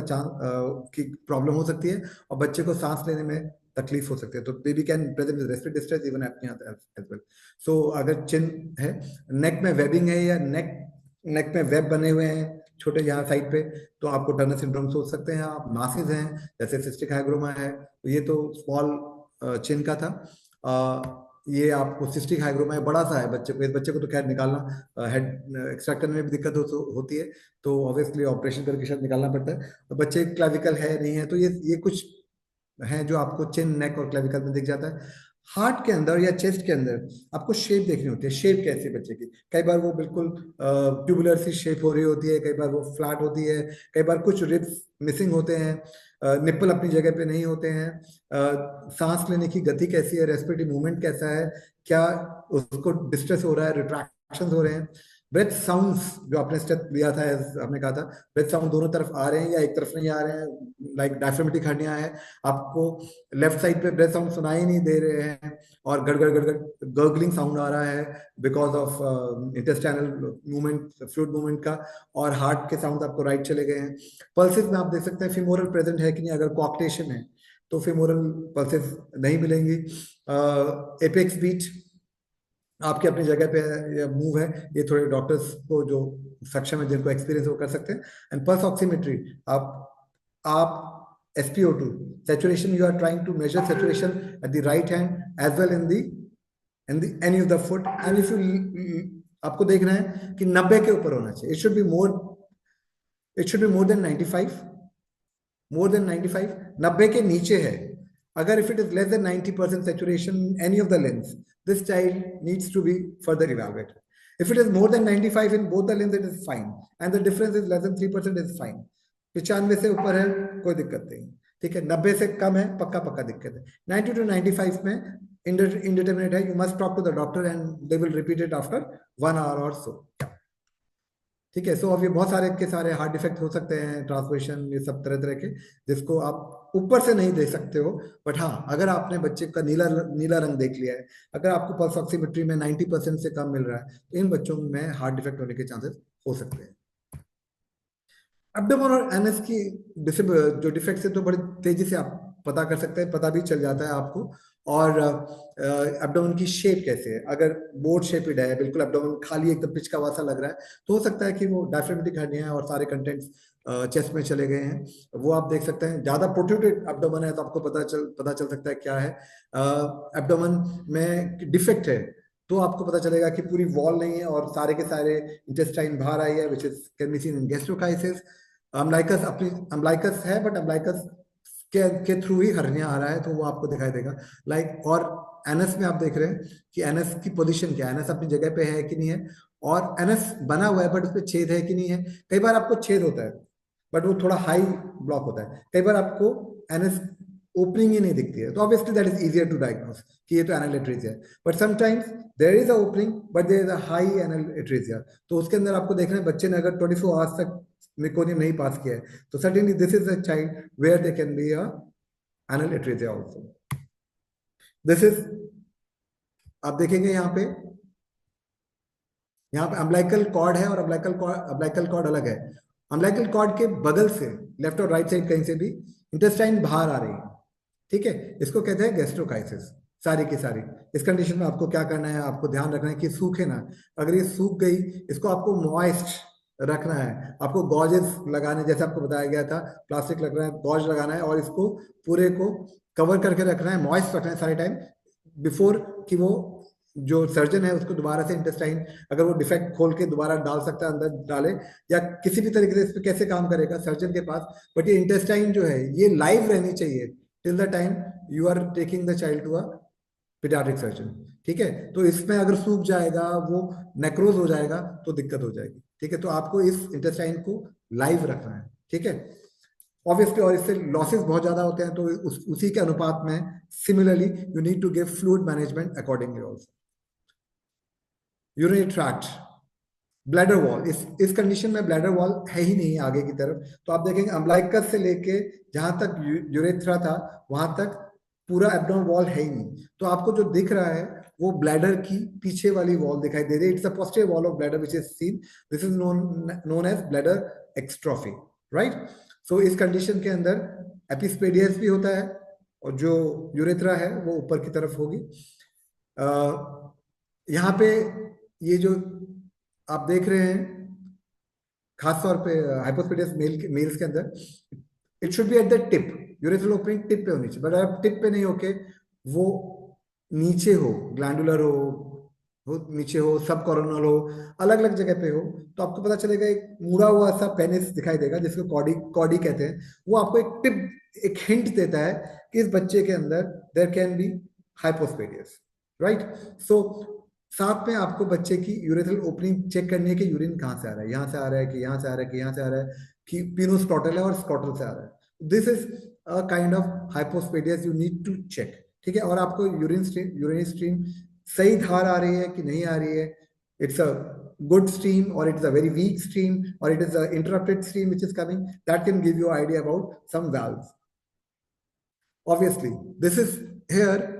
की प्रॉब्लम हो सकती है और बच्चे को सांस लेने में तकलीफ हो सकती है। तो baby can present with respiratory distress, even apnoea as well. So अगर चिन है, नेक में वेबिंग है या नेक में वेब बने हुए हैं छोटे यहाँ साइड पे, तो आपको टर्नर सिंड्रोम सोच सकते हैं आप। मासेस हैं जैसे सिस्टिक हाइग्रोमा है, तो ये तो स्मॉल चिन का था। ये आपको सिस्टिक हाइग्रोमा है, बड़ा सा है बच्चे को, इस बच्चे को तो खैर निकालना, हेड एक्सट्रैक्ट करने में भी दिक्कत होती है, तो ऑब्वियसली ऑपरेशन करके शायद निकालना पड़ता है। तो बच्चे क्लेविकल है नहीं है, तो ये कुछ है जो आपको चिन, नेक और क्लेविकल में दिख जाता है। हार्ट के अंदर या चेस्ट के अंदर आपको शेप देखनी होती है, शेप कैसी है बच्चे की। कई बार वो बिल्कुल ट्यूबुलर सी शेप हो रही होती है, कई बार वो फ्लैट होती है, कई बार कुछ रिब्स मिसिंग होते हैं, निप्पल अपनी जगह पे नहीं होते हैं, सांस लेने की गति कैसी है, रेस्पिरेटरी मूवमेंट कैसा है, क्या उसको डिस्ट्रेस हो रहा है, रिट्रैक्शन हो रहे हैं, ब्रेथ साउंड्स जो आपने स्टेप लिया था, आपने कहा था ब्रेथ साउंड दोनों तरफ आ रहे हैं या एक तरफ नहीं आ रहे हैं, लाइक डायफ्रामेटिक हर्निया है, आपको लेफ्ट साइड पे ब्रेथ साउंड सुनाई नहीं दे रहे हैं और गड़गड़ गड़गड़ गर्गलिंग साउंड आ रहा है because of intestinal movement, fluid movement का, और हार्ट के साउंड आपको राइट चले गए हैं। पल्सेस में आप देख सकते हैं फिमोरल प्रेजेंट है कि नहीं, अगर कोऑक्टेशन है तो फिमोरल पल्सेस नहीं मिलेंगी। एपेक्स बीट आपके अपनी जगह पे मूव है, ये थोड़े डॉक्टर्स को जो सक्षम है, जिनको एक्सपीरियंस वो कर सकते हैं। एंड पल्स ऑक्सीमेट्री, आप SpO2 saturation, you are trying to measure saturation at the right hand as well in the any of the foot, and if you आपको देखना है कि 90 के ऊपर होना चाहिए, it should be more than 95, more than 95, 90 के नीचे है। अगर if it is less than 90% saturation any of the limbs, this child needs to be further evaluated. If it is more than 95 in both the limbs, it is fine, and the difference is less than 3%, is fine. 95 से ऊपर है कोई दिक्कत नहीं, ठीक है। 90 से कम है पक्का दिक्कत है। 90 to 95 में indeterminate है, you must talk to the doctor and they will repeat it after 1 hour or so, ठीक है। सो अब ये बहुत सारे के सारे हार्ट डिफेक्ट हो सकते हैं, ट्रांसमिशन, ये सब तरह तरह के, जिसको आप ऊपर से नहीं देख सकते हो, बट हाँ अगर आपने बच्चे का नीला रंग देख लिया है, अगर आपको पल्स ऑक्सीमेट्री में 90% से कम मिल रहा है, तो इन बच्चों में हार्ट डिफेक्ट होने के चांसेस हो सकते हैं। एब्डोमेन और एनएस की जो डिफेक्ट है तो बड़ी तेजी से आप पता कर सकते हैं, पता भी चल जाता है आपको। और एब्डोमेन की शेप कैसे है, अगर बोर्ड शेपेड है, बिल्कुल एब्डोमेन खाली एकदम पिचका हुआ सा लग रहा है, तो हो सकता है कि वो डायफ्रामेटिक हर्निया है और सारे कंटेंट्स चेस्ट में चले गए हैं, वो आप देख सकते हैं। ज्यादा प्रोट्रूडेड एब्डोमेन है तो आपको पता चल सकता है क्या है। एब्डोमेन में डिफेक्ट है तो आपको पता चलेगा कि पूरी वॉल नहीं है और सारे के सारे इंटेस्टाइन बाहर आई है, which is can be seen in gastroschisis. Umbilicus है, बट अम्बलाइकस के थ्रू ही हर्निया आ रहा है, तो वो आपको दिखाई देगा। लाइक और एनएस में आप देख रहे हैं कि एनएस की पोजीशन क्या है, एनएस अपनी जगह पे है कि नहीं है, और एनएस बना हुआ है बट उस पर छेद है कि नहीं है। कई बार आपको छेद होता है बट वो थोड़ा हाई ब्लॉक होता है, कई बार आपको एनएस ओपनिंग ही नहीं दिखती है, तो obviously that is easier to diagnose कि ये तो एनल एट्रेजिया है। But sometimes there is a opening but there is a high anal atresia, तो उसके अंदर आपको देखना है बच्चे ने अगर 24 आवर्स तक मेकोनियम नहीं पास किया है, तो certainly this is a child where there can be a anal atresia also. This is, आप देखेंगे यहाँ पे अम्बलाइकल कॉर्ड है और अम्बलाइकल कॉर्ड अलग है। अम्बलाइकल कॉर्ड के बगल से लेफ्ट और राइट साइड कहीं से भी इंटेस्टाइन बाहर आ रही है, ठीक है, इसको कहते हैं गैस्ट्रोकाइसिस सारी की सारी। इस कंडीशन में आपको क्या करना है, आपको ध्यान रखना है कि सूखे ना, अगर ये सूख गई इसको आपको मॉइस्ट रखना है, आपको गॉजेस लगाने, जैसे आपको बताया गया था, प्लास्टिक लग रहा है, गॉज लगाना है और इसको पूरे को कवर करके रखना है, मॉइस्ट रखना है सारे टाइम, बिफोर कि वो जो सर्जन है उसको दोबारा से इंटेस्टाइन अगर वो डिफेक्ट खोल के दोबारा डाल सकता है, अंदर डाले या किसी भी तरीके से इस पर कैसे काम करेगा सर्जन के पास, बट ये इंटेस्टाइन जो है ये लाइव रहनी चाहिए till the time you are taking the child to a paediatric surgeon, ठीक है। तो इसमें अगर सूख जाएगा, वो नेक्रोज हो जाएगा तो दिक्कत हो जाएगी, ठीक है। तो आपको इस इंटेस्टाइन को लाइव रखना है, ठीक है, ऑब्वियसली। और इससे लॉसेस बहुत ज्यादा होते हैं, तो उसी के अनुपात में similarly you need to give fluid management accordingly also. Urinary tract, bladder wall, इस कंडीशन में ब्लैडर वॉल है ही नहीं आगे की तरफ, तो आप देखेंगे अम्बलाइकस से लेके जहां तक यूरेथ्रा था वहां तक पूरा एब्डोमेन वॉल है ही नहीं, तो आपको जो दिख रहा है वो ब्लैडर की पीछे वाली वॉल दिखाई दे रही है। It's a posterior wall of bladder which is seen, this is known as bladder exstrophy, right. So इस कंडीशन के अंदर एपिस्पेडियस भी होता है और जो यूरेथ्रा है वो ऊपर की तरफ होगी। यहाँ पे ये जो आप देख रहे हैं खासतौर पे हाइपोस्पेडियस मेल्स के अंदर, it should be at the tip, urethral opening tip पे होनी चाहिए, बट अगर टिप पे नहीं होके वो नीचे हो, ग्लैंडुलर हो, नीचे हो, सब कॉरोनल हो, अलग अलग जगह पे हो, तो आपको पता चलेगा एक मुड़ा हुआ सा पेनिस दिखाई देगा जिसको कॉडी कहते हैं। वो आपको एक टिप, एक हिंट देता है कि इस बच्चे के अंदर देयर कैन बी हाइपोस्पेडियस, राइट। सो साथ में आपको बच्चे की यूरेथ्रल ओपनिंग चेक करनी है कि यूरिन कहाँ से आ रहा है, यहाँ से आ रहा है कि यहाँ से आ रहा है कि यहाँ से आ रहा है, कि पिनोस्टॉटल है और स्कॉटल से आ रहा है। This is a kind of hypospadias, you need to check, ठीक है। और आपको यूरिन स्ट्रीम सही धार आ रही है कि नहीं आ रही है, it's a good stream or it is a very weak stream or it is an interrupted stream which is coming, that can give you an idea about some valves. Obviously, this is here,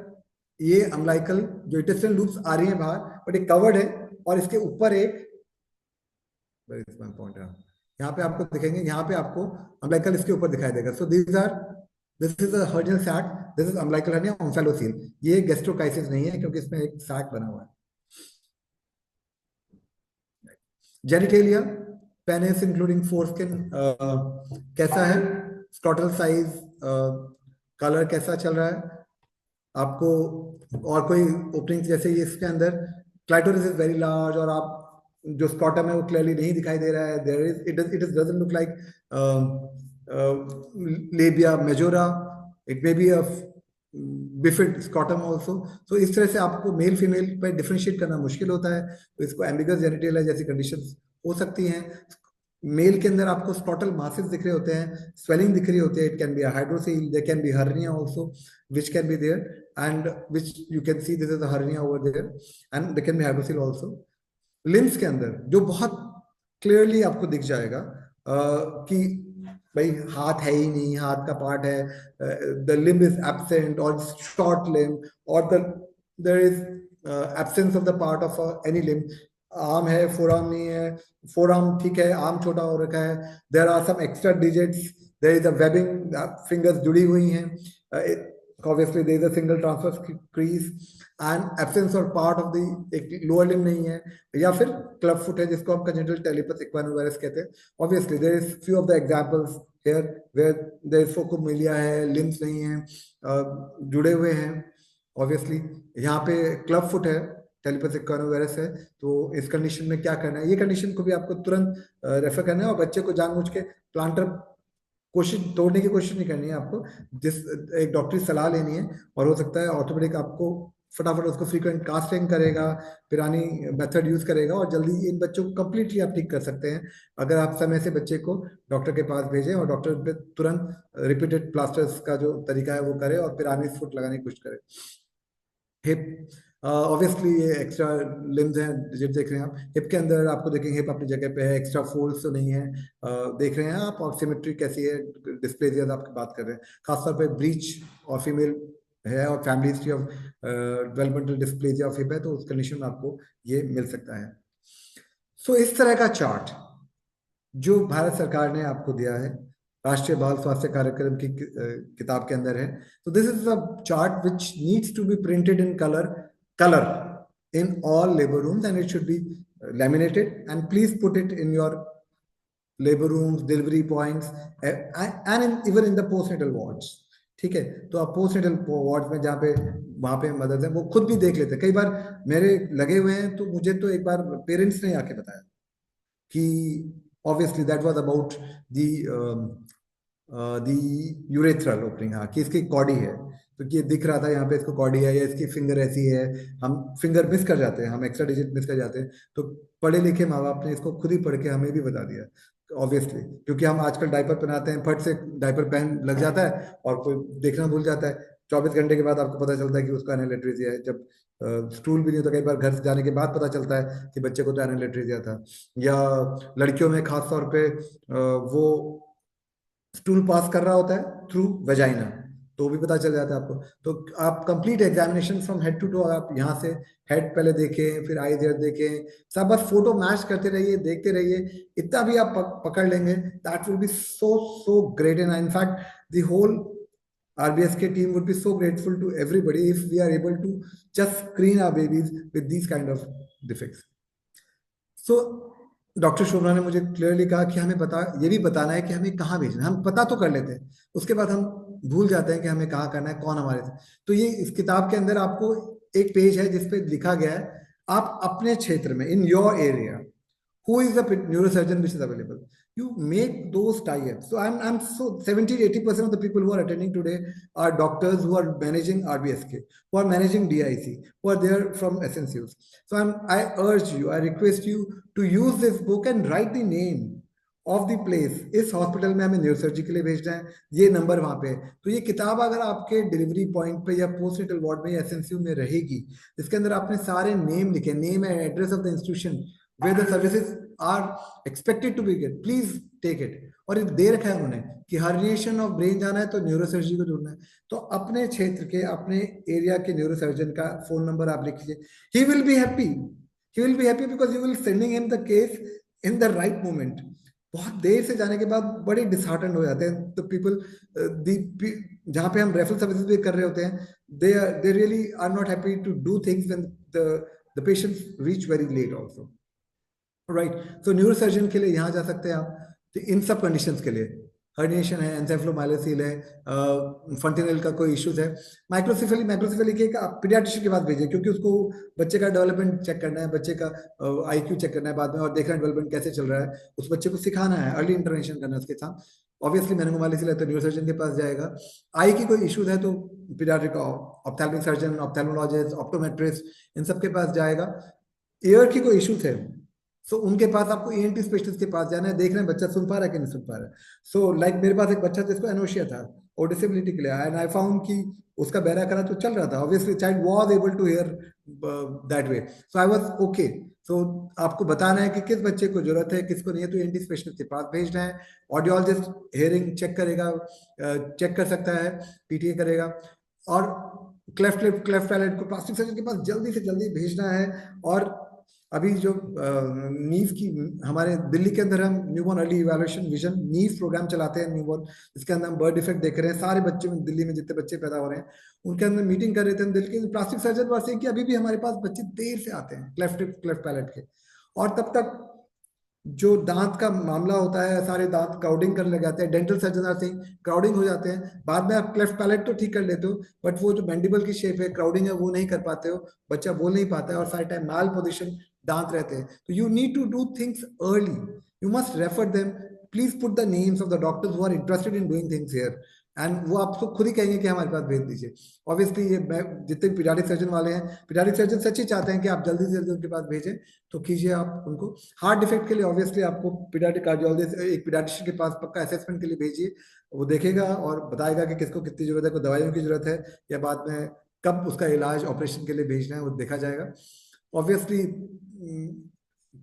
ये umbilical जो intestinal loops आ रही हैं बाहर, but एक covered है और इसके ऊपर एक, where is my pointer? यहाँ पे आपको दिखेंगे, यहाँ पे आपको umbilical इसके ऊपर दिखाई देगा. So this is a hernial sac, this is umbilical hernia omphalocele. ये gastrochysis नहीं है क्योंकि इसमें एक sac बना हुआ है. Genitalia, penis including foreskin, कैसा है? Scrotal size, कलर कैसा चल रहा है? आपको और कोई ओपनिंग जैसे ये इसके अंदर क्लाइटोरिस इज वेरी लार्ज और आप जो स्कॉटम है वो क्लियरली नहीं दिखाई दे रहा है. There is it doesn't look like labia majora, it may be a bifid scrotum also. तो इस तरह से आपको मेल फीमेल पे डिफरेंशिएट करना मुश्किल होता है. तो इसको एम्बिगस जेनिटल जैसी कंडीशंस हो सकती हैं. मेल के अंदर आपको स्कॉटल मासेस दिख रहे होते हैं, स्वेलिंग दिख रही होती है. It can be a hydrocele, there can be hernia also which can be there and which you can see this is a hernia over there and there can be hydrocele also. Limbs के अंदर जो बहुत clearly आपको दिख जाएगा कि भाई हाथ है ही नहीं, हाथ का पार्ट है, द लिम्ब इज एब्सेंट और शॉर्ट लिम्ब और there is absence of the part of any limb. Arm है, फोरआर्म नहीं है, फोरआर्म ठीक है, आर्म छोटा हो रखा है. There are some extra digits, there is a webbing, fingers जुड़ी हुई हैं. Obviously there is a single transverse crease and absence or part of the एक lower limb नहीं है, या फिर club foot है जिसको हम congenital talipes equinovarus कहते हैं. Obviously there is few of the examples here where there is focomelia है, limbs नहीं है, जुड़े हुए हैं. Obviously यहाँ पे club foot है, talipes equinovarus है. तो इस कंडीशन में क्या करना है, ये कंडीशन को भी आपको तुरंत रेफर करना है और बच्चे को जानबूझ के प्लांटर कोशिश तोड़ने की कोशिश नहीं करनी है. आपको जिस एक डॉक्टरी सलाह लेनी है और हो सकता है ऑर्थोपेडिक आपको फटाफट उसको फ्रीक्वेंट कास्टिंग करेगा, पुरानी मेथड यूज करेगा और जल्दी इन बच्चों को कंप्लीटली आप ठीक कर सकते हैं अगर आप समय से बच्चे को डॉक्टर के पास भेजें और डॉक्टर पे तुरंत रिपीटेड प्लास्टर्स का जो तरीका है वो करे और पिरानी फुट लगाने की कोशिश करे. हिप, ऑब्वियसली ये एक्स्ट्रा लिम्स हैं, डिजिट देख रहे हैं आप. हिप के अंदर आपको देखेंगे हिप अपनी जगह पे है, एक्स्ट्रा फोल्ड्स तो नहीं है, देख रहे हैं आप. और सिमेट्री कैसी है, डिस्प्लेजिया आपकी बात कर रहे हैं, खासतौर पे ब्रीच और फीमेल है और family history of developmental dysplasia of hip है, तो उस कंडीशन में आपको ये मिल सकता है. सो इस तरह का चार्ट जो भारत सरकार ने आपको दिया है राष्ट्रीय बाल स्वास्थ्य कार्यक्रम की किताब के अंदर है. तो this is a chart which needs to be printed in color in all labor rooms and it should be laminated and please put it in your labor rooms, delivery points and even in the postnatal wards. ठीक है, तो आप postnatal wards में जहाँ पे वहाँ पे मदद है वो खुद भी देख लेते हैं. कई बार मेरे लगे हुए हैं तो मुझे तो एक बार पेरेंट्स ने आके बताया कि obviously that was about the urethral opening, हाँ कि इसकी कॉडी है, तो ये दिख रहा था यहाँ पे इसको कॉडी है या इसकी फिंगर ऐसी है. हम फिंगर मिस कर जाते हैं, हम एक्स्ट्रा डिजिट मिस कर जाते हैं. तो पढ़े लिखे माँ बाप ने इसको खुद ही पढ़ के हमें भी बता दिया ऑब्वियसली, क्योंकि हम आजकल डायपर पहनाते हैं, फट से डायपर पहन लग जाता है और कोई देखना भूल जाता है. 24 घंटे के बाद आपको पता चलता है कि उसका एनालेट्रिजिया है. जब स्टूल भी नहीं होता, कई बार घर से जाने के बाद पता चलता है कि बच्चे को तो एनालेट्रिजिया था. या लड़कियों में खास तौर पे वो स्टूल पास कर रहा होता है थ्रू वेजाइना, तो भी पता चल जाता है आपको. तो आप complete examination from head to toe, आप यहाँ से हेड पहले देखें, फिर आई देयर देखें, सब बस फोटो मैच करते रहिए, देखते रहिए. इतना भी आप पकड़ लेंगे, that will be so great. And in fact the whole RBSK team would be so grateful to everybody if we are able to just screen our babies with these kind of defects. So doctor Shobhana ने मुझे clearly कहा कि हमें ये भी बताना है कि हमें कहाँ भेजना है. हम पता तो कर लेते हैं, उसके बाद हम भूल जाते हैं कि हमें कहाँ करना है, कौन हमारे से. तो ये इस किताब के अंदर आपको एक पेज है जिसपे लिखा गया है आप अपने क्षेत्र में, in your area, who is the neurosurgeon which is available, you make those tie-ups. So I'm so 70-80% of the people who are attending today are doctors who are managing RBSK, who are managing DIC, who are there from SNCUs. So I urge you, I request you to use this book and write the name of the place. इस hospital में हमें neurosurgery के लिए भेजना है, ये number वहां पे है. तो ये किताब अगर आपके डिलीवरी पॉइंट पे या पोस्टनेटल वार्ड में या SNCU में रहेगी, इसके अंदर आपने सारे नेम लिखे, name and address of the institution, where the services are expected to be get, please take it. और ये दे रखा है उन्होंने कि हर्निएशन ऑफ ब्रेन जाना है तो न्यूरोसर्जरी को ढूंढना है, तो अपने क्षेत्र के अपने एरिया के न्यूरोसर्जन का फोन नंबर आप लिख लीजिए. He will be happy. He will be happy because you will sending him the case in the right moment. बहुत देर से जाने के बाद बड़े डिसहार्टन हो जाते हैं तो पीपल जहाँ पे हम रेफरल सर्विसेज भी कर रहे होते हैं, they really are not happy to do things when the patients reach very late also. Right. So neurosurgeon के लिए यहाँ जा सकते हैं आप. तो इन सब कंडीशंस के लिए हर्निएशन है, एंसेफेलोमाइलोसिस है, फंटिनल का कोई इश्यूज है, माइक्रोसेफेली के आप पीडियाट्रिशियन के पास भेजिए, क्योंकि उसको बच्चे का डेवलपमेंट चेक करना है, बच्चे का IQ चेक करना है बाद में, और देखना है डेवलपमेंट कैसे चल रहा है, उस बच्चे को सिखाना है, अर्ली इंटरवेंशन करना है उसके साथ. ऑब्वियसली मेनिंगोमाइलोसिस है तो न्यूरोसर्जन के पास जाएगा. आई की कोई इश्यूज है तो paediatric ophthalmic surgeon, ophthalmologist, optometrist, इन सब के पास जाएगा. ईयर की कोई इश्यूज है तो उनके पास आपको ENT स्पेशलिस्ट के पास जाना है, देख रहे हैं बच्चा सुन पा रहा है कि नहीं सुन पा रहा है. सो लाइक मेरे पास एक बच्चा जिसको एनोशिया था और डिसेबिलिटी के लिए आया, एंड आई फाउंड कि उसका बेरा करा तो चल रहा था. Obviously child was able to hear that way, so I was okay. So आपको बताना है कि किस बच्चे को जरूरत है, किसको नहीं है, तो ENT स्पेशलिस्ट के पास भेजना है. ऑडियोलॉजिस्ट हेयरिंग चेक करेगा, चेक कर सकता है, PTA करेगा. और क्लेफ्ट पैलेट को प्लास्टिक सर्जन के पास जल्दी से जल्दी भेजना है. और अभी जो नीव की हमारे दिल्ली के अंदर हम न्यूबॉर्न अर्ली इवैल्यूएशन विजन नीव प्रोग्राम चलाते हैं न्यूबॉर्न, जिसके अंदर हम बर्थ डिफेक्ट देख रहे हैं. सारे बच्चे में दिल्ली में जितने बच्चे पैदा हो रहे हैं उनके अंदर मीटिंग कर रहे थे. दिल्ली के प्लास्टिक सर्जन पास कि अभी भी हमारे पास बच्चे देर से आते हैं क्लेफ्ट पैलेट के, और तब तक जो दांत का मामला होता है सारे दांत क्राउडिंग करने लग जाते हैं. डेंटल सर्जन आते हैं क्राउडिंग हो जाते हैं. बाद में आप क्लेफ्ट पैलेट तो ठीक कर लेते हो, बट वो जो मैंडिबल की शेप है क्राउडिंग है वो नहीं कर पाते हो, बच्चा बोल नहीं पाता है, और सारे टाइम माल पोजिशन दांत रहते हैं. तो you need to do things early, you must refer them. Please put the names of the doctors who are interested in doing things here, and वो आपको खुद ही कहेंगे कि हमारे पास भेज दीजिए. ऑब्वियसली ये जितने पीडियाट्रिक सर्जन वाले हैं, पीडियाट्रिक सर्जन सच ही चाहते हैं कि आप जल्दी से जल्दी उनके पास भेजें, तो कीजिए आप उनको. हार्ट डिफेक्ट के लिए ऑब्वियसली आपको पीडियाट्रिक कार्डियोलॉजिस्ट, एक पीडियाट्रिशियन के पास पक्का असेसमेंट के लिए भेजिए. वो देखेगा और बताएगा कि किसको कितनी जरूरत है, कोई दवाइयों की जरूरत है, या बाद में कब उसका इलाज ऑपरेशन के लिए भेजना है वो देखा जाएगा. ऑब्वियसली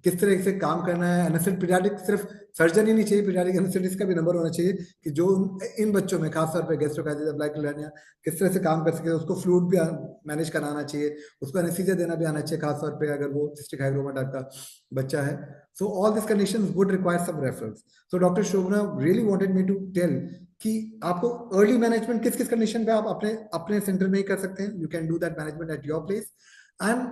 किस तरह से काम करना है. एनेस्थेटिक पीडियाट्रिक सिर्फ सर्जन ही नहीं चाहिए, पीडियाट्रिक एनेस्थेटिस्ट का भी नंबर होना चाहिए कि जो इन बच्चों में खासतौर पे गैस्ट्रोकाइटिस ब्लाइकोलानिया किस तरह से काम कर सके. उसको फ्लूइड भी मैनेज कराना चाहिए, उसको एनेस्थीसिया देना भी आना चाहिए, खासतौर पे अगर वो सिस्टिक हाइग्रोमा टाइप का बच्चा है. So all this conditions would require some reference. So doctor Shobhana really wanted me to tell कि आपको अर्ली मैनेजमेंट किस किस कंडीशन पे आप अपने सेंटर में ही कर सकते हैं. You can do that management at your place, and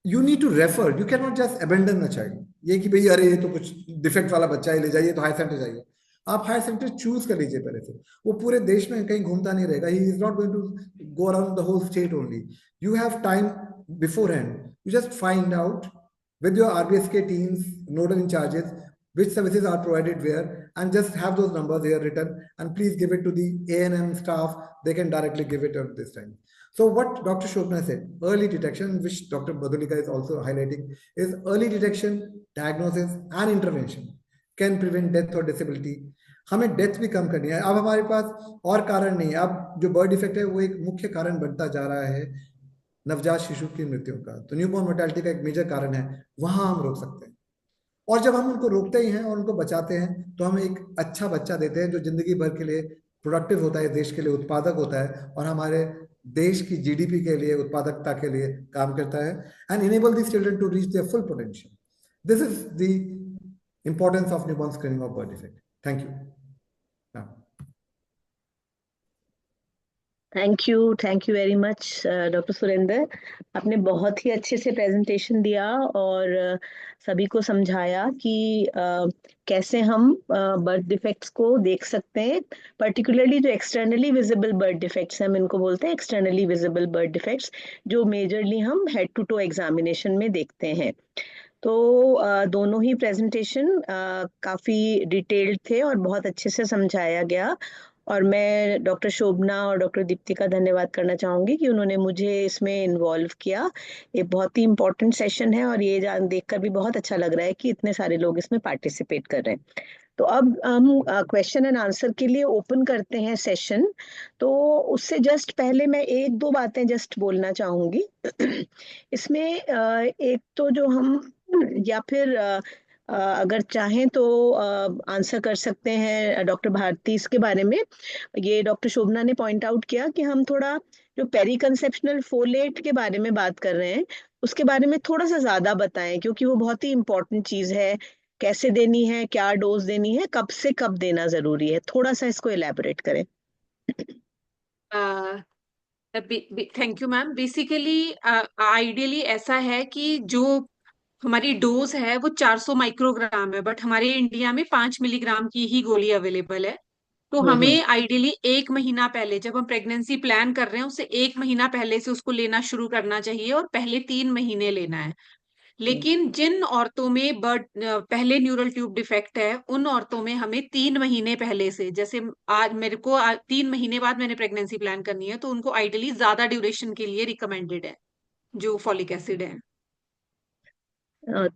you need to refer, you cannot just abandon the child. ये कि भाई अरे ये तो कुछ डिफेक्ट वाला बच्चा है, ले जाइए तो हाई सेंटर जाइए. आप हाई सेंटर चूज कर लीजिए पहले से. वो पूरे देश में कहीं घूमता नहीं रहेगा. he is not going to go around the whole state only. You have time beforehand. You just find out with your RBSK teams, nodal in charges, which services are provided where, and just have those numbers here written, and please give it to the A&M staff. They can directly give it at this time. So what Dr. Shobna said, early detection, which Dr. Madhulika is also highlighting, is early detection, diagnosis and intervention can prevent death or disability. हमें death भी कम करनी है. अब हमारे पास और कारण नहीं है. अब जो बर्थ डिफेक्ट है वो एक मुख्य कारण बनता जा रहा है नवजात शिशु की मृत्यु का. तो न्यूबॉर्न मोर्टेलिटी का एक मेजर कारण है, वहां हम रोक सकते हैं. और जब हम उनको रोकते ही हैं और उनको बचाते हैं तो हम एक अच्छा बच्चा देते हैं जो जिंदगी भर के लिए प्रोडक्टिव होता है, देश के लिए उत्पादक होता है, और हमारे देश की GDP के लिए, उत्पादकता के लिए काम करता है, and enable these children to reach their full potential. This is the importance of newborn screening of birth defect. Thank you. Now. Thank you very much doctor Surendra. आपने बहुत ही अच्छे से प्रेजेंटेशन दिया और सभी को समझाया कि कैसे हम बर्थ डिफेक्ट्स को देख सकते हैं, पर्टिकुलरली जो एक्सटर्नली विजिबल बर्थ डिफेक्ट्स हैं, हम इनको बोलते हैं एक्सटर्नली विजिबल बर्थ डिफेक्ट्स, जो मेजरली हम हेड टू टो एग्जामिनेशन में देखते हैं. तो दोनों ही प्रेजेंटेशन काफ़ी डिटेल्ड थे और बहुत अच्छे से समझाया गया, और मैं डॉक्टर शोभना और डॉक्टर दीप्ति का धन्यवाद करना चाहूँगी कि उन्होंने मुझे इसमें इन्वॉल्व किया. ये बहुत ही इम्पोर्टेंट सेशन है और ये जान देखकर भी बहुत अच्छा लग रहा है कि इतने सारे लोग इसमें पार्टिसिपेट कर रहे हैं. तो अब हम क्वेश्चन एंड आंसर के लिए ओपन करते हैं सेशन. तो उससे जस्ट पहले मैं एक दो बातें जस्ट बोलना चाहूँगी. इसमें एक तो जो हम या फिर अगर चाहें तो आंसर कर सकते हैं डॉक्टर भारती इसके बारे में। ये डॉक्टर शोभना ने पॉइंट आउट किया कि हम थोड़ा जो पेरी कंसेप्शनल फोलेट के बारे में बात कर रहे हैं उसके बारे में थोड़ा सा ज्यादा बताएं, क्योंकि वो बहुत ही इंपॉर्टेंट चीज है। कैसे देनी है, क्या डोज देनी है, कब से कब देना जरूरी है, थोड़ा सा इसको इलेबोरेट करें। Thank you ma'am. Basically ideally ऐसा है कि जो हमारी डोज है वो 400 माइक्रोग्राम है, बट हमारे इंडिया में 5 मिलीग्राम की ही गोली अवेलेबल है। तो हमें आइडियली 1 महीना पहले, जब हम प्रेगनेंसी प्लान कर रहे हैं उससे 1 महीना पहले से उसको लेना शुरू करना चाहिए और पहले 3 महीने लेना है। लेकिन जिन औरतों में पहले न्यूरल ट्यूब डिफेक्ट है उन औरतों में हमें 3 महीने पहले से, जैसे आज मेरे को 3 महीने बाद मैंने प्रेगनेंसी प्लान करनी है, तो उनको आइडियली ज्यादा ड्यूरेशन के लिए रिकमेंडेड है जो फॉलिक एसिड है।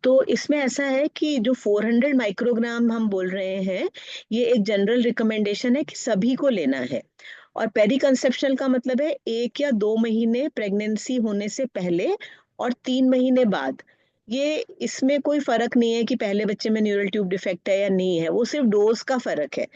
तो इसमें ऐसा है कि जो 400 माइक्रोग्राम हम बोल रहे हैं ये एक जनरल रिकमेंडेशन है कि सभी को लेना है। और पेरी कंसेप्शनल का मतलब है 1 या 2 महीने प्रेगनेंसी होने से पहले और 3 महीने बाद। ये इसमें कोई फर्क नहीं है कि पहले बच्चे में न्यूरल ट्यूब डिफेक्ट है या नहीं है, वो सिर्फ डोज का फर्क है।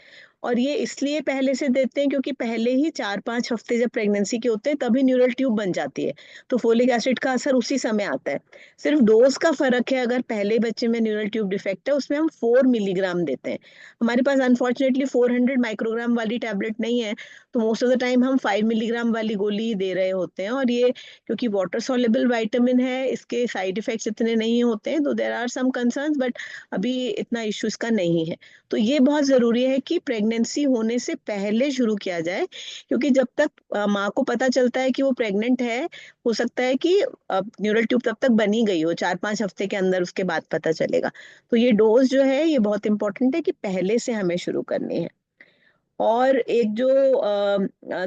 और ये इसलिए पहले से देते हैं क्योंकि पहले ही 4-5 हफ्ते जब प्रेगनेंसी के होते हैं तभी न्यूरल ट्यूब बन जाती है, तो फोलिक एसिड का असर उसी समय आता है। सिर्फ डोज का फर्क है। अगर पहले बच्चे में न्यूरल ट्यूब डिफेक्ट है उसमें हम 4 मिलीग्राम देते हैं। हमारे पास अनफॉर्चुनेटली 400 माइक्रोग्राम वाली टैबलेट नहीं है, तो मोस्ट ऑफ द टाइम हम 5 मिलीग्राम वाली गोली ही दे रहे होते हैं। और ये क्योंकि वाटर सॉल्युबल विटामिन है इसके साइड इफेक्ट्स इतने नहीं होते हैं, तो there are some concerns, but अभी इतना इश्यू इसका नहीं है। तो ये बहुत जरूरी है कि प्रेगनेंसी होने से पहले शुरू किया जाए, क्योंकि जब तक माँ को पता चलता है कि वो प्रेग्नेंट है, हो सकता है कि न्यूरल ट्यूब तब तक बनी गई हो, 4-5 हफ्ते के अंदर उसके बाद पता चलेगा। तो ये डोज जो है ये बहुत इंपॉर्टेंट है कि पहले से हमें शुरू करनी है। और एक जो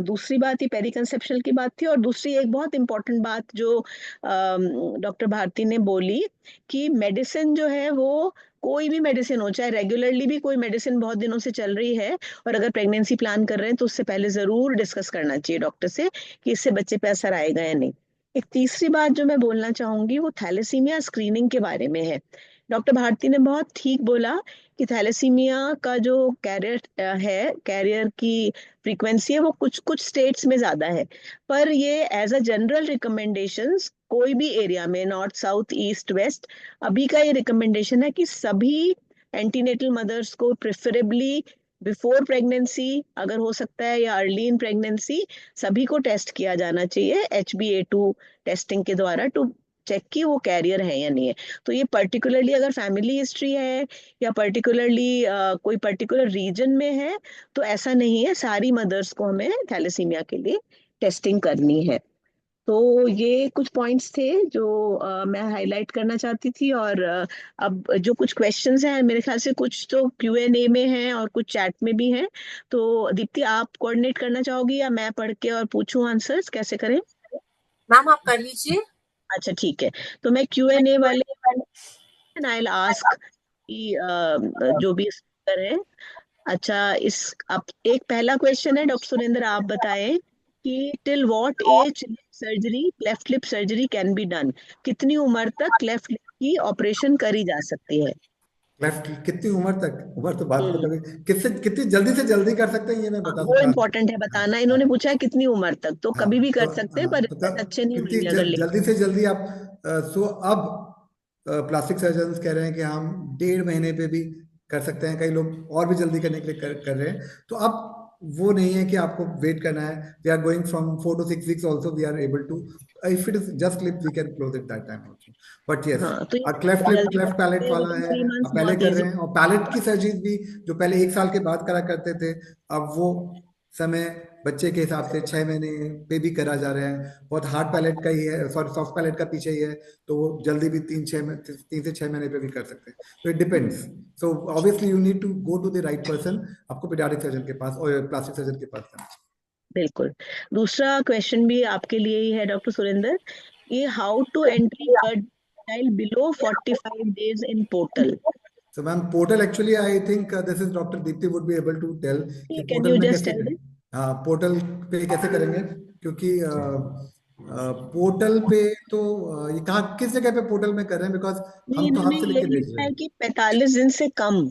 दूसरी बात ही पेरी कंसेप्शनल की बात थी, और दूसरी एक बहुत इंपॉर्टेंट बात जो डॉक्टर भारती ने बोली कि मेडिसिन जो है वो कोई भी मेडिसिन हो, चाहे रेगुलरली भी कोई मेडिसिन बहुत दिनों से चल रही है और अगर प्रेगनेंसी प्लान कर रहे हैं तो उससे पहले जरूर डिस्कस करना चाहिए डॉक्टर से कि इससे बच्चे पे असर आएगा या नहीं। एक तीसरी बात जो मैं बोलना चाहूंगी वो थैलेसीमिया स्क्रीनिंग के बारे में है। डॉक्टर भारती ने बहुत ठीक बोला कि थैलेसीमिया का जो कैरियर की फ्रीक्वेंसी है वो कुछ कुछ स्टेट्स में ज्यादा है, पर ये एज अ जनरल रिकमेंडेशंस कोई भी एरिया में, नॉर्थ साउथ ईस्ट वेस्ट, अभी का ये रिकमेंडेशन है कि सभी एंटीनेटल मदर्स को प्रेफरेबली बिफोर प्रेगनेंसी अगर हो सकता है या अर्ली इन प्रेगनेंसी सभी को टेस्ट किया जाना चाहिए HbA2 टेस्टिंग के द्वारा, टू चेक कि वो कैरियर है या नहीं है। तो ये पर्टिकुलरली अगर फैमिली हिस्ट्री है या पर्टिकुलरली कोई पर्टिकुलर रीजन में है तो ऐसा नहीं है, सारी मदर्स को हमें थैलेसीमिया के लिए टेस्टिंग करनी है। तो ये कुछ पॉइंट्स थे जो मैं हाईलाइट करना चाहती थी। और अब जो कुछ क्वेश्चंस हैं मेरे ख्याल से कुछ तो Q&A में हैं और कुछ चैट में भी हैं, तो दीप्ति आप कोऑर्डिनेट करना चाहोगी या मैं पढ़ के और पूछूं आंसर्स, कैसे करें? मैम आप कर लीजिए। अच्छा ठीक है, तो मैं Q&A वाले आई आस्क कि जो भी स्पीकर है। अच्छा, इस अब एक पहला क्वेश्चन है, डॉक्टर सुरेंद्र आप बताएं कि till what age surgery, cleft lip surgery can be done, कितनी उम्र तक क्लेफ्ट लिप की ऑपरेशन करी जा सकती है? क्लेफ्ट कितनी उम्र तक, उम्र तो बात कभी किससे कितनी जल्दी से जल्दी कर सकते हैं ये मैं बता वो सकता इम्पोर्टेंट है बताना। इन्होंने पूछा है कितनी उम्र तक, तो हाँ कभी भी तो कर सकते हैं, हाँ पर मतलब अच्छे नहीं कितनी मानेंगे अगर लेट। जल्दी से जल्दी आप सो अब प्लास्टिक सर्जन कह रहे हैं कि हम 1.5 महीने पे भी कर सकते हैं, कई लोग और भी जल्दी करने के लिए कर रहे हैं। तो अब वो नहीं है कि आपको वेट करना है, we are going from 4 to 6 weeks also we are able to, if it is just lip we can close it that time also, but yes हाँ तो क्लेफ्ट ये लिप जल्दी क्लेफ्ट पैलेट वाला है 3 months अब पहले बहुत कर इजी। रहे हैं। और पैलेट की सर्जरीज भी जो पहले 1 साल के बाद करा करते थे, अब वो समय बच्चे के हिसाब से 6 महीने पे भी करा जा रहे हैं। बहुत हार्ड पैलेट का ही है, सॉरी सॉफ्ट पैलेट का पीछे ही है, तो वो जल्दी भी 3 से 6 महीने पे भी कर सकते हैं। तो it depends. So obviously you need to go to the right person, आपको पीडियाट्रिक सर्जन के पास और प्लास्टिक सर्जन के पास जाना चाहिए। बिल्कुल। दूसरा क्वेश्चन भी आपके लिए ही है डॉक्टर सुरेंद्र, ये how to entry child below 45 days in portal. So ma'am, portal actually I think this is Dr. Deepti would be able to tell कि कैन पोर्टल यू में जस्ट कैसे टेल करें। हाँ पोर्टल पे कैसे करेंगे, क्योंकि पोर्टल पे तो ये कहाँ किस जगह पे पोर्टल में कर रहे हैं? बिकॉज नहीं, हम तो इन्होंने हाथ से लिख ये के भेज लिखा रहे है हैं। कि 45 दिन से कम।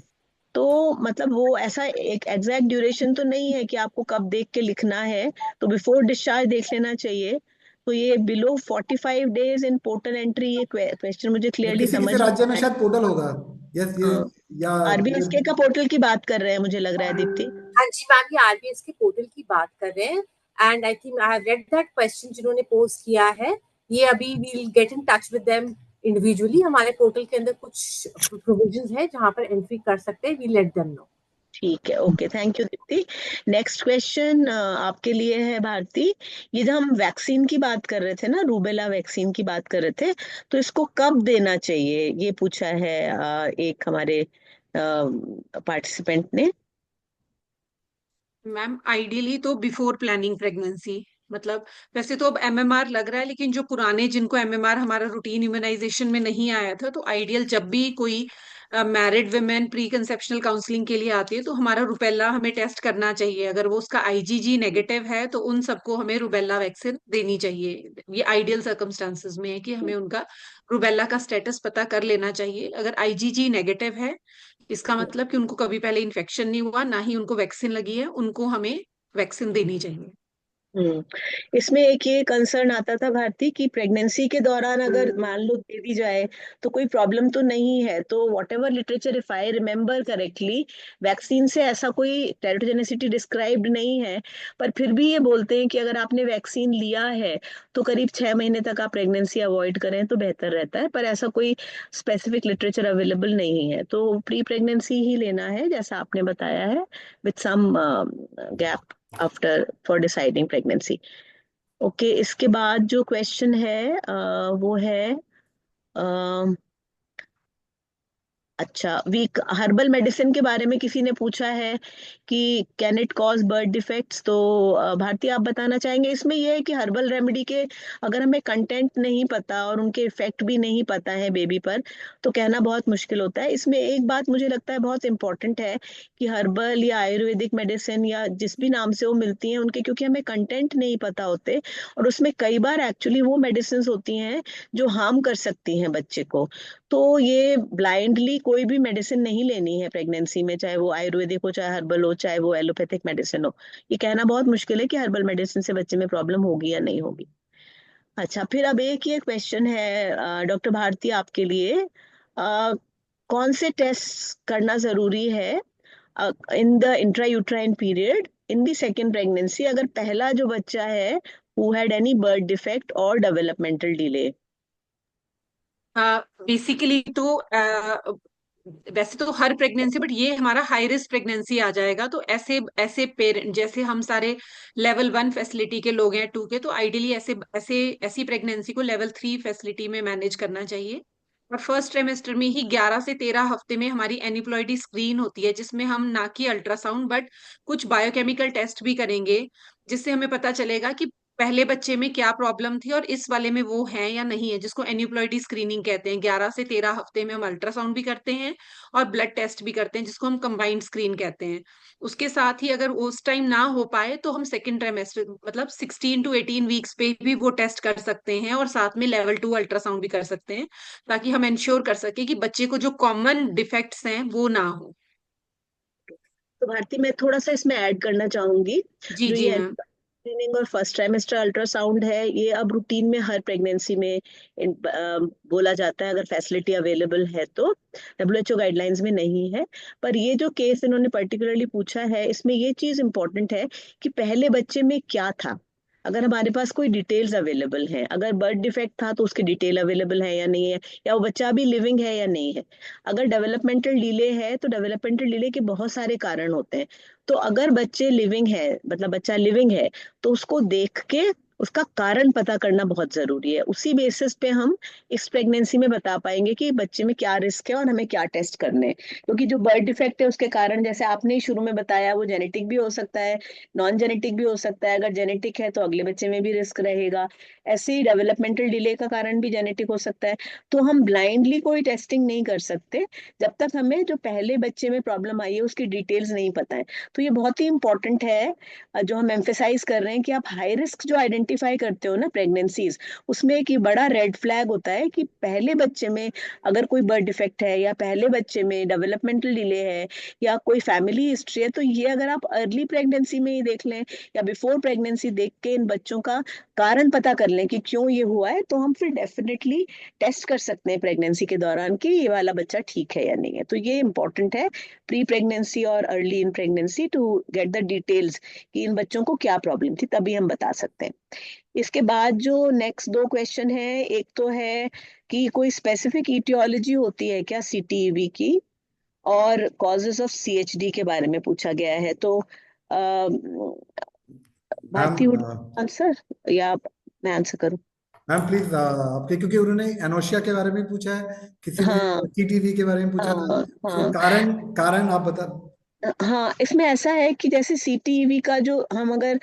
तो मतलब वो ऐसा एक एग्जैक्ट ड्यूरेशन तो नहीं है कि आपको कब देख के लिखना है, तो बिफोर डिस्चार्ज देख लेना चाहिए। तो ये below 45 days in portal entry, ये क्वेश्चन मुझे या क्लियरली किसी किसी समझ राज्य में नहीं शायद पोर्टल होगा। यस ये आया। या आरबीएसके का पोर्टल की बात कर रहे हैं, मुझे लग रहा है दीप्ति। हाँ जी मैम, ये आरबीएस के पोर्टल की बात कर रहे हैं। And I think I have read that question जिन्होंने पोस्ट किया है। ये अभी we will get in touch with them individually. हमारे पोर्टल के अंदर कुछ प्रोविजंस है जहां पर एंट्री कर सकते हैं। We let them know. ठीक है, okay, thank you Deepti. Next question आपके लिए है भारती। ये जब हम वैक्सीन की बात कर रहे थे ना, रूबेला वैक्सीन की बात कर रहे थे, तो इसको कब देना चाहिए, ये पूछा है एक हमारे पार्टिसिपेंट ने। मैम आइडियली तो बिफोर प्लानिंग प्रेगनेंसी, मतलब वैसे तो अब एमएमआर लग रहा है, लेकिन जो पुराने जिनको एमएमआर हमारा रूटीन इम्यूनाइजेशन में नहीं आया था, तो आइडियल जब भी कोई married women pre conceptional counselling के लिए आती है तो हमारा रुबेला हमें टेस्ट करना चाहिए। अगर वो उसका आईजीजी नेगेटिव है तो उन सबको हमें रुबेला वैक्सीन देनी चाहिए। ये आइडियल सर्कमस्टांसेस में है कि हमें उनका रुबेला का स्टेटस पता कर लेना चाहिए। अगर आईजीजी नेगेटिव है, इसका मतलब कि उनको कभी पहले इन्फेक्शन नहीं हुआ, ना ही उनको वैक्सीन लगी है, उनको हमें वैक्सीन देनी चाहिए। इसमें एक ये कंसर्न आता था भारती कि प्रेगनेंसी के दौरान अगर मान लो दे दी जाए तो कोई प्रॉब्लम तो नहीं है। तो what ever literature, if I remember correctly, vaccine से ऐसा कोई टेरिटोजेनिसिटी डिस्क्राइब्ड नहीं है। पर फिर भी ये बोलते हैं कि अगर आपने वैक्सीन लिया है तो करीब 6 महीने तक आप प्रेगनेंसी अवॉइड करें तो बेहतर रहता है। पर ऐसा कोई स्पेसिफिक लिटरेचर अवेलेबल नहीं है, तो प्री प्रेगनेंसी ही लेना है जैसा आपने बताया है, with some gap after for deciding pregnancy. Okay, इसके बाद जो क्वेश्चन है वो है अच्छा, वीक हर्बल मेडिसिन के बारे में किसी ने पूछा है कि can it cause birth defects. तो भारती आप बताना चाहेंगे। इसमें यह है कि हर्बल रेमेडी के अगर हमें कंटेंट नहीं पता और उनके इफेक्ट भी नहीं पता है बेबी पर, तो कहना बहुत मुश्किल होता है। इसमें एक बात मुझे लगता है बहुत इंपॉर्टेंट है कि हर्बल या आयुर्वेदिक मेडिसिन या जिस भी नाम से वो मिलती हैं उनके, क्योंकि हमें कंटेंट नहीं पता होते और उसमें कई बार एक्चुअली वो मेडिसिन होती हैं जो हार्म कर सकती हैं बच्चे को। तो ये ब्लाइंडली कोई भी मेडिसिन नहीं लेनी है प्रेगनेंसी में, चाहे वो आयुर्वेदिक हो, चाहे हर्बल हो, चाहे वो एलोपैथिक मेडिसिन हो। ये कहना बहुत मुश्किल है कि हर्बल मेडिसिन से बच्चे में प्रॉब्लम होगी या नहीं होगी। अच्छा, फिर अब एक ये क्वेश्चन है डॉक्टर भारती आपके लिए। कौन से टेस्ट करना जरूरी है in the intrauterine period in the second pregnancy, अगर पहला जो बच्चा है who had any birth defect और डेवलपमेंटल डिले। बेसिकली तो वैसे तो हर प्रेगनेंसी, बट ये हमारा हाई रिस्क प्रेगनेंसी आ जाएगा, तो ऐसे ऐसे पेरेंट, जैसे हम सारे लेवल 1 फैसिलिटी के लोग हैं, 2 के, तो आइडियली ऐसे ऐसे ऐसी प्रेगनेंसी को लेवल 3 फैसिलिटी में मैनेज करना चाहिए। और फर्स्ट ट्राइमेस्टर में ही 11 से 13 हफ्ते में हमारी एनिप्लॉइडी स्क्रीन होती है, जिसमें हम ना कि अल्ट्रासाउंड बट कुछ बायोकेमिकल टेस्ट भी करेंगे, जिससे हमें पता चलेगा कि पहले बच्चे में क्या प्रॉब्लम थी और इस वाले में वो है या नहीं है, जिसको एन्यूप्लॉइडी स्क्रीनिंग कहते हैं। 11 से 13 हफ्ते में हम अल्ट्रासाउंड भी करते हैं और ब्लड टेस्ट भी करते हैं, जिसको हम कंबाइंड स्क्रीन कहते हैं। उसके साथ ही अगर उस टाइम ना हो पाए तो हम सेकेंड ट्राइमेस्टर मतलब 16 to 18 वीक्स पे भी वो टेस्ट कर सकते हैं, और साथ में लेवल 2 अल्ट्रासाउंड भी कर सकते हैं, ताकि हम इंश्योर कर सके कि बच्चे को जो कॉमन डिफेक्ट्स हैं वो ना हो। तो भारती मैं थोड़ा सा इसमें ऐड करना चाहूंगी। जी जो जी ये मैम। स्क्रीनिंग और फर्स्ट ट्राइमेस्टर अल्ट्रासाउंड है, ये अब रूटीन में हर प्रेगनेंसी में बोला जाता है अगर फैसिलिटी अवेलेबल है तो। डब्ल्यूएचओ गाइडलाइंस में नहीं है। पर ये जो केस इन्होंने पर्टिकुलरली पूछा है, इसमें ये चीज इंपॉर्टेंट है कि पहले बच्चे में क्या था। अगर हमारे पास कोई डिटेल्स अवेलेबल हैं, अगर बर्थ डिफेक्ट था तो उसकी डिटेल अवेलेबल है या नहीं है, या वो बच्चा अभी लिविंग है या नहीं है। अगर डेवलपमेंटल डिले है तो डेवलपमेंटल डिले के बहुत सारे कारण होते हैं। तो अगर बच्चे लिविंग है, मतलब बच्चा लिविंग है, तो उसको देख के उसका कारण पता करना बहुत जरूरी है। उसी बेसिस पे हम इस प्रेगनेंसी में बता पाएंगे कि बच्चे में क्या रिस्क है और हमें क्या टेस्ट करने हैं। क्योंकि जो बर्थ डिफेक्ट है उसके कारण, जैसे आपने ही शुरू में बताया, वो जेनेटिक भी हो सकता है, नॉन जेनेटिक भी हो सकता है। अगर जेनेटिक है तो अगले बच्चे में भी रिस्क रहेगा। ऐसे ही डेवलपमेंटल डिले का कारण भी जेनेटिक हो सकता है। तो हम ब्लाइंडली कोई टेस्टिंग नहीं कर सकते जब तक हमें जो पहले बच्चे में प्रॉब्लम आई है उसकी डिटेल्स नहीं पता है। तो ये बहुत ही इंपॉर्टेंट है जो हम एम्फेसाइज कर रहे हैं कि आप हाई रिस्क जो आइडेंटिफाई आइडेंटिफाई करते हो ना प्रेगनेंसीज, उसमें एक बड़ा रेड फ्लैग होता है कि पहले बच्चे में अगर कोई बर्थ डिफेक्ट है या पहले बच्चे में डेवलपमेंटल डिले है या कोई फैमिली हिस्ट्री है, तो ये अगर आप अर्ली प्रेगनेंसी में ही देख लें या बिफोर प्रेगनेंसी देख के इन बच्चों का कारण पता कर लें कि क्यों ये हुआ है, तो हम फिर डेफिनेटली टेस्ट कर सकते हैं प्रेगनेंसी के दौरान कि ये वाला बच्चा ठीक है या नहीं है। तो ये इंपॉर्टेंट है प्री प्रेगनेंसी और early in pregnancy to get the details कि इन बच्चों को क्या प्रॉब्लम थी, तभी हम बता सकते हैं। इसके बाद जो नेक्स्ट दो क्वेश्चन है, एक तो है कि कोई स्पेसिफिक ईटियोलॉजी होती है क्या सीटीईवी की, और कॉजेस ऑफ सीएचडी के बारे में पूछा गया है। तो भारती वुड मैम आंसर या मैं आंसर करूं? मैम प्लीज आपके, क्योंकि उन्होंने एनोशिया के बारे में पूछा है, किसी ने हाँ सीटीवी के बारे में पूछा था, हाँ तो हाँ कारण कारण आप बता। हाँ, इसमें ऐसा है कि जैसे सीटीईवी का जो हम अगर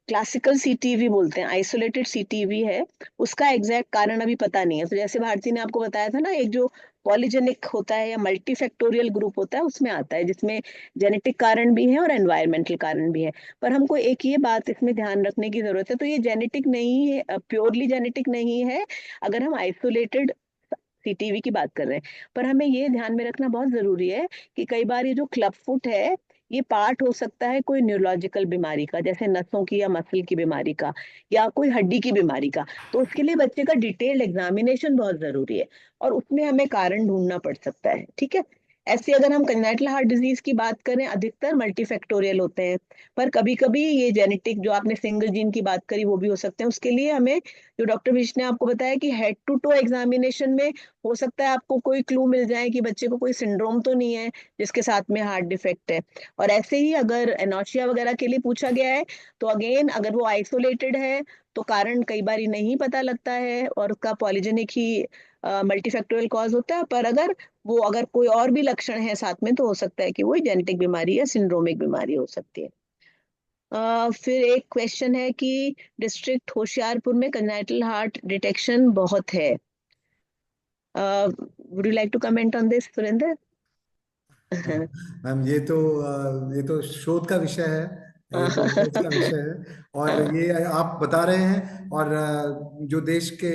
क्लासिकल सीटीवी बोलते हैं, आइसोलेटेड सीटीवी है, उसका एग्जैक्ट कारण अभी पता नहीं है। तो जैसे भारती ने आपको बताया था ना, एक जो पॉलीजेनिक होता है या मल्टीफैक्टोरियल ग्रुप होता है उसमें आता है, जिसमें जेनेटिक कारण भी है और एनवायरमेंटल कारण भी है। पर हमको एक ये बात इसमें ध्यान रखने की जरूरत है, तो ये जेनेटिक नहीं है, प्योरली जेनेटिक नहीं है अगर हम आइसोलेटेड सीटीवी की बात कर रहे हैं। पर हमें ये ध्यान में रखना बहुत जरूरी है कि कई बार ये जो क्लब फुट है, ये पार्ट हो सकता है कोई न्यूरोलॉजिकल बीमारी का, जैसे नसों की या मसल की बीमारी का या कोई हड्डी की बीमारी का। तो उसके लिए बच्चे का डिटेल्ड एग्जामिनेशन बहुत जरूरी है और उसमें हमें कारण ढूंढना पड़ सकता है। ठीक है, ऐसे अगर हम कंजेनिटल हार्ट डिजीज की बात करें, अधिकतर मल्टीफैक्टोरियल होते हैं, पर कभी कभी ये जेनेटिक जो आपने सिंगल जीन की बात करी वो भी हो सकते हैं। उसके लिए हमें, जो डॉक्टर विश ने आपको बताया कि हेड टू टो एग्जामिनेशन में हो सकता है आपको कोई क्लू मिल जाए कि बच्चे को कोई सिंड्रोम तो नहीं है जिसके साथ में हार्ट डिफेक्ट है। और ऐसे ही अगर एनोचिया वगैरह के लिए पूछा गया है, तो अगेन अगर वो आइसोलेटेड है तो कारण कई बार नहीं पता लगता है और उसका पॉलीजेनिक ही मल्टीफैक्टोरियल कॉज होता है। पर अगर कोई और भी लक्षण है साथ में, तो हो सकता है कि वो जेनेटिक बीमारी या सिंड्रोमिक बीमारी हो सकती है। फिर एक क्वेश्चन है कि डिस्ट्रिक्ट होशियारपुर में कंजेनिटल हार्ट डिटेक्शन बहुत है। Would you like to comment on this, Surendra? Ma'am ये तो शोध का विषय है, ये तो रिसर्च का विषय है, और ये आप बता रहे हैं, और जो देश के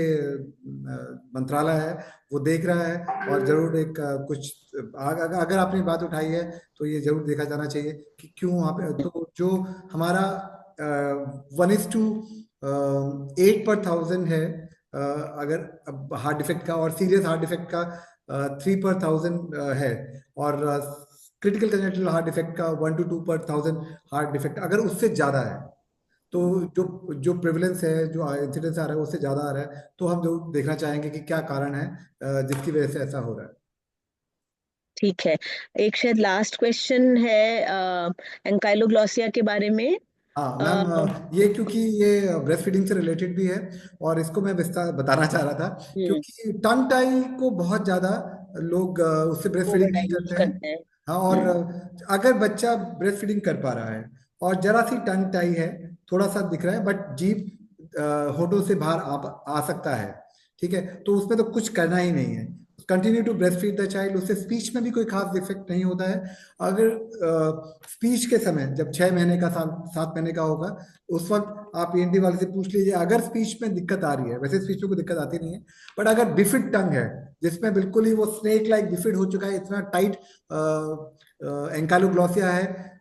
मंत्रालय है वो देख रहा है, और जरूर एक कुछ अगर आपने बात उठाई है तो ये जरूर देखा जाना चाहिए कि क्यों वहाँ पे। तो जो हमारा 1:8/1000 है, अगर हार्ट डिफेक्ट का, और सीरियस हार्ट डिफेक्ट का 3/1000 है, और क्रिटिकल कंजेनिटल हार्ट डिफेक्ट का 1 to 2/1000 हार्ट डिफेक्ट अगर उससे ज्यादा है, तो जो प्रेवलेंस है, जो इंसिडेंस आ रहा है उससे ज्यादा आ रहा है, तो हम जो देखना चाहेंगे कि क्या कारण है जिसकी वजह से ऐसा हो रहा है। ठीक है, एक शायद लास्ट क्वेश्चन है एंकाइलोग्लोसिया के बारे में। हाँ मैम, ये क्योंकि ये ब्रेस्ट फीडिंग से रिलेटेड भी है, और इसको मैं विस्तार बताना चाह रहा था, क्योंकि टंग टाई को बहुत ज्यादा लोग उससे ब्रेस्ट फीडिंग ओवर नहीं यूज करते हैं। करते हैं। हाँ, और अगर बच्चा ब्रेस्ट फीडिंग कर पा रहा है और जरा सी टंग टाई है, थोड़ा सा दिख रहा है, बट जीभ होठों से बाहर आ सकता है, ठीक है, तो उसमें तो कुछ करना ही नहीं है, continue to breast feed the child. उससे स्पीच में भी कोई खास इफेक्ट नहीं होता है। अगर स्पीच के समय जब 6 महीने का, 7 महीने का होगा, उस वक्त आप ईएनटी वाले से पूछ लीजिए, अगर स्पीच में दिक्कत आ रही है, वैसे स्पीच में कोई दिक्कत आती नहीं है, बट अगर बिफिड टंग है जिसमें बिल्कुल ही वो स्नेक लाइक बिफिड हो चुका है, इतना टाइट एंकाइलोग्लोसिया है,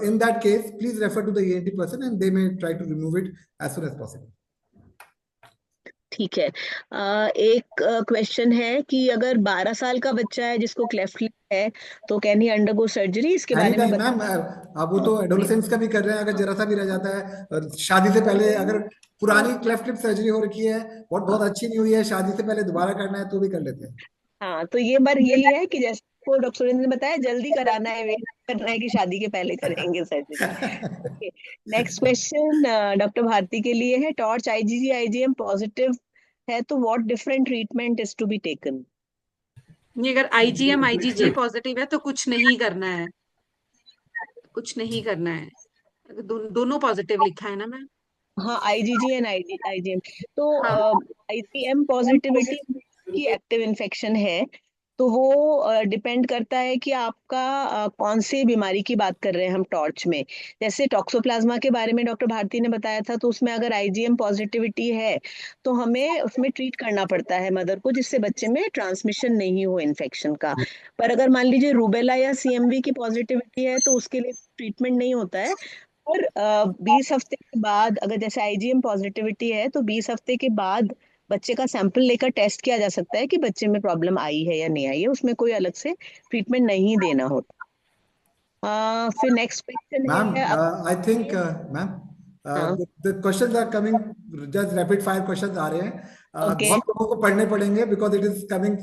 in that case please refer to the ENT person and they may try to remove it as soon as possible. ठीक है, एक क्वेश्चन है कि अगर 12 साल का बच्चा है जिसको क्लेफ्ट लिप है, तो कैन ही अंडरगो सर्जरी? इसके बारे में मैम, अब वो तो एडोलेसेंस का भी कर रहे हैं, अगर जरा सा भी रह जाता है शादी से पहले, अगर पुरानी क्लेफ्ट लिप सर्जरी हो रखी है, बहुत अच्छी नहीं हुई है, शादी से पहले दोबारा करना है तो भी कर लेते हैं। हाँ, तो ये बार यही है कि जैसे को डॉक्टर सुरेंद्र ने बताया, जल्दी कराना है, वेट करना है कि शादी के पहले करेंगे surgery. Next question doctor Bharti के लिए है, टॉर्च आईजीजी आईजीएम पॉजिटिव है तो what different treatment is to be taken? ये अगर आईजीएम आईजीजी पॉजिटिव है तो कुछ नहीं करना है, कुछ नहीं करना है। दोनों पॉजिटिव लिखा है ना मैम? हाँ, आईजीजी एंड आईजीएम। तो हाँ आईजीएम पॉजिटिविटी की एक्टिव इन्फेक्शन है, तो वो डिपेंड करता है कि आपका कौन सी बीमारी की बात कर रहे हैं हम टॉर्च में। जैसे टॉक्सोप्लाज्मा के बारे में डॉक्टर भारती ने बताया था, तो उसमें अगर आईजीएम पॉजिटिविटी है तो हमें उसमें ट्रीट करना पड़ता है मदर को, जिससे बच्चे में ट्रांसमिशन नहीं हो इन्फेक्शन का। पर अगर मान लीजिए रूबेला या सीएमवी की पॉजिटिविटी है तो उसके लिए ट्रीटमेंट नहीं होता है। और 20 हफ्ते के बाद, अगर जैसे आईजीएम पॉजिटिविटी है तो 20 हफ्ते के बाद बच्चे का सैंपल लेकर टेस्ट किया जा सकता है कि बच्चे में प्रॉब्लम आई है या नहीं आई है। उसमें कोई अलग से ट्रीटमेंट नहीं देना होता। फिर नेक्स्ट क्वेश्चन Ma'am, है I think, ma'am, हाँ, the questions are coming, just rapid fire questions आ रहे हैं. ओके बहुत लोगों को पढ़ने पड़ेंगे because it is coming.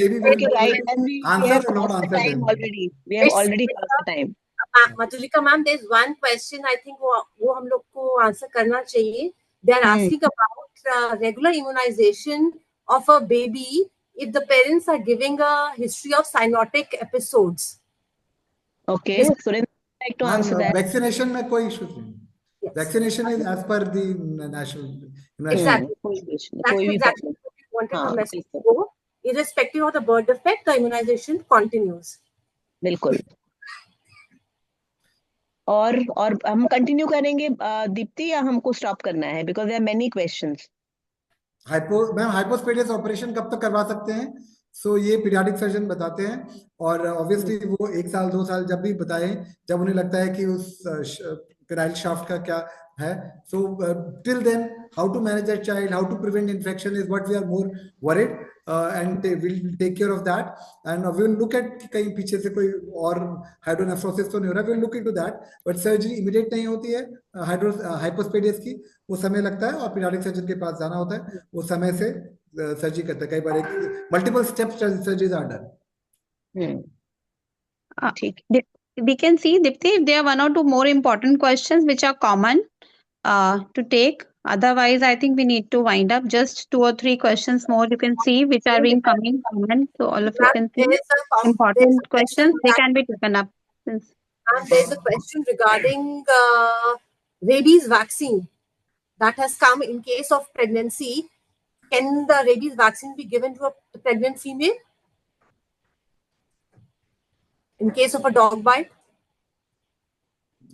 Maybe okay right, and we answer have or not crossed the answer time them. Already, we have already crossed the time. Madhulika ma'am, there's one question I think वो हम लोग को answer करना चाहिए. They are asking about regular immunization of a baby if the parents are giving a history of cyanotic episodes. Okay, This- Surendra like to Ma'am, answer that. vaccination में कोई issue नहीं. Yes. Vaccination is as per the national. Exactly. कोई भी issue नहीं, That's कोई भी exactly problem. what we wanted हाँ, the message to बिल्कुल go. Irrespective of the birth defect, the immunization continues. बिल्कुल। और हम कंटिन्यू करेंगे दीप्ति, या हमको स्टॉप करना है? Because there are many questions. Ma'am hypospadias operation कब तक करवा सकते हैं? सो ये पीडियाट्रिक सर्जन बताते हैं, और ऑब्वियसली वो 1 साल 2 साल जब भी बताएं, जब उन्हें लगता है कि उस पेराइल शाफ्ट का क्या है. So till then how to manage that child, how to prevent infection is what we are more worried, and will take care of that. And we will look at कहीं पीछे से कोई और hydronephrosis तो नहीं हो रहा, we will look into that. But surgery immediate नहीं होती है हाइपोस्पेडियस की, वो समय लगता है और पीडियाट्रिक सर्जन के पास जाना होता है, वो समय से सर्जरी करते हैं. कई बार एक multiple steps surgeries are done. ठीक। We can see, Dipti, if there are one or two more important questions which are common to take. Otherwise, I think we need to wind up. Just 2 or 3 questions more you can see which are being coming common. So all of you can see important questions. They can be taken up. And there's a question regarding rabies vaccine that has come in case of pregnancy. Can the rabies vaccine be given to a pregnant female in case of a dog bite?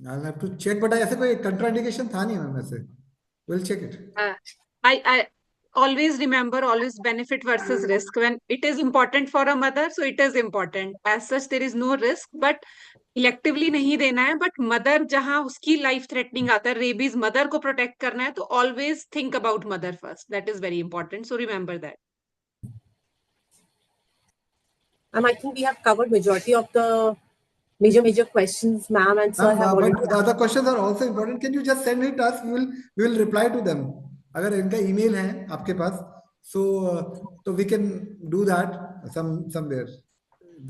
I'll have to check, but ऐसे कोई contraindication था नहीं ma'am ऐसे. We'll check it. I always remember, always benefit versus risk. When it is important for a mother, so it is important. As such, there is no risk, but electively नहीं देना है. But mother जहाँ उसकी life threatening आता है, rabies mother को protect करना है, तो always think about mother first. That is very important. So remember that. I think we have covered majority of the major questions, ma'am, and sir have already. But the other questions are also important. Can you just send it to us? We will reply to them. अगर इनका email है आपके पास, so we can do that somewhere.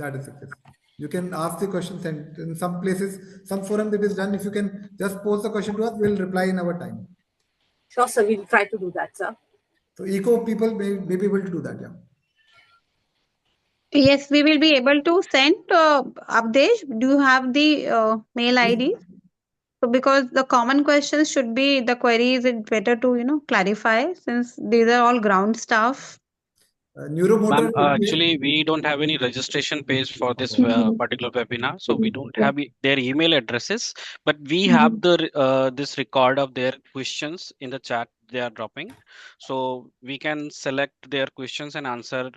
That is it. You can ask the questions, and in some places, some forum it is done. If you can just post the question to us, we will reply in our time. Sure, sir. We'll try to do that, sir. So eco people may be able to do that. Yeah. Yes, we will be able to send. Avdesh, do you have the mail ID? So because the common questions should be the queries, it's better to clarify since these are all ground staff. Neuromotor. Ma'am, actually, we don't have any registration page for this particular webinar, so we don't have their email addresses, but we have the this record of their questions in the chat they are dropping, so we can select their questions and answer,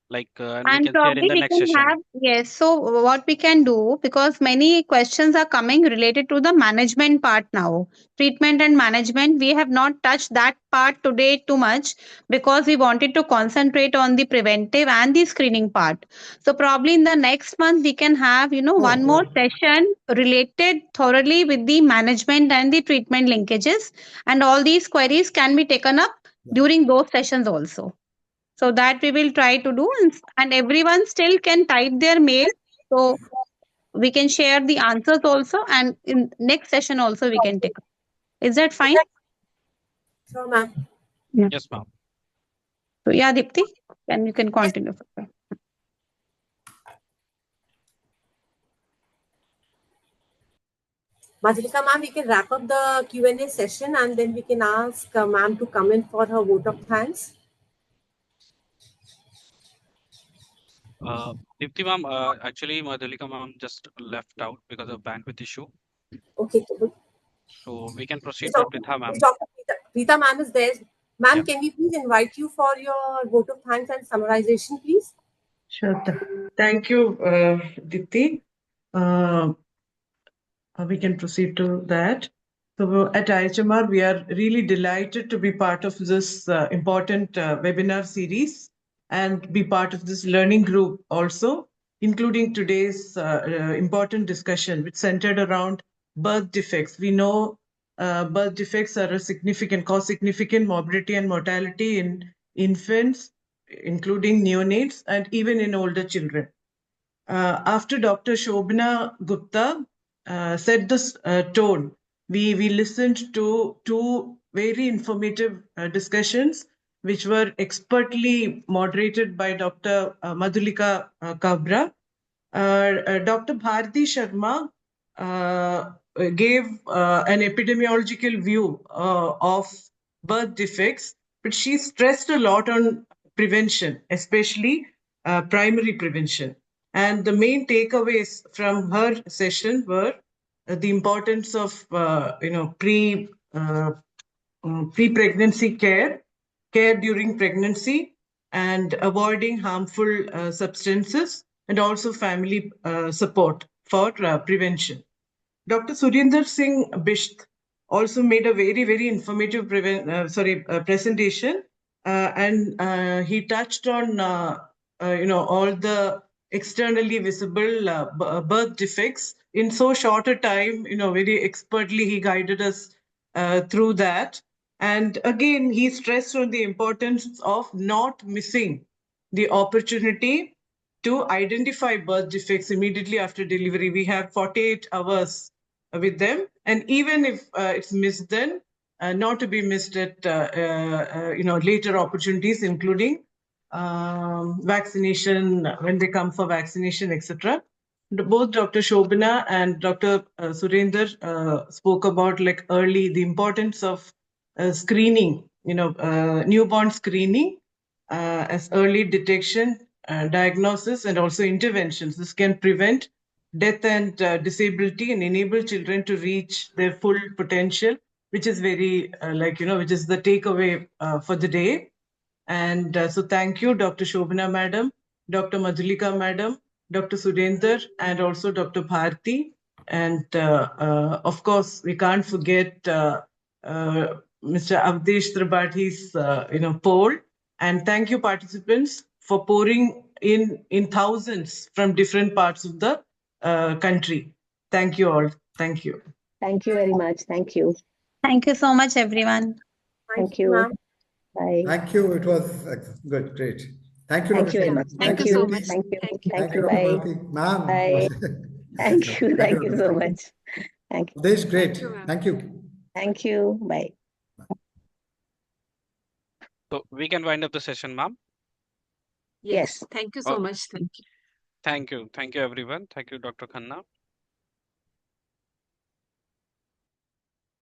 like, and we And can share in probably the we next can session. have, yes. So what we can do, because many questions are coming related to the management part now, treatment and management. We have not touched that part today too much because we wanted to concentrate on the preventive and the screening part. So probably in the next month we can have, one more session related thoroughly with the management and the treatment linkages, and all these queries can be taken up during those sessions also. So that we will try to do, and everyone still can type their mail. So we can share the answers also, and in next session also we can take. Is that fine? Sure, ma'am. Yes, ma'am. So yeah, Dipti, and you can continue. Madhulika ma'am, we can wrap up the Q&A session and then we can ask ma'am to come in for her vote of thanks. Deepti ma'am, actually Madhulika ma'am just left out because of bandwidth issue. Okay. So we can proceed So, with her ma'am. Dr. Rita ma'am is there. Ma'am, Yeah. can we please invite you for your vote of thanks and summarization, please? Sure. Thank you, Dipti. We can proceed to that. So at IHMR, we are really delighted to be part of this important webinar series and be part of this learning group also, including today's important discussion, which centered around birth defects. We know birth defects are cause significant morbidity and mortality in infants, including neonates, and even in older children. After Dr. Shobana Gupta set this tone, we listened to two very informative discussions, which were expertly moderated by Dr. Madhulika Kabra. Dr. Bharti Sharma gave an epidemiological view of birth defects, but she stressed a lot on prevention, especially primary prevention. And the main takeaways from her session were the importance of pre-pregnancy care during pregnancy, and avoiding harmful substances, and also family support for prevention. Dr. Surinder Singh Bisht also made a very, very informative presentation, and he touched on all the externally visible birth defects in so short a time. Very expertly he guided us through that. And again, he stressed on the importance of not missing the opportunity to identify birth defects immediately after delivery. We have 48 hours with them, and even if it's missed, then not to be missed at later opportunities, including vaccination, when they come for vaccination, etc. Both Dr. Shobana and Dr. Surinder spoke about the importance of screening, newborn screening as early detection, diagnosis, and also interventions. This can prevent death and disability and enable children to reach their full potential, which is very which is the takeaway for the day. And so thank you, Dr. Shobana Madam, Dr. Madhulika Madam, Dr. Surinder, and also Dr. Bharti. And of course, we can't forget Mr. Avdesh Tripaঠি's poll. And thank you, participants, for pouring in thousands from different parts of the country. Thank you all. Thank you. Thank you very much. Thank you. Thank you so much, everyone. Thank you. ma'am. Bye. Thank you. It was good. Great. Thank you, Thank Dr. you very Shobana. much. Thank you Dr. so Deepti. much. Thank you. Thank you. Thank you. Dr. Bye. Bharti. Ma'am. Bye. Thank you. Thank you so much. Thank you. This is great. Thank you, ma'am. Thank you. Thank you. Bye. So we can wind up the session, ma'am. Yes. Yes. Thank you so much. Thank you. Thank you. Thank you, everyone. Thank you, Dr. Khanna.